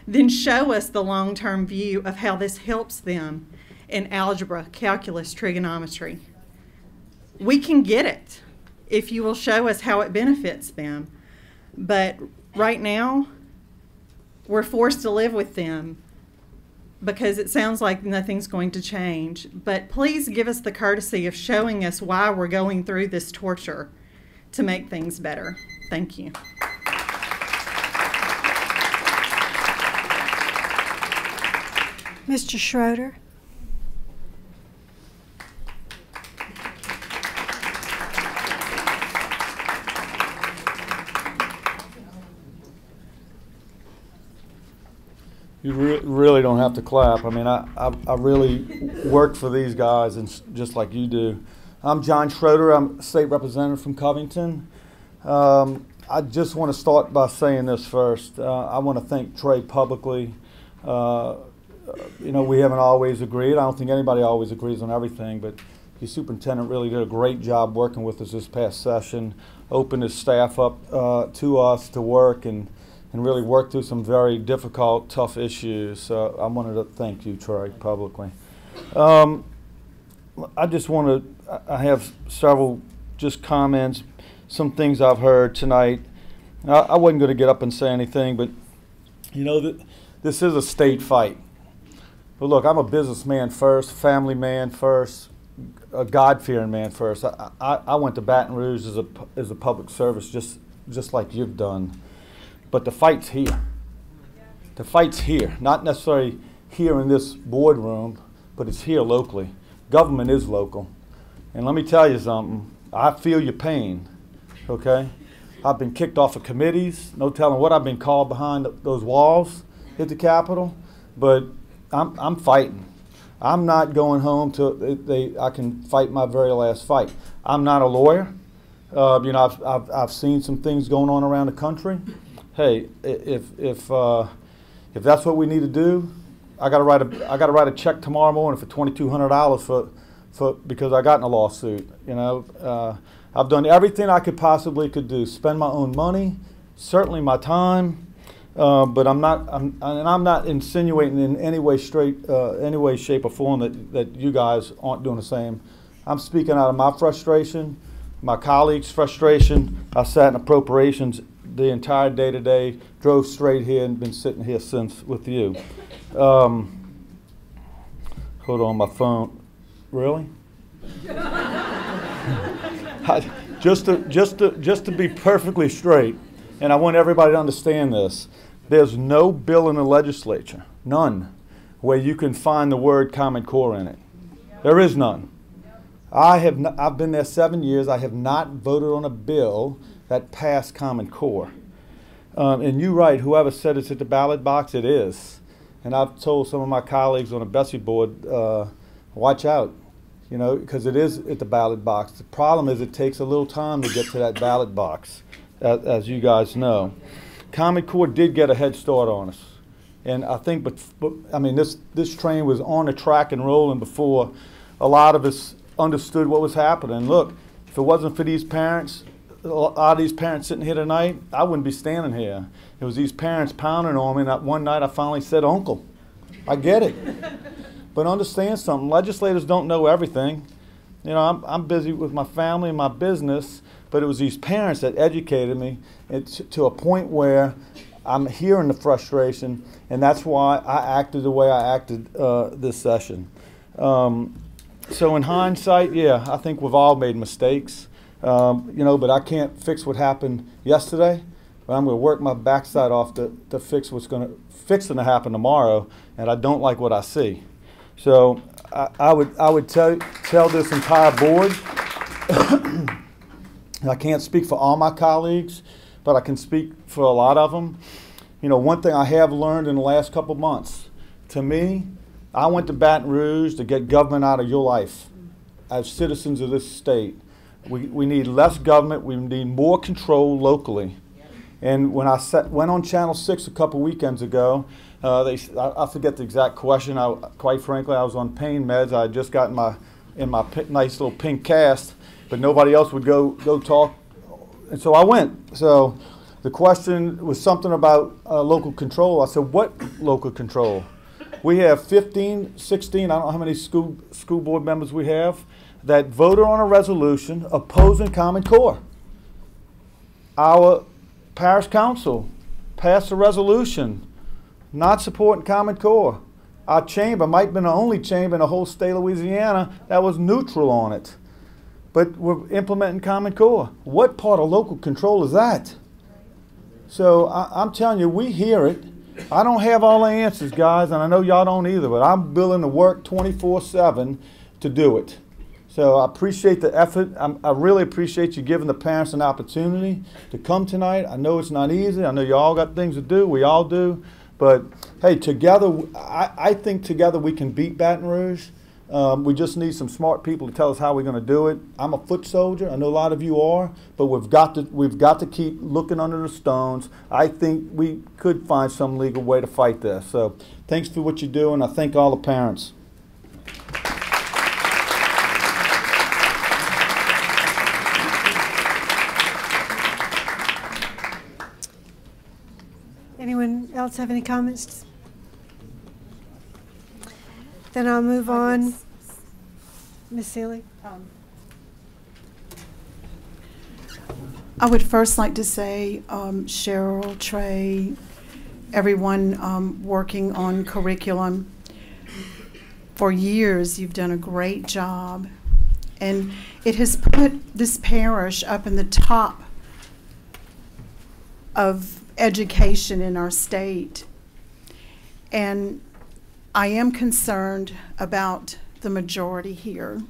then show us the long-term view of how this helps them in algebra, calculus, trigonometry. We can get it if you will show us how it benefits them. But right now, we're forced to live with them because it sounds like nothing's going to change. But please give us the courtesy of showing us why we're going through this torture to make things better. Thank you. Mr. Schroeder. You really don't have to clap. I mean, I really work for these guys, and just like you do. I'm John Schroeder. I'm state representative from Covington. I just want to start by saying this first. I want to thank Trey publicly. You know, we haven't always agreed. I don't think anybody always agrees on everything, but the superintendent really did a great job working with us this past session, opened his staff up to us to work and really work through some very difficult, tough issues. So I wanted to thank you, Trey, publicly. I just want to, I have several just comments, some things I've heard tonight. I wasn't going to get up and say anything, but you know, this is a state fight. But look, I'm a businessman first, family man first, a God-fearing man first. I went to Baton Rouge as a public service, just like you've done. But the fight's here. The fight's here, not necessarily here in this boardroom, but it's here locally. Government is local. And let me tell you something, I feel your pain, okay? I've been kicked off of committees, no telling what I've been called behind those walls at the Capitol, but I'm fighting. I'm not going home till I can fight my very last fight. I'm not a lawyer. You know, I've seen some things going on around the country. Hey, if that's what we need to do, I got to write a check tomorrow morning for $2,200 because I got in a lawsuit. You know, I've done everything I could do. Spend my own money, certainly my time, but I'm not insinuating in any way, shape, or form that you guys aren't doing the same. I'm speaking out of my frustration, my colleagues' frustration. I sat in appropriations the entire day today, drove straight here, and been sitting here since with you. Hold on, my phone. Really? Just to be perfectly straight, and I want everybody to understand this. There's no bill in the legislature, none, where you can find the word Common Core in it. There is none. I've been there 7 years. I have not voted on a bill that passed Common Core. And you're right, whoever said it's at the ballot box, it is. And I've told some of my colleagues on the Bessie board, watch out, you know, because it is at the ballot box. The problem is it takes a little time to get to that ballot box, as you guys know. Common Core did get a head start on us. And I think, but I mean, this train was on the track and rolling before a lot of us understood what was happening. Look, if it wasn't for these parents, a lot of these parents sitting here tonight, I wouldn't be standing here. It was these parents pounding on me, and that one night I finally said, "Uncle, I get it." But understand something, legislators don't know everything. You know, I'm busy with my family and my business, but it was these parents that educated me to a point where I'm hearing the frustration, and that's why I acted the way I acted this session. So in hindsight, yeah, I think we've all made mistakes, you know, but I can't fix what happened yesterday. But I'm going to work my backside off to fix what's going to happen tomorrow, and I don't like what I see. So I would tell this entire board, and I can't speak for all my colleagues, but I can speak for a lot of them. You know, one thing I have learned in the last couple months, to me, I went to Baton Rouge to get government out of your life as citizens of this state. We need less government. We need more control locally. And when I went on Channel 6 a couple weekends ago, I forget the exact question. Quite frankly, I was on pain meds. I had just gotten in my nice little pink cast, but nobody else would go talk. And so I went. So the question was something about local control. I said, what local control? We have 15, 16, I don't know how many school board members we have, that voted on a resolution opposing Common Core. Our parish council passed a resolution not supporting Common Core. Our chamber might have been the only chamber in the whole state of Louisiana that was neutral on it. But we're implementing Common Core. What part of local control is that? So I'm telling you, we hear it. I don't have all the answers, guys, and I know y'all don't either, but I'm willing to work 24/7 to do it. So I appreciate the effort. I really appreciate you giving the parents an opportunity to come tonight. I know it's not easy. I know you all got things to do. We all do. But, hey, together, I think together we can beat Baton Rouge. We just need some smart people to tell us how we're going to do it. I'm a foot soldier. I know a lot of you are, but we've got to keep looking under the stones. I think we could find some legal way to fight this. So thanks for what you do, and I thank all the parents. Anyone else have any comments? Then I'll move on. Ms. Seeley? I would first like to say, Cheryl, Trey, everyone working on curriculum, for years you've done a great job. And it has put this parish up in the top of education in our state. And I am concerned about the majority here.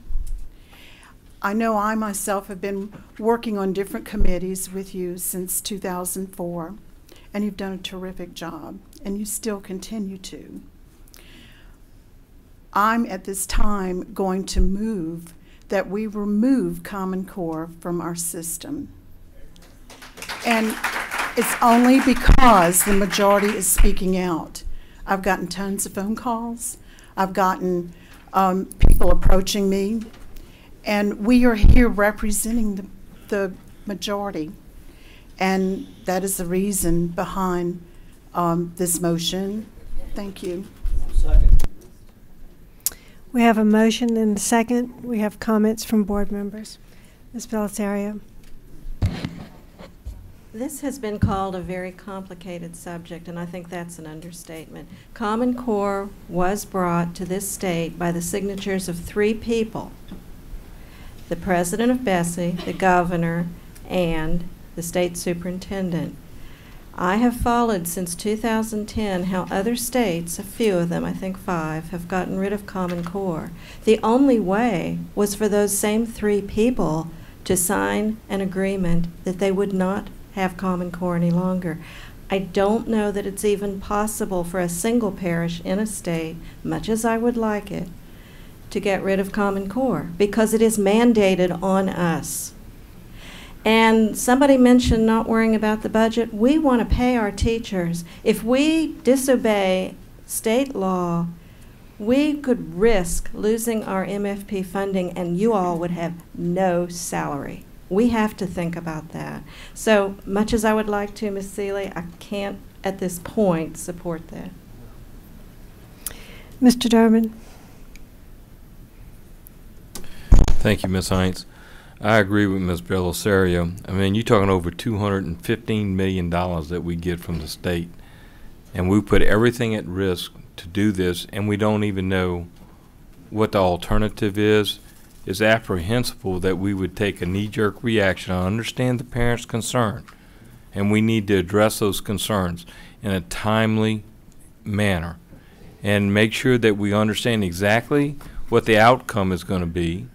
I know I myself have been working on different committees with you since 2004, and you've done a terrific job, and you still continue to. I'm at this time going to move that we remove Common Core from our system. And it's only because the majority is speaking out. I've gotten tons of phone calls. I've gotten people approaching me. And we are here representing the majority. And that is the reason behind this motion. Thank you. Second. We have a motion and a second. We have comments from board members. Ms. Belisario. This has been called a very complicated subject, and I think that's an understatement. Common Core was brought to this state by the signatures of 3 people: the president of Bessie, the governor, and the state superintendent. I have followed since 2010 how other states, a few of them, I think 5, have gotten rid of Common Core. The only way was for those same 3 people to sign an agreement that they would not have Common Core any longer. I don't know that it's even possible for a single parish in a state, much as I would like it, to get rid of Common Core because it is mandated on us. And somebody mentioned not worrying about the budget. We want to pay our teachers. If we disobey state law, we could risk losing our MFP funding and you all would have no salary. We have to think about that. So much as I would like to, Ms. Seeley, I can't at this point support that. Mr. Durbin. Thank you, Ms. Heinz. I agree with Ms. Bellisario. I mean, you're talking over $215 million that we get from the state, and we put everything at risk to do this, and we don't even know what the alternative is. It's apprehensible that we would take a knee-jerk reaction. I understand the parents' concern, and we need to address those concerns in a timely manner and make sure that we understand exactly what the outcome is going to be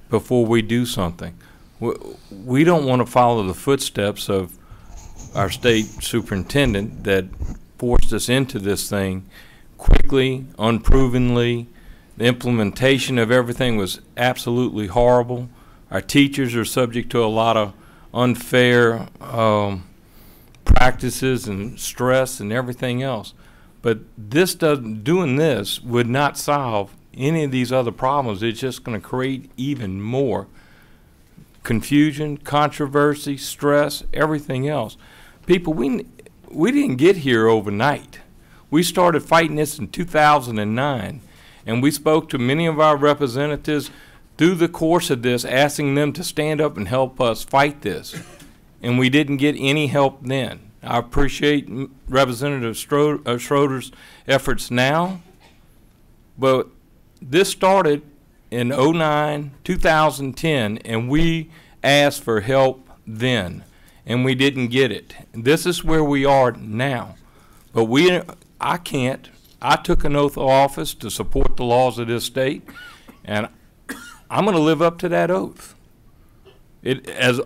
before we do something. We don't want to follow the footsteps of our state superintendent that forced us into this thing quickly, unprovenly. The implementation of everything was absolutely horrible. Our teachers are subject to a lot of unfair practices and stress and everything else. But doing this would not solve any of these other problems. It's just going to create even more confusion, controversy, stress, everything else. People, we didn't get here overnight. We started fighting this in 2009. And we spoke to many of our representatives through the course of this, asking them to stand up and help us fight this. And we didn't get any help then. I appreciate Representative Schroeder's efforts now, but this started in 2009, 2010, and we asked for help then, and we didn't get it. This is where we are now. But I took an oath of office to support the laws of this state, and I'm going to live up to that oath. As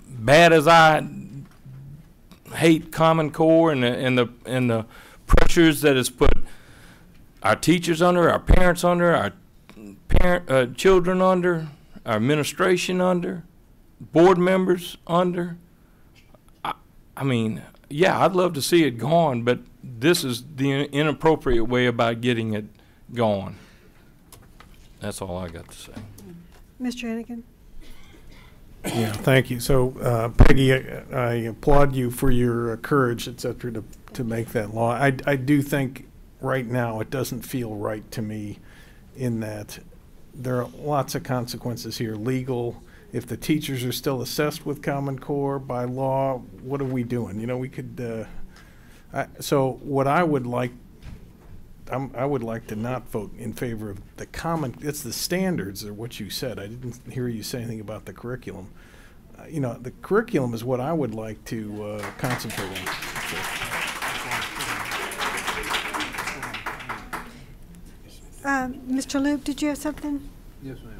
bad as I hate Common Core and the pressures that it's put our teachers under, our parents under, our children under, our administration under, board members under. I mean, yeah, I'd love to see it gone, but this is the inappropriate way about getting it gone. That's all I got to say. Mr. Hennigan. Yeah, thank you. So, Peggy, I applaud you for your courage, et cetera, to make that law. I do think right now it doesn't feel right to me in that there are lots of consequences here. Legal, if the teachers are still assessed with Common Core by law, what are we doing? You know, we could, so what I would like to not vote in favor of the it's the standards or what you said. I didn't hear you say anything about the curriculum. You know, the curriculum is what I would like to concentrate on. Mr. Loop, did you have something? Yes, ma'am.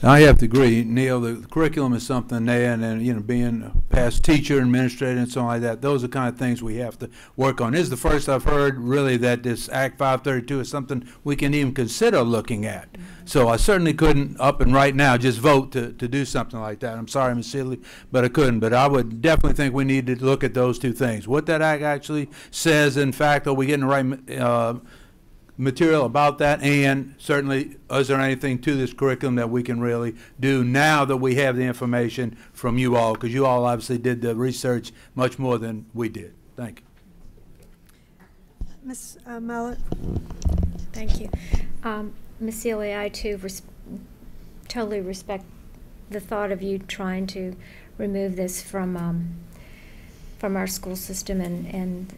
I have to agree, Neil, the curriculum is something there, and you know, being a past teacher, administrator, and something like that, those are the kind of things we have to work on. This is the first I've heard, really, that this Act 532 is something we can even consider looking at. So I certainly couldn't, up and right now, just vote to do something like that. I'm sorry, Ms. Seeley, but I couldn't. But I would definitely think we need to look at those two things. What that Act actually says, in fact, are we getting the right material about that, and certainly is there anything to this curriculum that we can really do now that we have the information from you all, because you all obviously did the research much more than we did. Thank you. Ms. Mallett. Thank you. Ms. Seeley, I too totally respect the thought of you trying to remove this from our school system and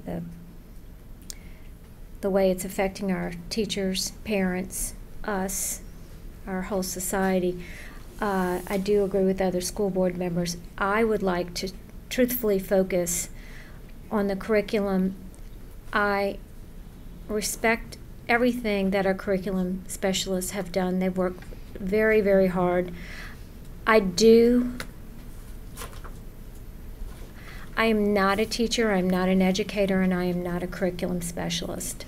the way it's affecting our teachers, parents, us, our whole society. I do agree with other school board members. I would like to truthfully focus on the curriculum. I respect everything that our curriculum specialists have done. They work very, very hard. I am not a teacher, I'm not an educator, and I am not a curriculum specialist.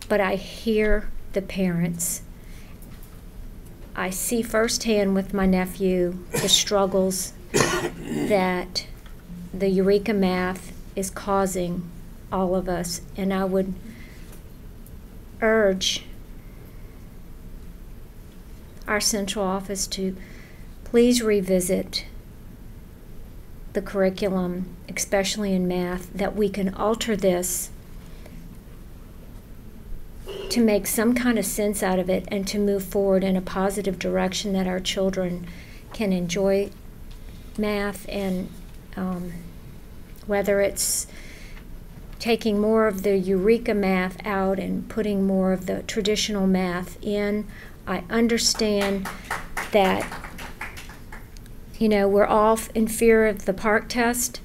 But I hear the parents. I see firsthand with my nephew the struggles that the Eureka Math is causing all of us, and I would urge our central office to please revisit the curriculum, especially in math, that we can alter this to make some kind of sense out of it and to move forward in a positive direction that our children can enjoy math, and whether it's taking more of the Eureka Math out and putting more of the traditional math in. I understand that, you know, we're all in fear of the PARCC test,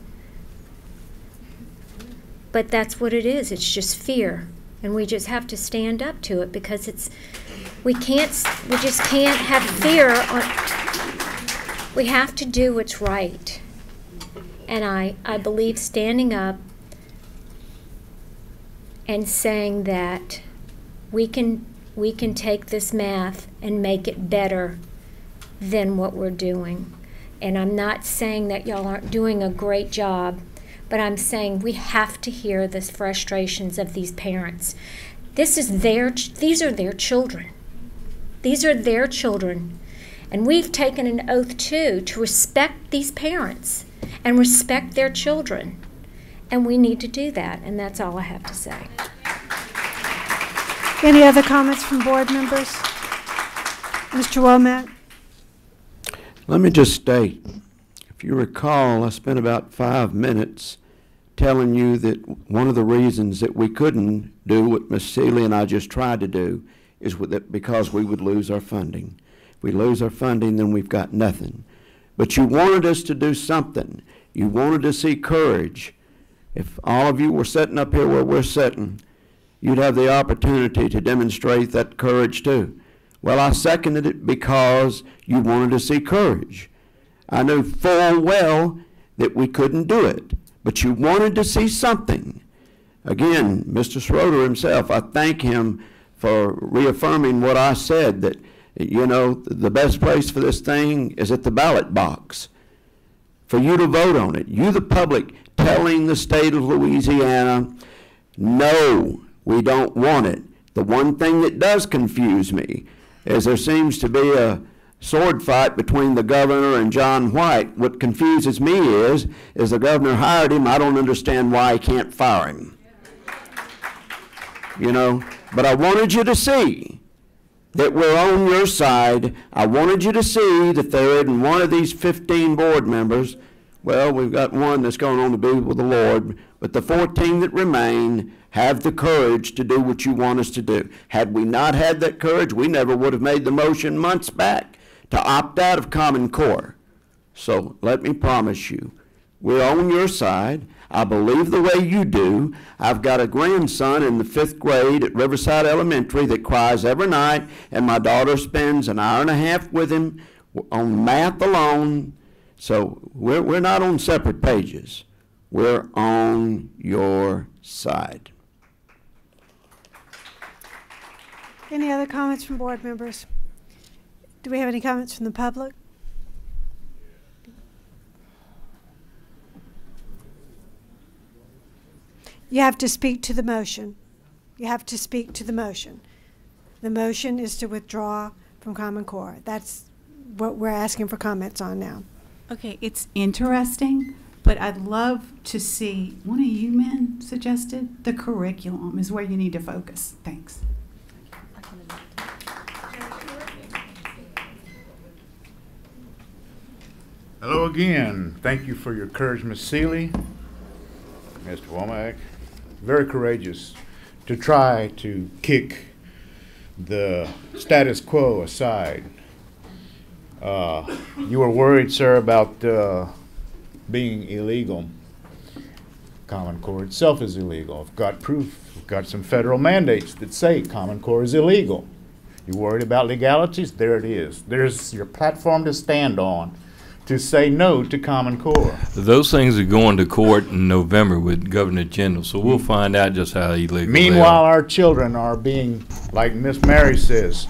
but that's what it is. It's just fear, and we just have to stand up to it, because we just can't have fear. We have to do what's right, and I believe standing up and saying that we can take this math and make it better than what we're doing. And I'm not saying that y'all aren't doing a great job, but I'm saying we have to hear the frustrations of these parents. These are their children. These are their children. And we've taken an oath too to respect these parents and respect their children. And we need to do that, and that's all I have to say. Any other comments from board members? Mr. Womack? Let me just state, if you recall, I spent about 5 minutes telling you that one of the reasons that we couldn't do what Ms. Seeley and I just tried to do is because we would lose our funding. If we lose our funding, then we've got nothing. But you wanted us to do something. You wanted to see courage. If all of you were sitting up here where we're sitting, you'd have the opportunity to demonstrate that courage too. Well, I seconded it because you wanted to see courage. I knew full well that we couldn't do it, but you wanted to see something. Again, Mr. Schroeder himself, I thank him for reaffirming what I said, that, you know, the best place for this thing is at the ballot box, for you to vote on it. You, the public, telling the state of Louisiana, no, we don't want it. The one thing that does confuse me is there seems to be a sword fight between the governor and John White. What confuses me is the governor hired him. I don't understand why he can't fire him. You know, but I wanted you to see that we're on your side. I wanted you to see that there isn't one of these 15 board members. Well, we've got one that's going on to be with the Lord, but the 14 that remain have the courage to do what you want us to do. Had we not had that courage, we never would have made the motion months back to opt out of Common Core. So let me promise you, we're on your side. I believe the way you do. I've got a grandson in the 5th grade at Riverside Elementary that cries every night, and my daughter spends an hour and a half with him on math alone. So we're not on separate pages. We're on your side. Any other comments from board members? Do we have any comments from the public? You have to speak to the motion. You have to speak to the motion. The motion is to withdraw from Common Core. That's what we're asking for comments on now. Okay, it's interesting, but I'd love to see, one of you men suggested, the curriculum is where you need to focus. Thanks. Hello again. Thank you for your courage, Ms. Seeley, Mr. Womack. Very courageous to try to kick the status quo aside. You were worried, sir, about being illegal. Common Core itself is illegal. I've got proof. We've got some federal mandates that say Common Core is illegal. You're worried about legalities? There it is. There's your platform to stand on to say no to Common Core. Those things are going to court in November with Governor Jindal, so we'll find out just how illegal Meanwhile, our children are being, like Miss Mary says,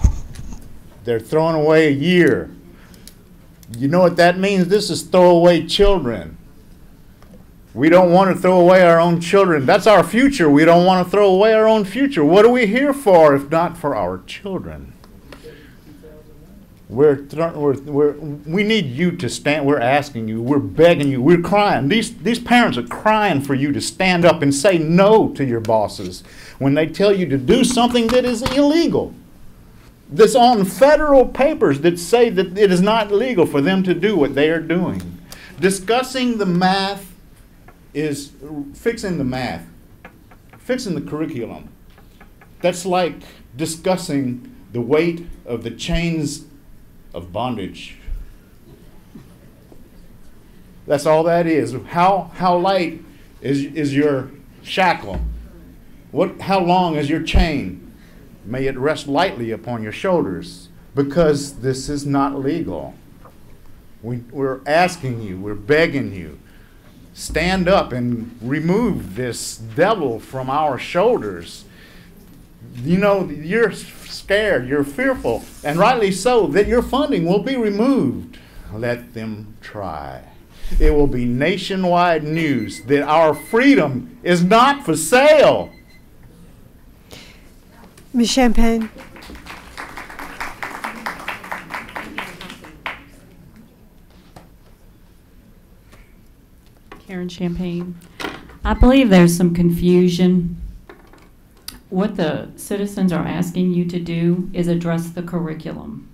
they're throwing away a year. You know what that means? This is throwaway children. We don't want to throw away our own children. That's our future. We don't want to throw away our own future. What are we here for if not for our children? We need you to stand. We're asking you. We're begging you. We're crying. These parents are crying for you to stand up and say no to your bosses when they tell you to do something that is illegal. That's on federal papers that say that it is not legal for them to do what they are doing. Discussing the math is fixing the math, fixing the curriculum. That's like discussing the weight of the chains of bondage. That's all that is. How light is your shackle? How long is your chain? May it rest lightly upon your shoulders, because this is not legal. We're asking you, we're begging you, stand up and remove this devil from our shoulders. You know, you're scared, you're fearful, and rightly so, that your funding will be removed. Let them try. It will be nationwide news that our freedom is not for sale. Ms. Champagne. Karen Champagne. I believe there's some confusion. What the citizens are asking you to do is address the curriculum.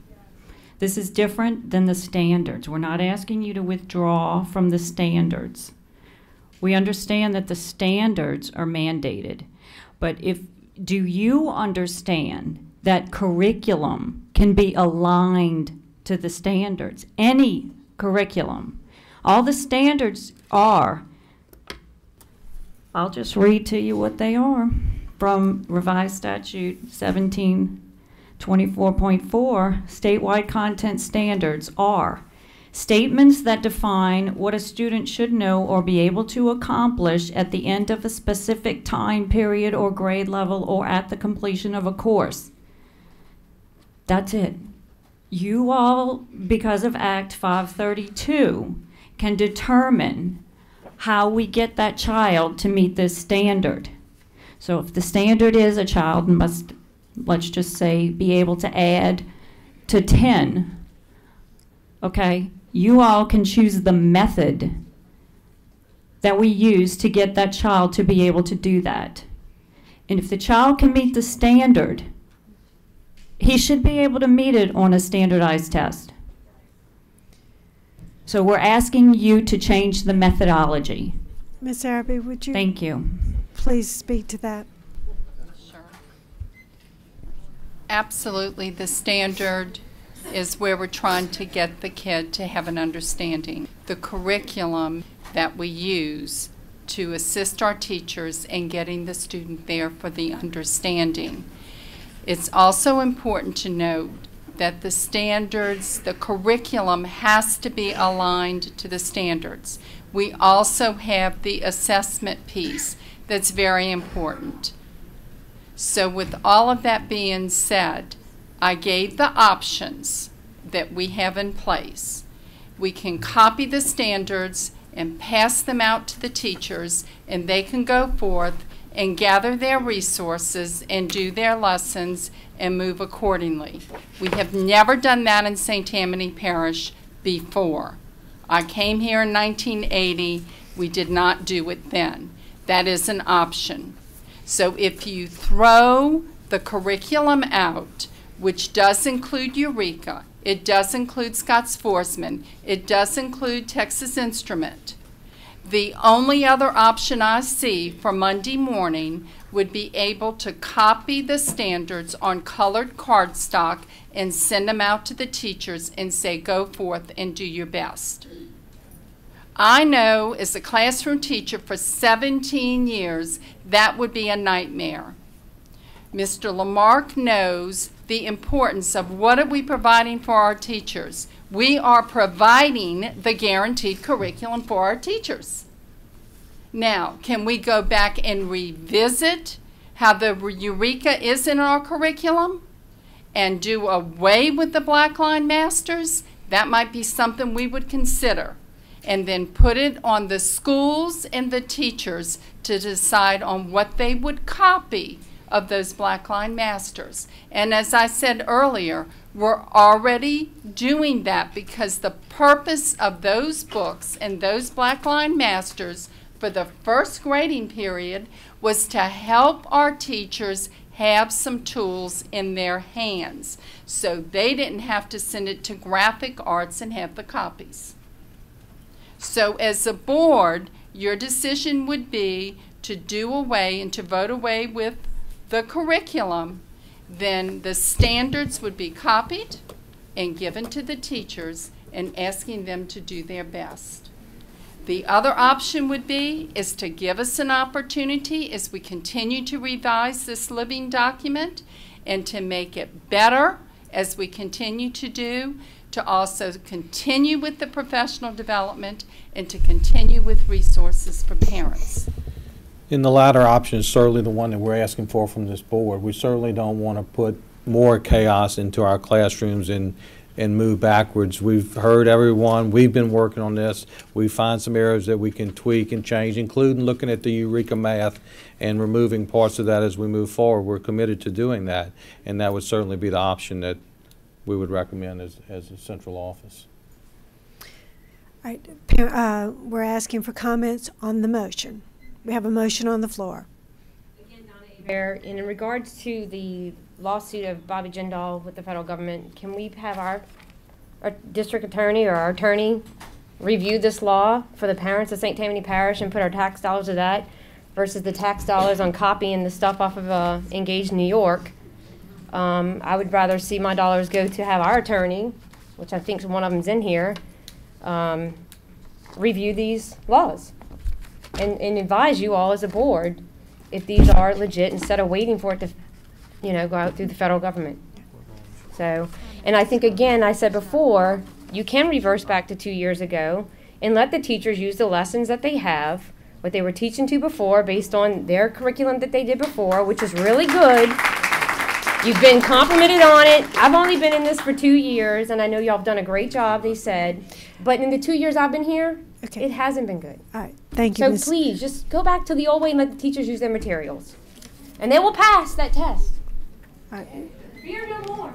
This is different than the standards. We're not asking you to withdraw from the standards. We understand that the standards are mandated, but do you understand that curriculum can be aligned to the standards? Any curriculum. All the standards are, I'll just read to you what they are from Revised Statute 1724.4. Statewide content standards are statements that define what a student should know or be able to accomplish at the end of a specific time period or grade level or at the completion of a course. That's it. You all, because of Act 532, can determine how we get that child to meet this standard. So if the standard is a child must, let's just say, be able to add to 10, okay, you all can choose the method that we use to get that child to be able to do that. And if the child can meet the standard, he should be able to meet it on a standardized test. So we're asking you to change the methodology. Ms. Araby, would you? Thank you. Please speak to that. Sure. Absolutely, the standard is where we're trying to get the kid to have an understanding. The curriculum that we use to assist our teachers in getting the student there for the understanding. It's also important to note that the standards, the curriculum has to be aligned to the standards. We also have the assessment piece that's very important. So with all of that being said, I gave the options that we have in place. We can copy the standards and pass them out to the teachers, and they can go forth and gather their resources and do their lessons and move accordingly. We have never done that in St. Tammany Parish before. I came here in 1980. We did not do it then. That is an option. So if you throw the curriculum out, which does include Eureka, it does include Scotts-Foresman, it does include Texas Instrument, the only other option I see for Monday morning would be able to copy the standards on colored cardstock and send them out to the teachers and say, go forth and do your best. I know as a classroom teacher for 17 years, that would be a nightmare. Mr. Lamarck knows the importance of what are we providing for our teachers. We are providing the guaranteed curriculum for our teachers. Now, can we go back and revisit how the Eureka is in our curriculum and do away with the Black Line Masters? That might be something we would consider. And then put it on the schools and the teachers to decide on what they would copy of those Black Line Masters. And as I said earlier, we're already doing that because the purpose of those books and those Black Line Masters for the first grading period was to help our teachers have some tools in their hands so they didn't have to send it to graphic arts and have the copies. So as a board, your decision would be to do away and to vote away with the curriculum. Then the standards would be copied and given to the teachers and asking them to do their best. The other option would be is to give us an opportunity as we continue to revise this living document and to make it better as we continue to do, to also continue with the professional development and to continue with resources for parents. And the latter option is certainly the one that we're asking for from this board. We certainly don't want to put more chaos into our classrooms and move backwards. We've heard everyone. We've been working on this. We find some areas that we can tweak and change, including looking at the Eureka math and removing parts of that as we move forward. We're committed to doing that, and that would certainly be the option that we would recommend as a central office. All right, we're asking for comments on the motion. We have a motion on the floor. Again, Donna Hebert, in regards to the lawsuit of Bobby Jindal with the federal government, can we have our district attorney or our attorney review this law for the parents of St. Tammany Parish and put our tax dollars to that versus the tax dollars on copying the stuff off of Engage New York? I would rather see my dollars go to have our attorney, which I think one of them's in here, review these laws and advise you all as a board if these are legit instead of waiting for it to, you know, go out through the federal government. So, and I think, again, I said before, you can reverse back to 2 years ago and let the teachers use the lessons that they have, what they were teaching to before based on their curriculum that they did before, which is really good. You've been complimented on it. I've only been in this for 2 years, and I know y'all have done a great job, they said. But in the 2 years I've been here, it hasn't been good. All right, thank you, So Ms. please, just go back to the old way and let the teachers use their materials. And they will pass that test. All right. Fear no more.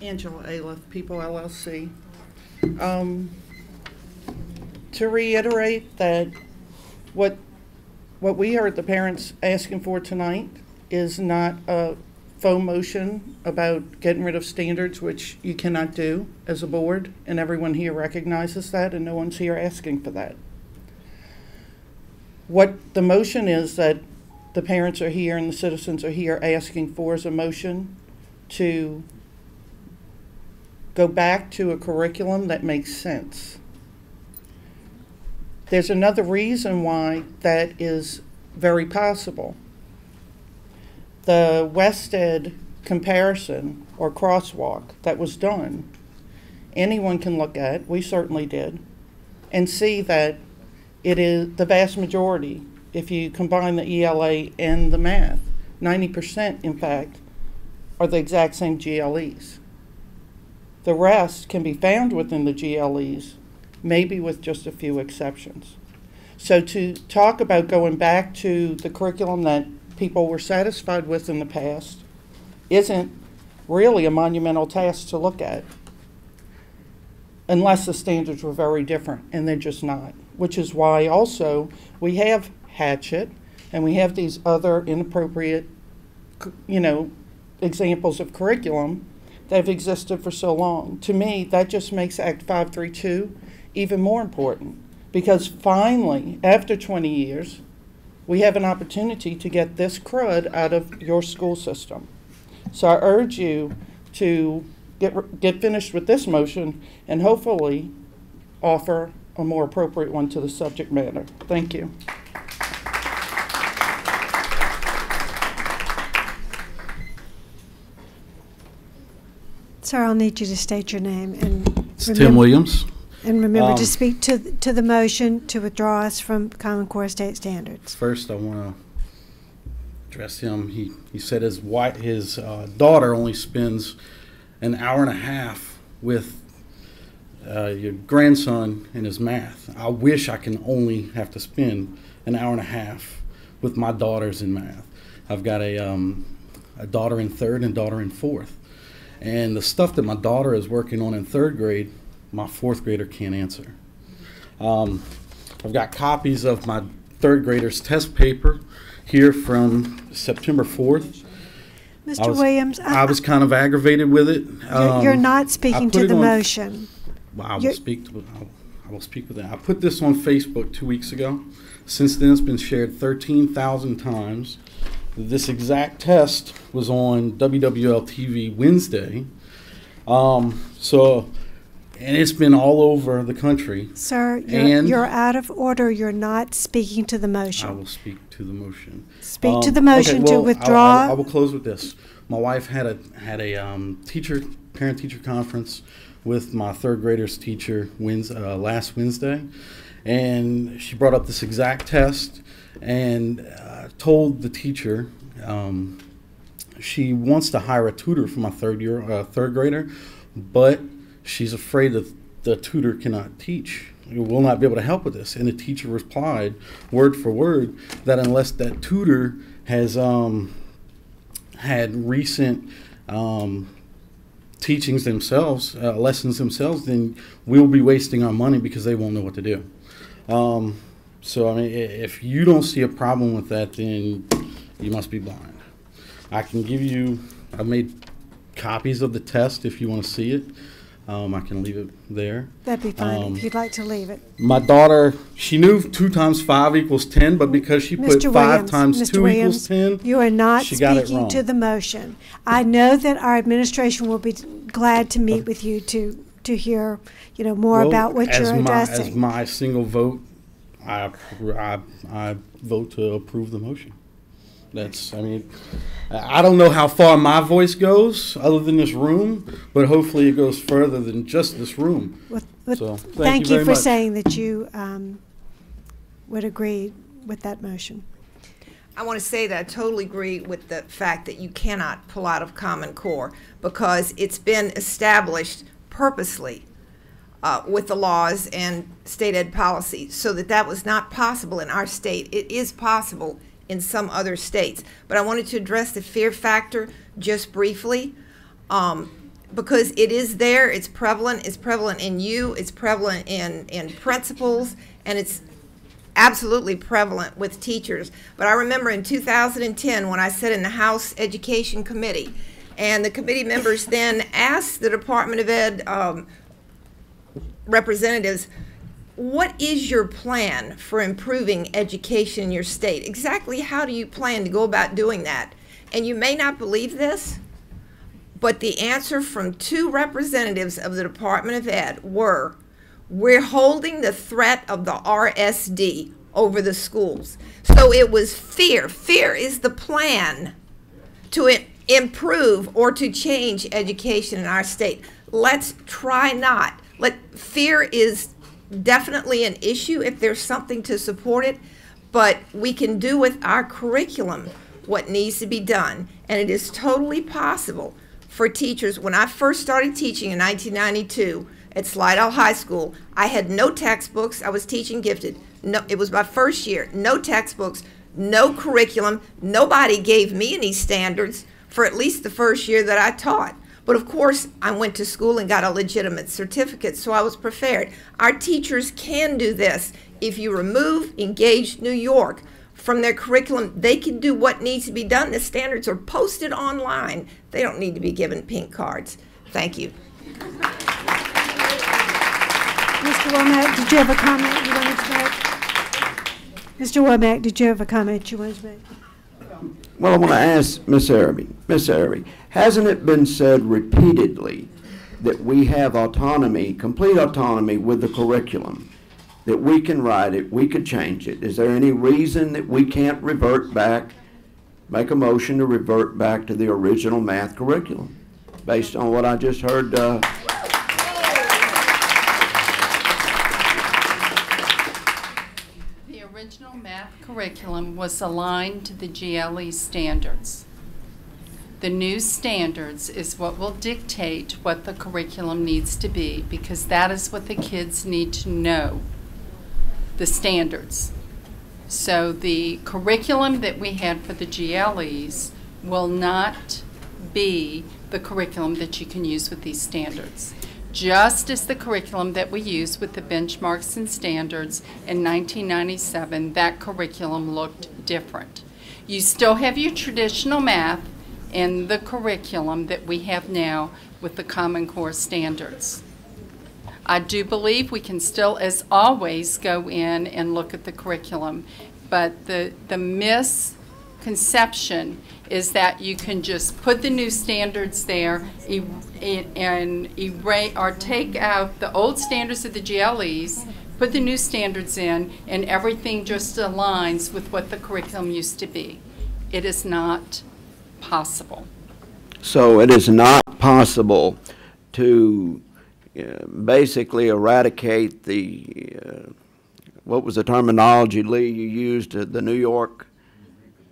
Angela Aliff, People LLC. To reiterate that what we heard the parents asking for tonight is not a faux motion about getting rid of standards, which you cannot do as a board, and everyone here recognizes that, and no one's here asking for that. What the motion is that the parents are here and the citizens are here asking for is a motion to go back to a curriculum that makes sense. There's another reason why that is very possible. The WestEd comparison or crosswalk that was done, anyone can look at, we certainly did, and see that it is the vast majority, if you combine the ELA and the math, 90% in fact, are the exact same GLEs. The rest can be found within the GLEs, maybe with just a few exceptions. So to talk about going back to the curriculum that people were satisfied with in the past isn't really a monumental task to look at, unless the standards were very different, and they're just not. Which is why also we have Hatchet and we have these other inappropriate, examples of curriculum that have existed for so long. To me, that just makes Act 532 even more important, because finally, after 20 years, we have an opportunity to get this crud out of your school system. So I urge you to get finished with this motion and hopefully offer a more appropriate one to the subject matter. Thank you. Sir, I'll need you to state your name and Tim Williams. And remember to speak to the motion to withdraw us from Common Core state standards. First, I want to address him. He said his daughter only spends an hour and a half with your grandson in his math. I wish I can only have to spend an hour and a half with my daughters in math. I've got a daughter in third and daughter in fourth. And the stuff that my daughter is working on in third grade, my fourth grader can't answer. I've got copies of my third grader's test paper here from September 4th. Mr. Williams, I was kind of aggravated with it. You're not speaking to the motion. Well, I will speak with that. I put this on Facebook 2 weeks ago. Since then, it's been shared 13,000 times. This exact test was on WWL TV Wednesday. And it's been all over the country. Sir, you're out of order. You're not speaking to the motion. I will speak to the motion. Speak to the motion to withdraw. I will close with this. My wife had a parent-teacher conference with my third grader's teacher last Wednesday, and she brought up this exact test and told the teacher she wants to hire a tutor for my third grader, but she's afraid that the tutor cannot teach. You will not be able to help with this. And the teacher replied, word for word, that unless that tutor has had recent teachings themselves, lessons themselves, then we'll be wasting our money because they won't know what to do. So, I mean, if you don't see a problem with that, then you must be blind. I can give you, I've made copies of the test if you want to see it. I can leave it there. That'd be fine if you'd like to leave it. My daughter, she knew 2 times 5 equals 10, but because she put 5 times 2 equals 10, you are not she got it speaking wrong. to the motion. I know that our administration will be glad to meet with you to hear, more about what you're addressing. As my single vote, I vote to approve the motion. I don't know how far my voice goes other than this room, but hopefully it goes further than just this room. So thank you for very much. saying that you would agree with that motion. I want to say that I totally agree with the fact that you cannot pull out of Common Core because it's been established purposely with the laws and state ed policy so that was not possible in our state. It is possible in some other states. But I wanted to address the fear factor just briefly because it is there, it's prevalent in you, it's prevalent in principals, and it's absolutely prevalent with teachers. But I remember in 2010 when I sat in the House Education Committee, and the committee members then asked the Department of Ed representatives, what is your plan for improving education in your state? Exactly how do you plan to go about doing that? And you may not believe this, but the answer from 2 representatives of the Department of Ed were, we're holding the threat of the RSD over the schools. So it was fear. Fear is the plan to improve or to change education in our state. Let's try not. Fear is definitely an issue if there's something to support it, but we can do with our curriculum what needs to be done. And it is totally possible for teachers. When I first started teaching in 1992 at Slidell High School, I had no textbooks. I was teaching gifted. No, it was my first year. No textbooks, no curriculum. Nobody gave me any standards for at least the first year that I taught. But of course, I went to school and got a legitimate certificate, so I was prepared. Our teachers can do this. If you remove Engage New York from their curriculum, they can do what needs to be done. The standards are posted online. They don't need to be given pink cards. Thank you. Mr. Womack, did you have a comment you wanted to make? Mr. Womack, did you have a comment you wanted to make? Well, I want to ask Miss Araby. Miss Araby, hasn't it been said repeatedly that we have autonomy, complete autonomy with the curriculum, that we can write it, we could change it. Is there any reason that we can't revert back, make a motion to revert back to the original math curriculum, based on what I just heard? The original math curriculum was aligned to the GLE standards. The new standards is what will dictate what the curriculum needs to be, because that is what the kids need to know, the standards. So the curriculum that we had for the GLEs will not be the curriculum that you can use with these standards. Just as the curriculum that we used with the benchmarks and standards in 1997, that curriculum looked different. You still have your traditional math in the curriculum that we have now with the Common Core standards. I do believe we can still, as always, go in and look at the curriculum, but the misconception is that you can just put the new standards there and erase or take out the old standards of the GLEs, put the new standards in, and everything just aligns with what the curriculum used to be. It is not possible. So it is not possible to basically eradicate the, what was the terminology, Lee, you used, the New York?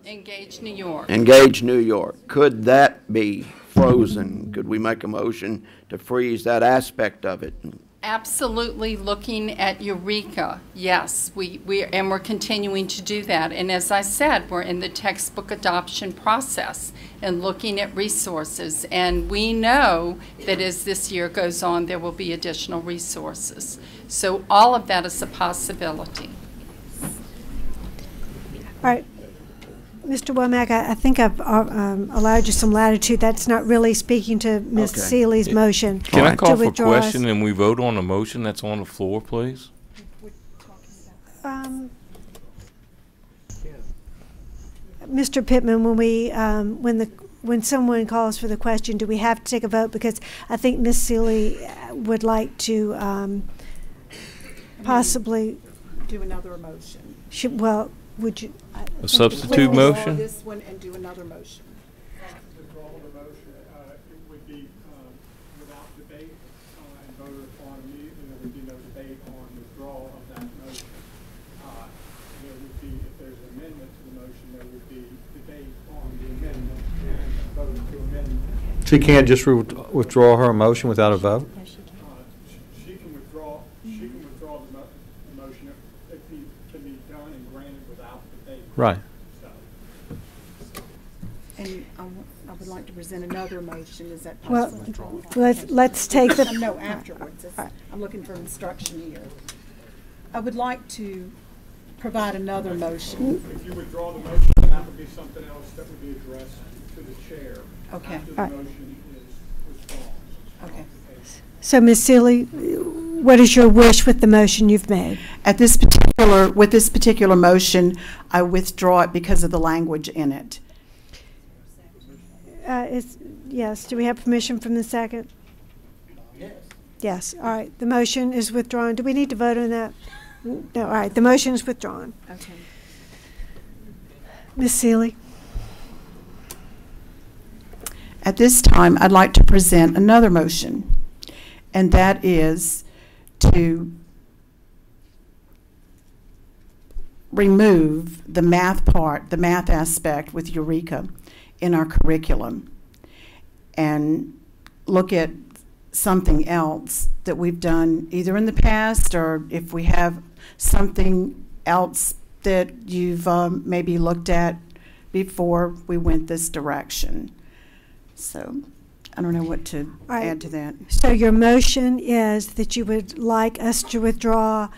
Engage New York. Engage New York. Could that be frozen? Could we make a motion to freeze that aspect of it? Absolutely. Looking at Eureka, yes, we're continuing to do that. And as I said, we're in the textbook adoption process and looking at resources. And we know that as this year goes on, there will be additional resources. So all of that is a possibility. All right. Mr. Womack, I think I've allowed you some latitude. That's not really speaking to Ms. Okay. Seeley's motion. Can I call for a withdraw us. question and we vote on the motion that's on the floor, please? Mr. Pittman, when someone calls for the question, do we have to take a vote? Because I think Ms. Seeley would like to possibly Do another motion. well, would you? A substitute motion? This one and do another motion. Withdraw the motion, it would be without debate and voted upon immediately. There would be no debate on withdrawal of that motion. There would be, if there's an amendment to the motion, there would be debate on the amendment and vote to amend. She can't just withdraw her motion without a vote? She can withdraw the motion if it can be done and granted without debate. Right. And I would like to present another motion. Is that Well, possible? let's take the. No, afterwards. I'm looking for instruction here. I would like to provide another motion. If you withdraw the motion, then that would be something else that would be addressed to the chair. Okay. After the motion is withdrawn. Okay. So, Ms. Seeley, what is your wish with the motion you've made? With this particular motion, I withdraw it because of the language in it. Yes. Do we have permission from the second? Yes. Yes. All right. The motion is withdrawn. Do we need to vote on that? No. All right. The motion is withdrawn. Okay. Ms. Seeley. At this time, I'd like to present another motion, and that is to remove the math part, the math aspect with Eureka in our curriculum, and look at something else that we've done either in the past, or if we have something else that you've maybe looked at before we went this direction. So I don't know what to add to that. So your motion is that you would like us to withdraw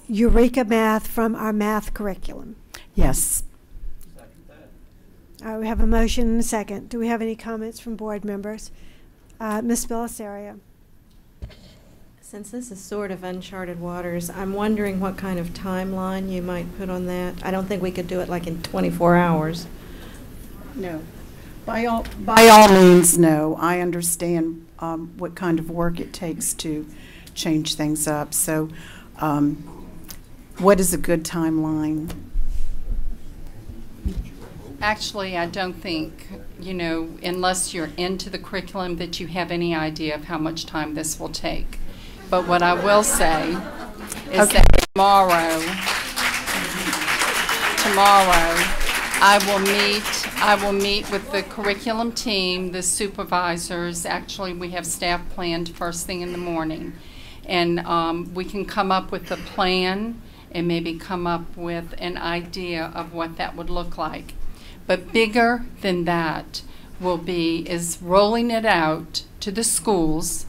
Eureka Math from our math curriculum? Yes. We have a motion and a second. Do we have any comments from board members? Ms. Belisario. Since this is sort of uncharted waters, I'm wondering what kind of timeline you might put on that. I don't think we could do it like in 24 hours. No. By all means, no. I understand what kind of work it takes to change things up. So what is a good timeline? Actually, I don't think, unless you're into the curriculum, that you have any idea of how much time this will take. But what I will say is that tomorrow, I will meet with the curriculum team, the supervisors. Actually, we have staff planned first thing in the morning. And we can come up with a plan and maybe come up with an idea of what that would look like. But bigger than that is rolling it out to the schools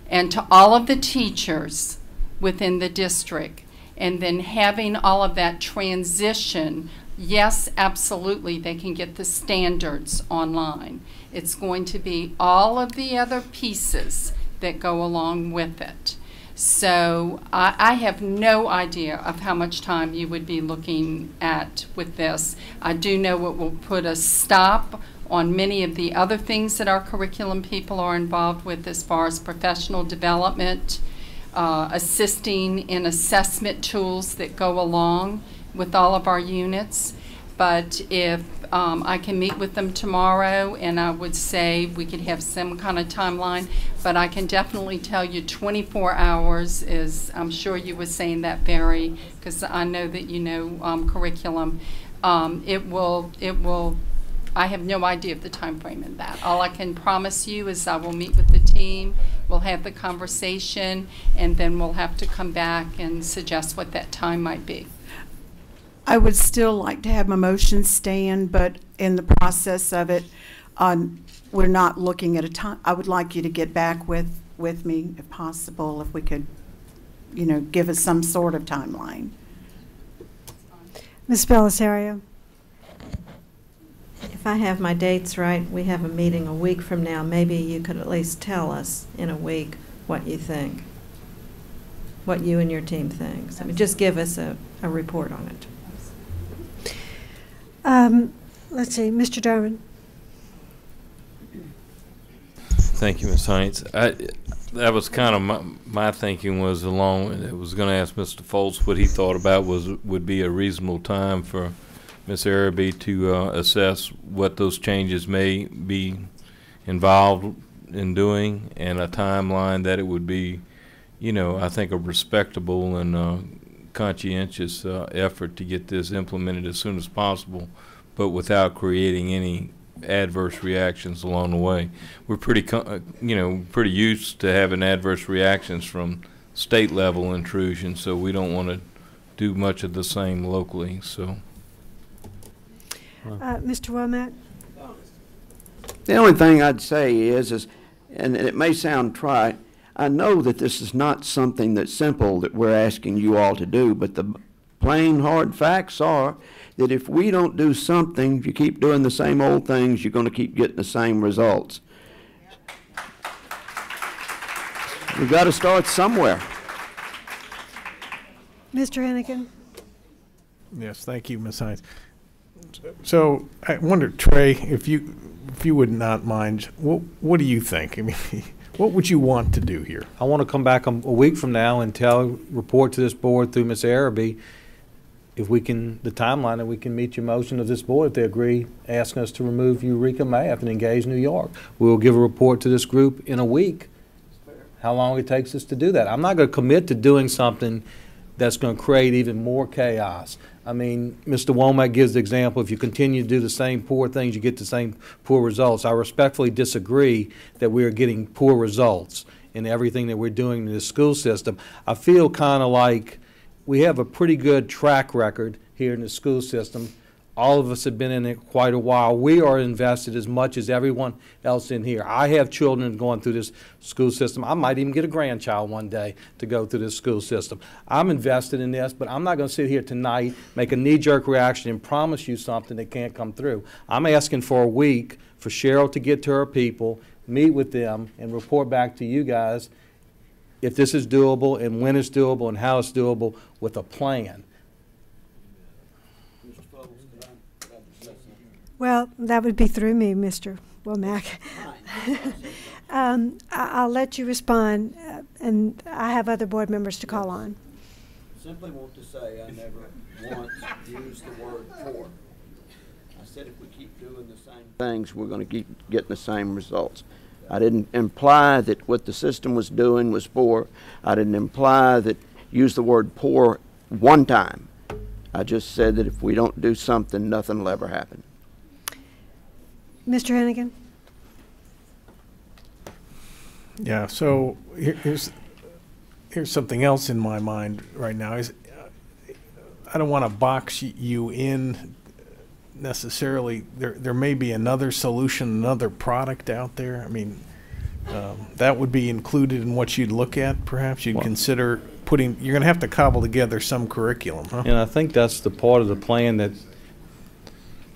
and to all of the teachers within the district, and then having all of that transition. Yes, absolutely, they can get the standards online. It's going to be all of the other pieces that go along with it. So I have no idea of how much time you would be looking at with this. I do know it will put a stop on many of the other things that our curriculum people are involved with as far as professional development, assisting in assessment tools that go along with all of our units. But if I can meet with them tomorrow, and I would say we could have some kind of timeline, but I can definitely tell you 24 hours is, I'm sure you were saying that, Barry, because I know that you know curriculum. It will, I have no idea of the time frame in that. All I can promise you is I will meet with the team, we'll have the conversation, and then we'll have to come back and suggest what that time might be. I would still like to have my motion stand, but in the process of it, we're not looking at a time. I would like you to get back with me, if possible, if we could, give us some sort of timeline. Ms. Belisario. If I have my dates right, we have a meeting a week from now. Maybe you could at least tell us in a week what you think, what you and your team thinks. I mean, just give us a report on it. Let's see, Mr. Derman. Thank you, Ms. Hines. That was kind of my thinking was along. I was going to ask Mr. Foltz what he thought about would be a reasonable time for Ms. Araby to assess what those changes may be involved in doing, and a timeline that it would be, I think a respectable and conscientious effort to get this implemented as soon as possible, but without creating any adverse reactions along the way. We're pretty, pretty used to having adverse reactions from state level intrusion, so we don't want to do much of the same locally. So, Mr. Womack. The only thing I'd say is, and it may sound trite, I know that this is not something that's simple that we're asking you all to do, but the plain hard facts are that if we don't do something, if you keep doing the same old things, you're going to keep getting the same results. We've got to start somewhere. Mr. Hennigan. Yes, thank you, Ms. Hines. So I wonder, Trey, if you would not mind, what do you think? I mean, what would you want to do here? I want to come back a week from now and report to this board through Ms. Araby if we can, the timeline that we can meet your motion of this board if they agree asking us to remove Eureka Math and engage New York. We'll give a report to this group in a week, how long it takes us to do that. I'm not going to commit to doing something that's going to create even more chaos. I mean, Mr. Womack gives the example, if you continue to do the same poor things, you get the same poor results. I respectfully disagree that we are getting poor results in everything that we're doing in the school system. I feel kind of like we have a pretty good track record here in the school system. All of us have been in it quite a while. We are invested as much as everyone else in here. I have children going through this school system. I might even get a grandchild one day to go through this school system. I'm invested in this, but I'm not going to sit here tonight, make a knee-jerk reaction, and promise you something that can't come through. I'm asking for a week for Cheryl to get to her people, meet with them, and report back to you guys if this is doable and when it's doable and how it's doable with a plan. Well, that would be through me, Mr. Womack. I'll let you respond, and I have other board members to call on. Simply want to say I never once used the word poor. I said if we keep doing the same things, we're going to keep getting the same results. I didn't imply that what the system was doing was poor. I didn't imply that use the word poor one time. I just said that if we don't do something, nothing will ever happen. Mr. Hennigan? Yeah, so here's something else in my mind right now. Is I don't want to box you in necessarily. There may be another solution, another product out there. I mean, that would be included in what you'd look at, perhaps? You'd consider putting, you're going to have to cobble together some curriculum, huh? And I think that's the part of the plan that,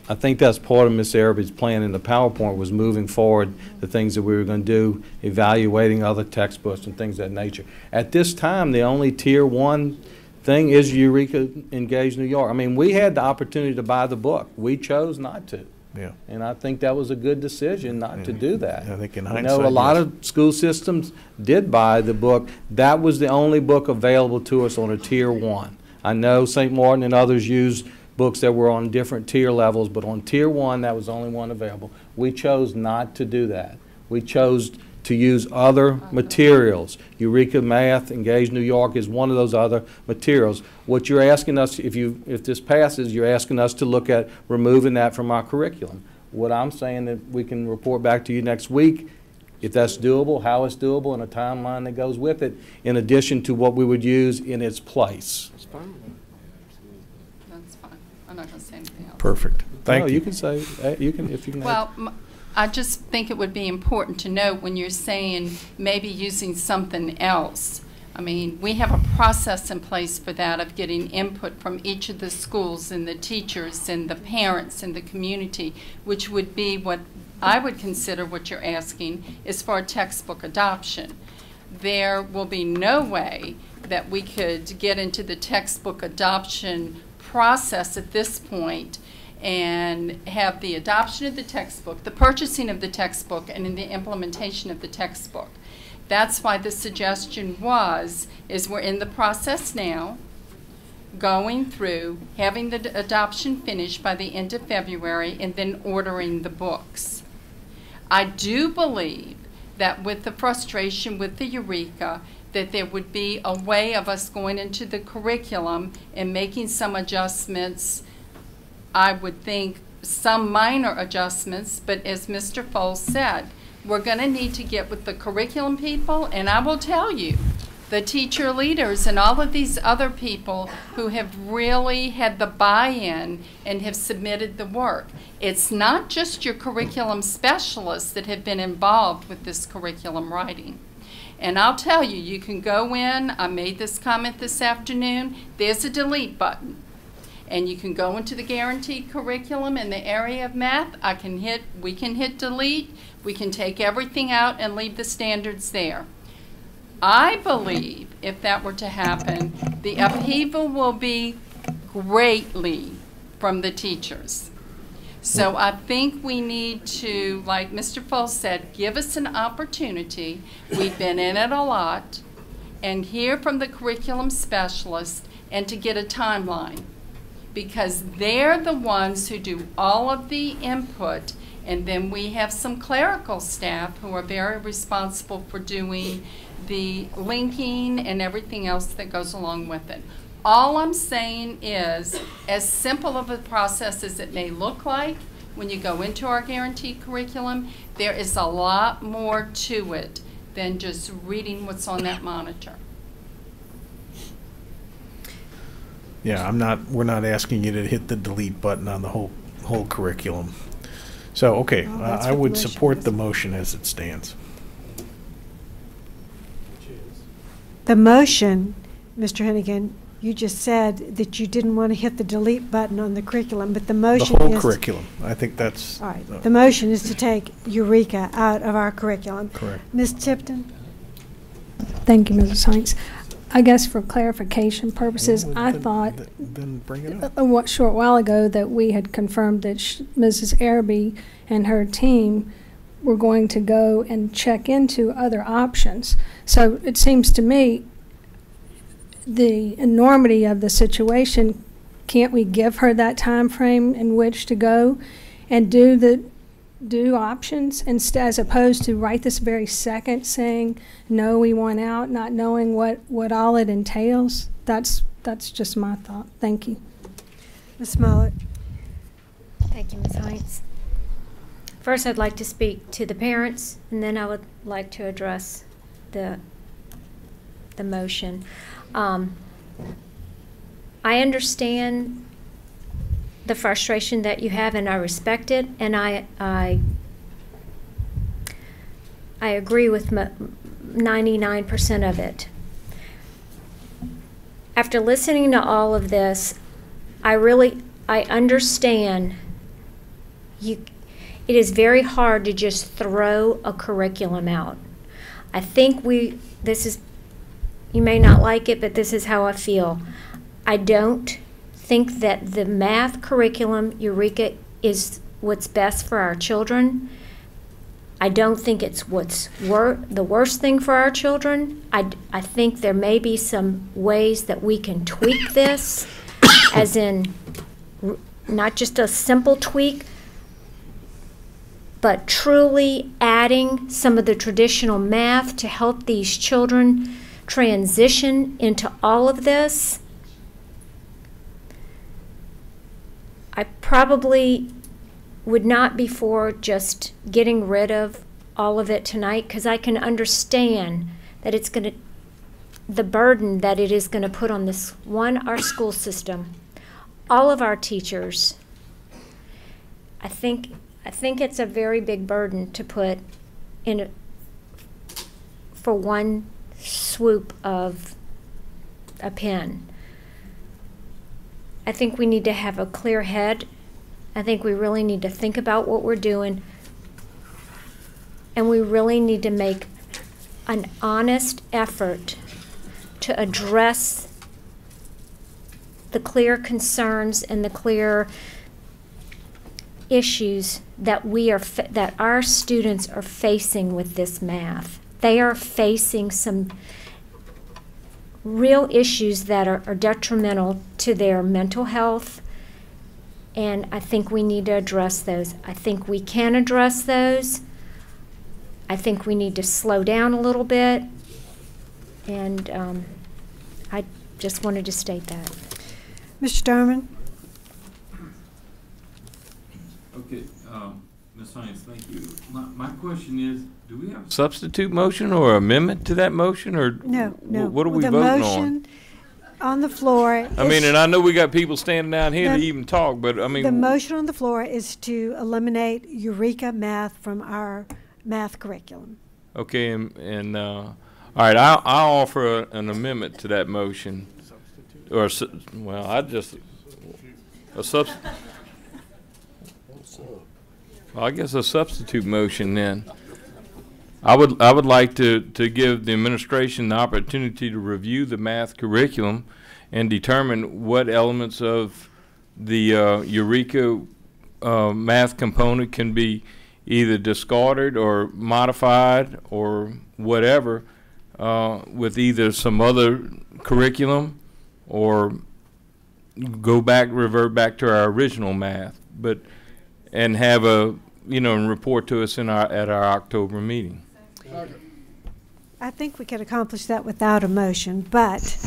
I think that's part of Ms. Araby's plan in the PowerPoint, was moving forward the things that we were going to do, evaluating other textbooks and things of that nature. At this time, the only Tier 1 thing is Eureka Engage New York. I mean, we had the opportunity to buy the book. We chose not to. Yeah. And I think that was a good decision not to do that. I think in I hindsight, know a lot of school systems did buy the book. That was the only book available to us on a Tier 1. I know St. Martin and others used books that were on different tier levels, but on Tier 1, that was the only one available. We chose not to do that. We chose to use other materials. Eureka Math, Engage New York is one of those other materials. What you're asking us, if this passes, you're asking us to look at removing that from our curriculum. What I'm saying that we can report back to you next week, if that's doable, how it's doable, and a timeline that goes with it, in addition to what we would use in its place. That's fine. I'm not going to say anything else. Perfect. Thank you. You can say, you can, if you can. Well, I just think it would be important to note when you're saying maybe using something else. I mean, we have a process in place for that, of getting input from each of the schools and the teachers and the parents and the community, which would be what I would consider what you're asking is for a textbook adoption. There will be no way that we could get into the textbook adoption process at this point and have the adoption of the textbook, the purchasing of the textbook, and in the implementation of the textbook. That's why the suggestion is we're in the process now, going through, having the adoption finished by the end of February, and then ordering the books. I do believe that with the frustration with the Eureka, that there would be a way of us going into the curriculum and making some adjustments. I would think some minor adjustments, but as Mr. Foles said, we're going to need to get with the curriculum people, and I will tell you, the teacher leaders and all of these other people who have really had the buy-in and have submitted the work. It's not just your curriculum specialists that have been involved with this curriculum writing. And I'll tell you, you can go in, I made this comment this afternoon, there's a delete button. And you can go into the guaranteed curriculum in the area of math. We can hit delete. We can take everything out and leave the standards there. I believe if that were to happen, the upheaval will be greatly from the teachers. So I think we need to, like Mr. Foles said, give us an opportunity. We've been in it a lot, and hear from the curriculum specialist and to get a timeline. Because they're the ones who do all of the input, and then we have some clerical staff who are very responsible for doing the linking and everything else that goes along with it. All I'm saying is, as simple of a process as it may look like, when you go into our guaranteed curriculum, there is a lot more to it than just reading what's on that monitor. Yeah, we're not asking you to hit the delete button on the whole curriculum. So, okay, I would support the motion as it stands. The motion, Mr. Hennigan, you just said that you didn't want to hit the delete button on the curriculum, but the motion The whole is curriculum. I think that's... All right. The motion is to take Eureka out of our curriculum. Correct. Ms. Tipton? Thank you, Mrs. Hines. I guess for clarification purposes, I thought Then bring it up. a short while ago that we had confirmed that Mrs. Araby and her team were going to go and check into other options. So it seems to me the enormity of the situation, can't we give her that time frame in which to go and do options as opposed to right this very second saying no, we want out, not knowing what all it entails? That's just my thought. Thank you. Ms. Smollett. Thank you, Ms. Hines. First, I'd like to speak to the parents, and then I would like to address the motion. I understand the frustration that you have, and I respect it, and I agree with 99% of it. After listening to all of this, I understand it is very hard to just throw a curriculum out. I think you may not like it, but this is how I feel. I don't think that the math curriculum, Eureka, is what's best for our children. I don't think it's the worst thing for our children. I think there may be some ways that we can tweak this, as in not just a simple tweak, but truly adding some of the traditional math to help these children transition into all of this. I probably would not be for just getting rid of all of it tonight, because I can understand that it's going to, the burden that it is going to put on our school system, all of our teachers. I think it's a very big burden to put in for one swoop of a pen. I think we need to have a clear head. I think we really need to think about what we're doing, and we really need to make an honest effort to address the clear concerns and the clear issues that that our students are facing with this math. They are facing some real issues that are detrimental to their mental health, and I think we need to address those. I think we can address those. I think we need to slow down a little bit, and I just wanted to state that. Mr. Derman. Okay, Ms. Hines, thank you. My question is, do we have a substitute motion or amendment to that motion, or no? What are we the voting motion on the floor. I mean, and I know we got people standing down here to even talk, but I mean, the motion on the floor is to eliminate Eureka Math from our math curriculum. Okay, and all right, I'll offer an amendment to that motion, or well, I guess a substitute motion then. I would like to give the administration the opportunity to review the math curriculum and determine what elements of the Eureka math component can be either discarded or modified or whatever with either some other curriculum or revert back to our original math, and have and report to us at our October meeting. I think we could accomplish that without a motion, but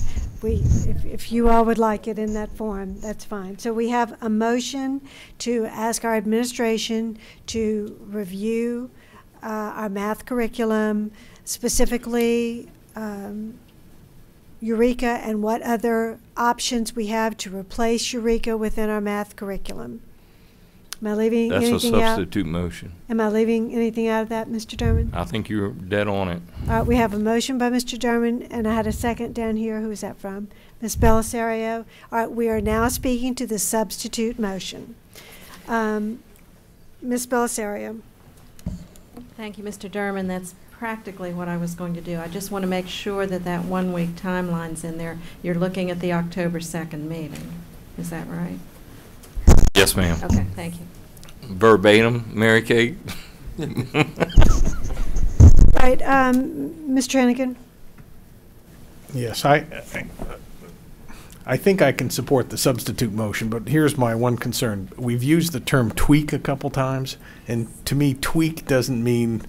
if you all would like it in that form, that's fine. So we have a motion to ask our administration to review our math curriculum, specifically Eureka and what other options we have to replace Eureka within our math curriculum. Am I leaving anything out? That's a substitute motion. Am I leaving anything out of that, Mr. Derman? I think you're dead on it. All right, we have a motion by Mr. Derman, and I had a second down here. Who is that from? Ms. Belisario. All right, we are now speaking to the substitute motion. Ms. Belisario. Thank you, Mr. Derman. That's practically what I was going to do. I just want to make sure that that 1 week timeline's in there. You're looking at the October 2nd meeting. Is that right? Yes, ma'am. Okay, thank you. Verbatim, Mary Kate. Right, Mr. Hennigan? Yes, I think I can support the substitute motion, but here's my one concern. We've used the term tweak a couple times, and to me, tweak doesn't mean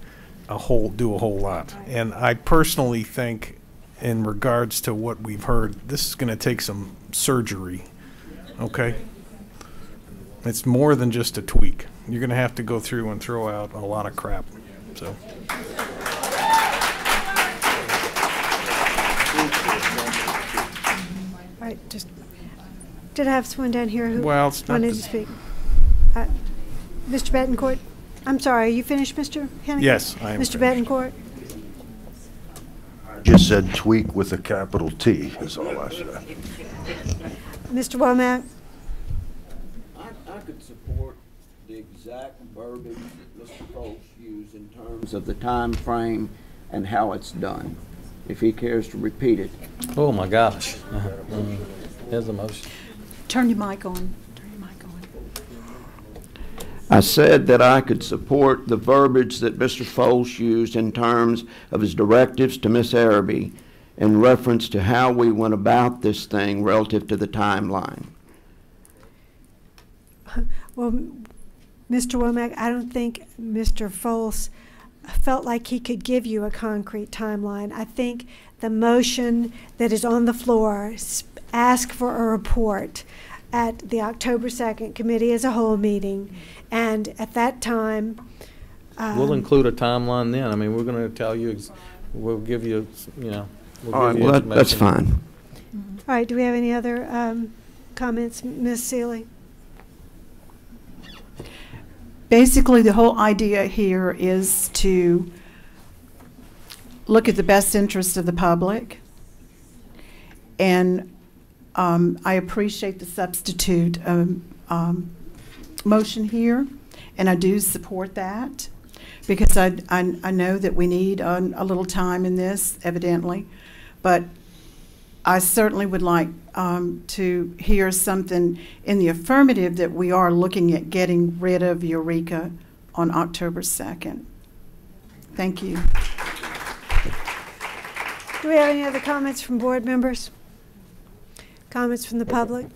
do a whole lot. And I personally think, in regards to what we've heard, this is going to take some surgery, okay? It's more than just a tweak. You're going to have to go through and throw out a lot of crap, so. Right, just, did I have someone down here who Well, it's not wanted the- to speak? Mr. Betancourt? I'm sorry, are you finished, Mr. Hennigan? Yes, I am Mr. finished. Betancourt? Just said tweak with a capital T is all I said. Mr. Womack? I could support the exact verbiage that Mr. Folks used in terms of the time frame and how it's done, if he cares to repeat it. Oh, my gosh. Here's the motion. Turn your mic on. I said that I could support the verbiage that Mr. Folks used in terms of his directives to Miss Araby in reference to how we went about this thing relative to the timeline. Well, Mr. Womack, I don't think Mr. Foles felt like he could give you a concrete timeline. I think the motion that is on the floor ask for a report at the October 2nd committee as a whole meeting, and at that time We'll include a timeline then. I mean, we're going to tell you, we'll give you, we'll All give right, you well, that's information. fine. all right, do we have any other comments, Ms. Seeley? Basically, the whole idea here is to look at the best interest of the public. And I appreciate the substitute motion here, and I do support that because I know that we need a little time in this, evidently. But I certainly would like to hear something in the affirmative that we are looking at getting rid of Eureka on October 2nd. Thank you. Do we have any other comments from board members? Comments from the public?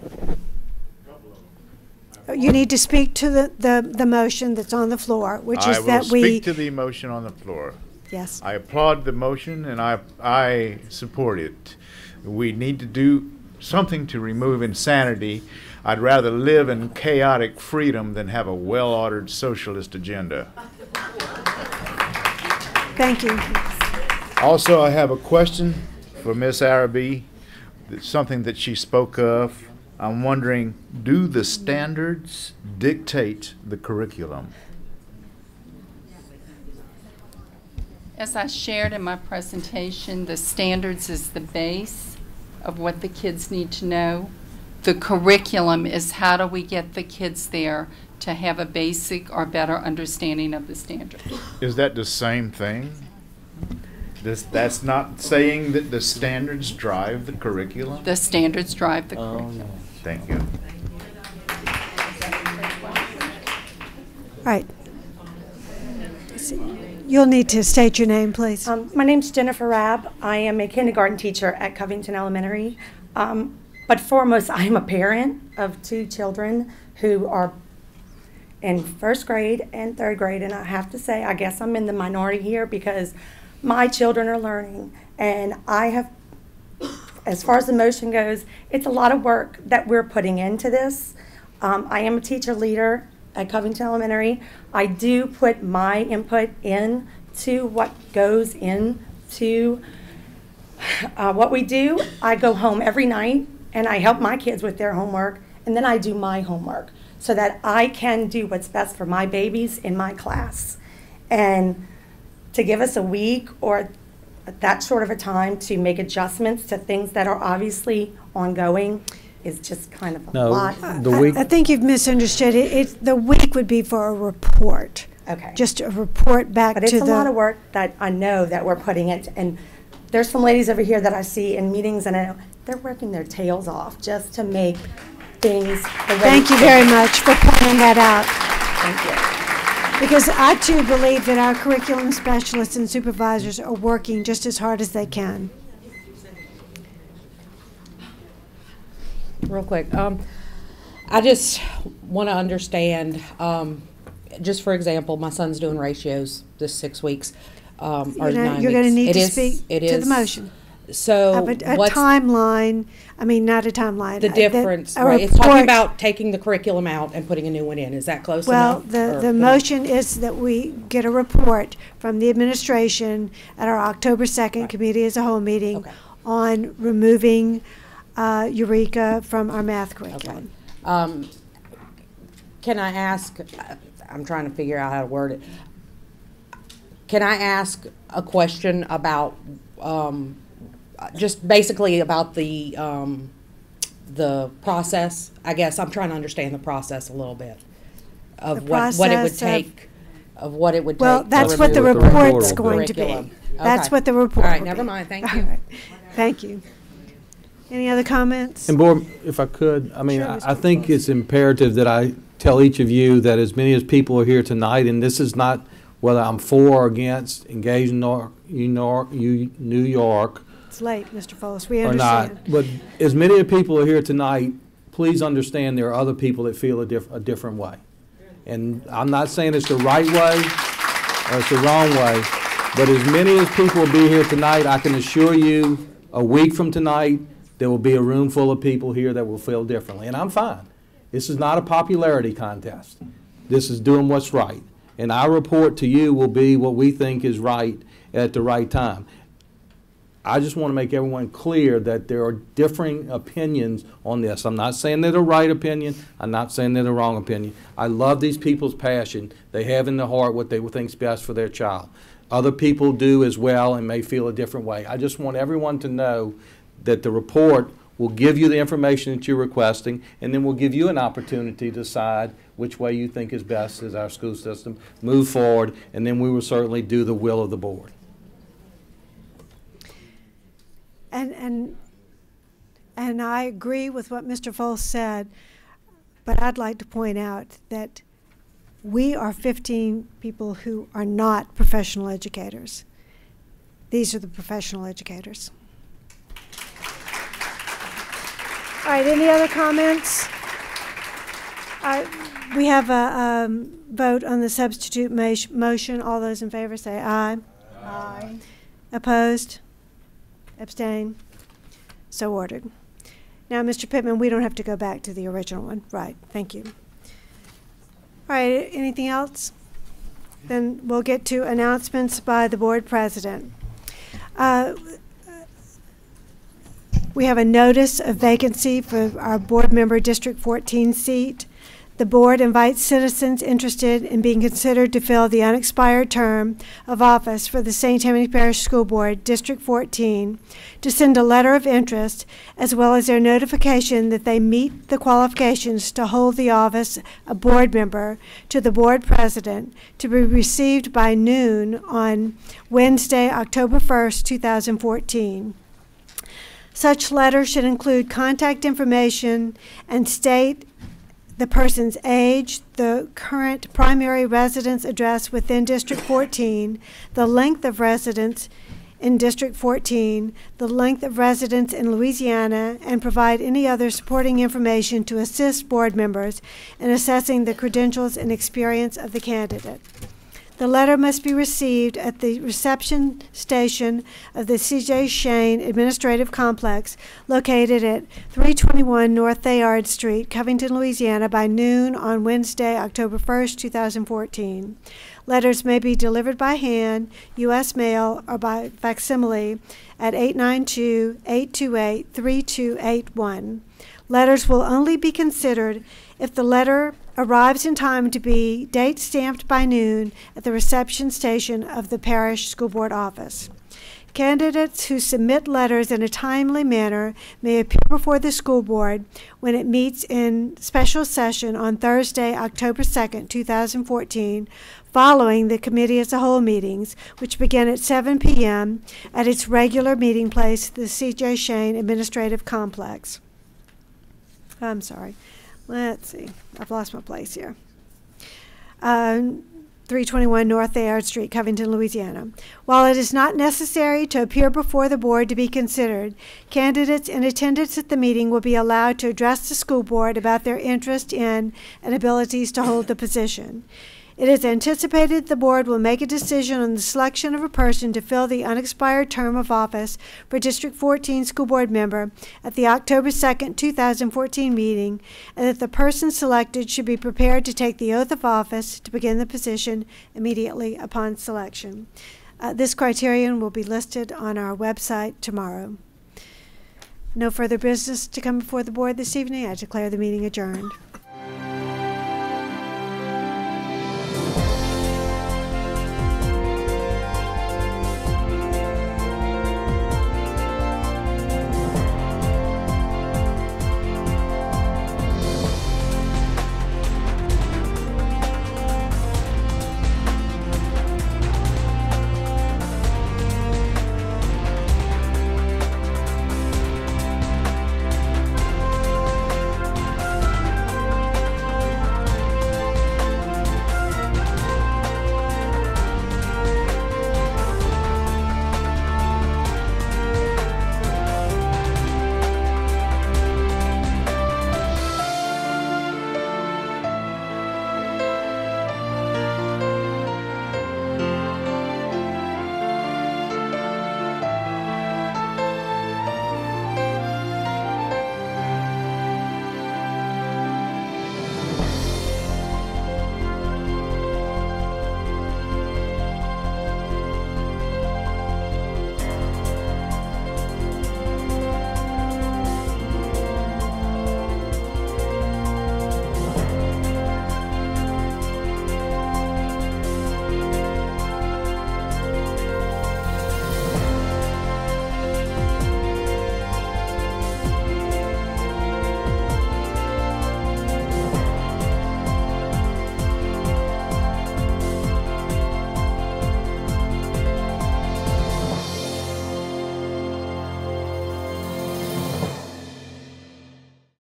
You need to speak to the motion that's on the floor, which is that we... I will speak to the motion on the floor. Yes. I applaud the motion and I support it. We need to do something to remove insanity. I'd rather live in chaotic freedom than have a well-ordered socialist agenda. Thank you. Also, I have a question for Miss Araby. It's something that she spoke of. I'm wondering, do the standards dictate the curriculum? As I shared in my presentation, the standards is the base of what the kids need to know. The curriculum is how do we get the kids there to have a basic or better understanding of the standard. Is that the same thing? That's not saying that the standards drive the curriculum? The standards drive the curriculum. Thank you. All right. You'll need to state your name, please. My name's Jennifer Rabb. I am a kindergarten teacher at Covington Elementary. But foremost, I am a parent of 2 children who are in 1st grade and 3rd grade. And I have to say, I guess I'm in the minority here because my children are learning. And I have, as far as the motion goes, it's a lot of work that we're putting into this. I am a teacher leader at Covington Elementary. I do put my input into what goes into what we do. I go home every night and I help my kids with their homework, and then I do my homework so that I can do what's best for my babies in my class. And to give us a week or that short of a time to make adjustments to things that are obviously ongoing is just kind of a lot. I think you've misunderstood it. The week would be for a report, Okay. Just a report back But to it's the. a lot of work that I know that we're putting it, and there's some ladies over here that I see in meetings, and I know they're working their tails off just to make things. Thank you very much for pointing that out. Thank you. Because I too believe that our curriculum specialists and supervisors are working just as hard as they can. Real quick, I just want to understand, just for example, my son's doing ratios this 6 weeks, or 9 You're going to weeks. need It to is- speak it to is- the motion. So A what's timeline, I mean, not a timeline. the difference, a right? It's talking report- about taking the curriculum out and putting a new one in. Is that close Well, enough? the or- motion is that we get a report from the administration at our October 2nd committee as a whole meeting on removing Eureka from our math curriculum. Can I ask, I'm trying to figure out how to word it. Can I ask a question about, just basically about the process? I guess I'm trying to understand the process a little bit of The what it would process of- take, of what it would Well, take. that's to what the remove report's the going to be. curriculum. That's Okay. what the report All right, will never be. mind, thank All you. right. Thank you. Any other comments? And Board, if I could, I mean, I think it's imperative that I tell each of you that as many as people are here tonight, and this is not whether I'm for or against engaging New York It's late, Mr. Follis, we or understand. not, but as many of people are here tonight, please understand there are other people that feel a different way. And I'm not saying it's the right way or it's the wrong way, but as many as people will be here tonight, I can assure you, a week from tonight, there will be a room full of people here that will feel differently, and I'm fine. This is not a popularity contest. This is doing what's right. And our report to you will be what we think is right at the right time. I just want to make everyone clear that there are differing opinions on this. I'm not saying they're the right opinion. I'm not saying they're the wrong opinion. I love these people's passion. They have in their heart what they think is best for their child. Other people do as well and may feel a different way. I just want everyone to know that the report will give you the information that you're requesting, and then we'll give you an opportunity to decide which way you think is best as our school system move forward, and then we will certainly do the will of the board. And I agree with what Mr. Folse said, but I'd like to point out that we are 15 people who are not professional educators. These are the professional educators. All right, any other comments? We have a vote on the substitute motion. All those in favor say aye. Aye. Opposed? Abstain? So ordered. Now, Mr. Pittman, we don't have to go back to the original one. Right, thank you. All right, anything else? Then we'll get to announcements by the board president. We have a notice of vacancy for our board member District 14 seat. The board invites citizens interested in being considered to fill the unexpired term of office for the St. Tammany Parish School Board, District 14, to send a letter of interest as well as their notification that they meet the qualifications to hold the office of board member to the board president, to be received by noon on Wednesday, October 1st, 2014. Such letter should include contact information and state the person's age, the current primary residence address within District 14, the length of residence in District 14, the length of residence in Louisiana, and provide any other supporting information to assist board members in assessing the credentials and experience of the candidate. The letter must be received at the reception station of the C.J. Shane Administrative Complex located at 321 North Théard Street, Covington, Louisiana by noon on Wednesday, October 1st, 2014. Letters may be delivered by hand, U.S. mail, or by facsimile at 892-828-3281. Letters will only be considered if the letter arrives in time to be date stamped by noon at the reception station of the parish school board office. Candidates who submit letters in a timely manner may appear before the school board when it meets in special session on Thursday, October 2nd, 2014, following the committee as a whole meetings, which begin at 7 p.m. at its regular meeting place, the C.J. Shane Administrative Complex. I'm sorry. Let's see. I've lost my place here. 321 North Ayard Street, Covington, Louisiana. While it is not necessary to appear before the board to be considered, candidates in attendance at the meeting will be allowed to address the school board about their interest in and abilities to hold the position. It is anticipated the board will make a decision on the selection of a person to fill the unexpired term of office for District 14 school board member at the October 2nd, 2014 meeting, and that the person selected should be prepared to take the oath of office to begin the position immediately upon selection. This criterion will be listed on our website tomorrow. No further business to come before the board this evening. I declare the meeting adjourned.